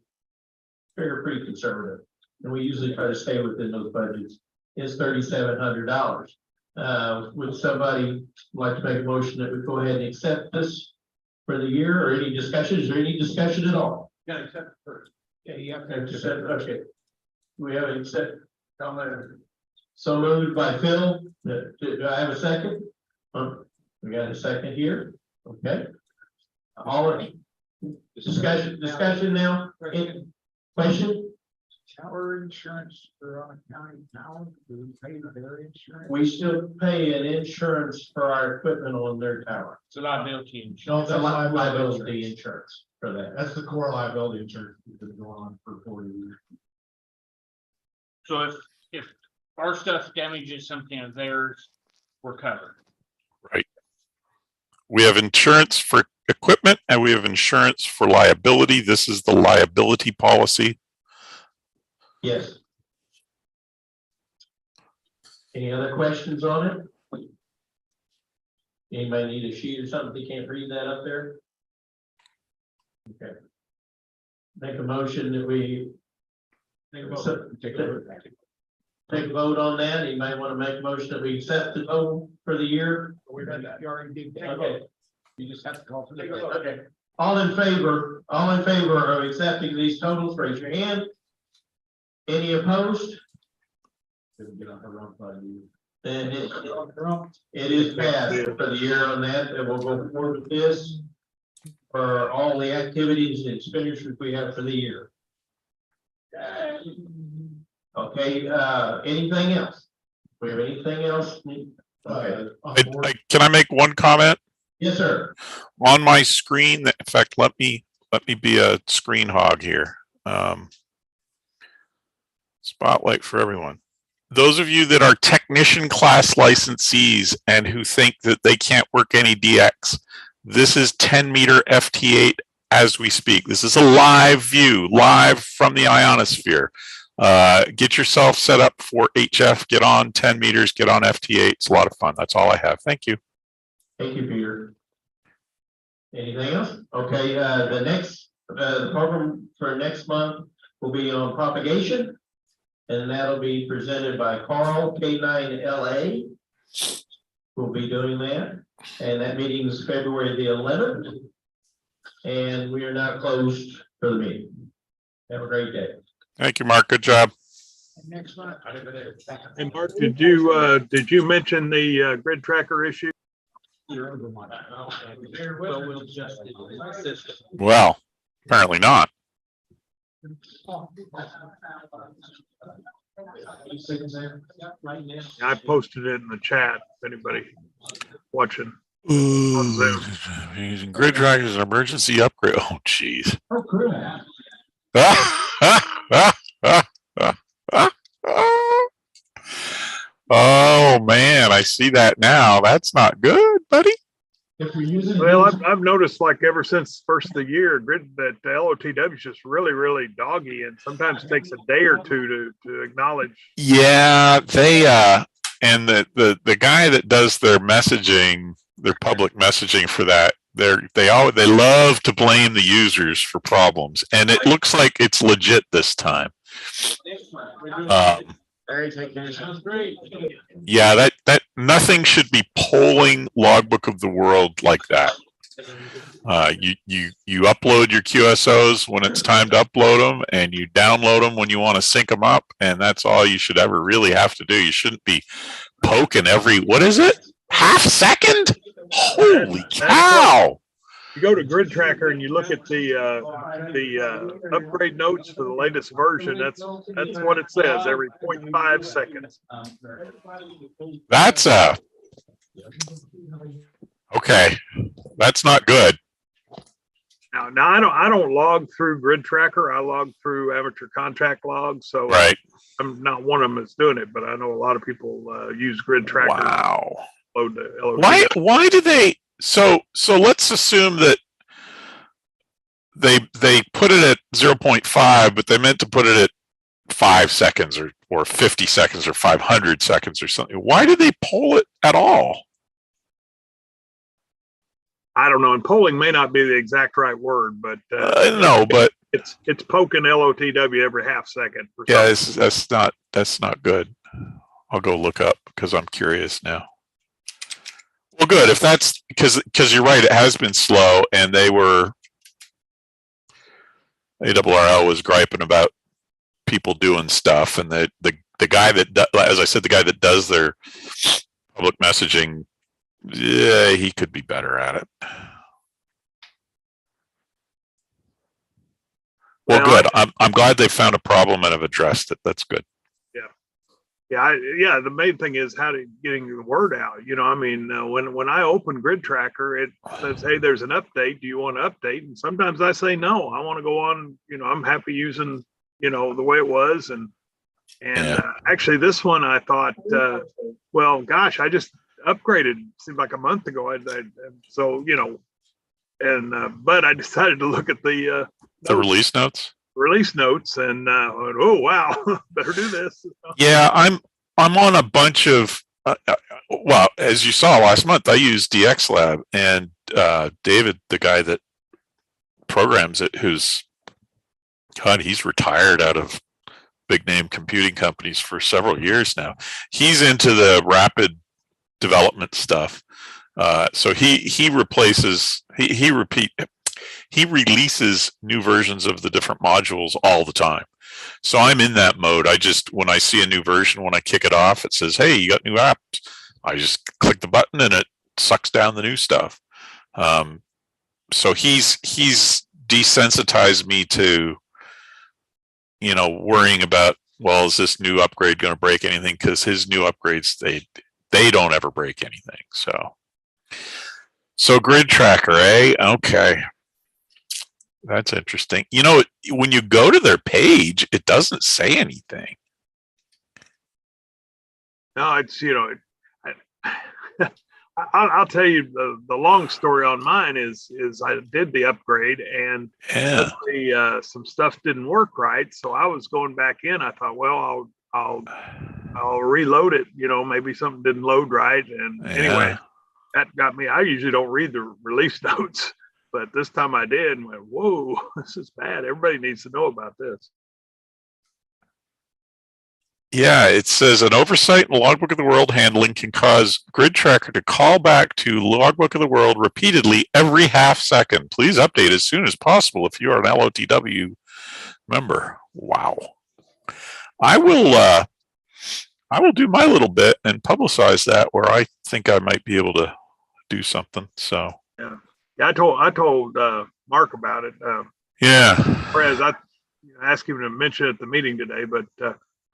figure pretty conservative, and we usually try to stay within those budgets. Is $3,700. Would somebody like to make a motion that we go ahead and accept this for the year, or any discussion? Is there any discussion at all? Yeah, except first. Yeah, you have to accept. Okay. We have it accept. So moved by Phil. Do I have a second? We got a second here. Okay. All right. Discussion now. Any question? Tower insurance for our county tower, do we pay their insurance? We still pay an insurance for our equipment on their tower. It's a liability No, insurance. that's Liability insurance for that. That's the core liability insurance that's been going on for 40 years. So if our stuff damages something of theirs, we're covered. Right. We have insurance for equipment and we have insurance for liability. This is the liability policy. Yes. Any other questions on it? Anybody need a sheet or something? They can't read that up there? Okay. Make a motion that we. Take a vote on that. You might want to make a motion that we accept the total for the year. You already did. Okay. You just have to call for the. Okay. All in favor of accepting these totals, raise your hand. Any opposed? Then it is passed for the year on that, and we'll go forward with this for all the activities and expenditures we have for the year. Okay, anything else? We have anything else? Can I make one comment? Yes, sir. On my screen, in fact, let me be a screen hog here. Spotlight for everyone. Those of you that are technician class licensees and who think that they can't work any DX, this is 10 meter FT8 as we speak. This is a live view, live from the ionosphere. Get yourself set up for HF, get on 10 meters, get on FT8. It's a lot of fun. That's all I have. Thank you. Thank you, Peter. Anything else? Okay, the next program for next month will be on propagation, and that'll be presented by Carl K9LA. We'll be doing that, and that meeting is February the 11th, and we are now closed for the meeting. Have a great day. Thank you, Mark. Good job. Next month. And Mark, did you mention the grid tracker issue? Well, apparently not. I posted it in the chat. If anybody watching. Using grid trackers as an emergency upgrade. Oh, jeez. Oh, good. Oh man, I see that now. That's not good, buddy. If you're using. Well, I've noticed like ever since first of the year, grid that the LOTW is just really doggy, and sometimes takes a day or two to acknowledge. Yeah, they and the guy that does their messaging, their public messaging for that, they love to blame the users for problems, and it looks like it's legit this time. Sounds great. Yeah, that nothing should be polling logbook of the world like that. You upload your QSOs when it's time to upload them, and you download them when you want to sync them up, and that's all you should ever really have to do. You shouldn't be poking every, what is it, half second? Holy cow! You go to Grid Tracker and you look at the upgrade notes for the latest version. That's what it says every 0.5 seconds. That's okay. That's not good. Now I don't log through Grid Tracker. I log through amateur contract logs. So right. I'm not one of them that's doing it, but I know a lot of people use Grid Tracker. Wow. Load the LOTW. Why do they? So let's assume that they put it at 0.5, but they meant to put it at 5 seconds or 50 seconds or 500 seconds or something. Why did they poll it at all? I don't know. And polling may not be the exact right word, but no, but it's poking LOTW every half second. Yeah, that's not good. I'll go look up because I'm curious now. Well, good. If that's because you're right, it has been slow, and ARRL was griping about people doing stuff, and the guy that, as I said, the guy that does their public messaging, yeah, he could be better at it. Well, good. I'm glad they found a problem and have addressed it. That's good. Yeah. The main thing is getting the word out. You know, I mean, when I open Grid Tracker, it says, "Hey, there's an update. Do you want to update?" And sometimes I say no. I want to go on. You know, I'm happy using the way it was. And actually, this one I thought, well, gosh, I just upgraded. Seemed like a month ago. So but I decided to look at the release notes. release notes and went, oh wow, better do this. Yeah, I'm on a bunch of well, as you saw last month, I used DX Lab, and David, the guy that programs it, who's God, he's retired out of big name computing companies for several years now. He's into the rapid development stuff. So he replaces, he releases new versions of the different modules all the time. So I'm in that mode. I just, when I see a new version, when I kick it off, it says, hey, you got new apps. I just click the button and it sucks down the new stuff. So he's desensitized me to, you know, worrying about, well, is this new upgrade going to break anything? Because his new upgrades, they don't ever break anything. So grid tracker, eh? Okay. That's interesting. You know, when you go to their page, it doesn't say anything. No, it's, you know, I'll tell you the long story on mine is I did the upgrade and some stuff didn't work right. So I was going back in. I thought, well, I'll reload it. You know, maybe something didn't load right. And anyway, that got me. I usually don't read the release notes, but this time I did and went, whoa, this is bad. Everybody needs to know about this. Yeah, it says an oversight in Logbook of the World handling can cause Grid Tracker to call back to Logbook of the World repeatedly every half second. Please update as soon as possible if you are an LOTW member. Wow. I will do my little bit and publicize that where I think I might be able to do something. So yeah, I told Mark about it. Yeah. Whereas I asked him to mention it at the meeting today, but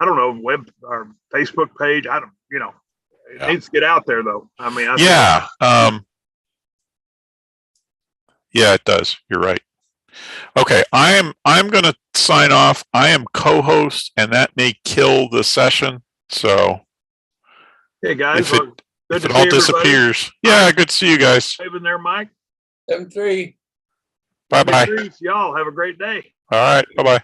I don't know, web or Facebook page. I don't, you know, it needs to get out there though. I mean, yeah, it does. You're right. Okay, I'm going to sign off. I am co-host, and that may kill the session. So, hey guys, if it all disappears, yeah, good to see you guys. Saving there, Mike. 7-3. Bye bye. Y'all have a great day. All right. Bye bye.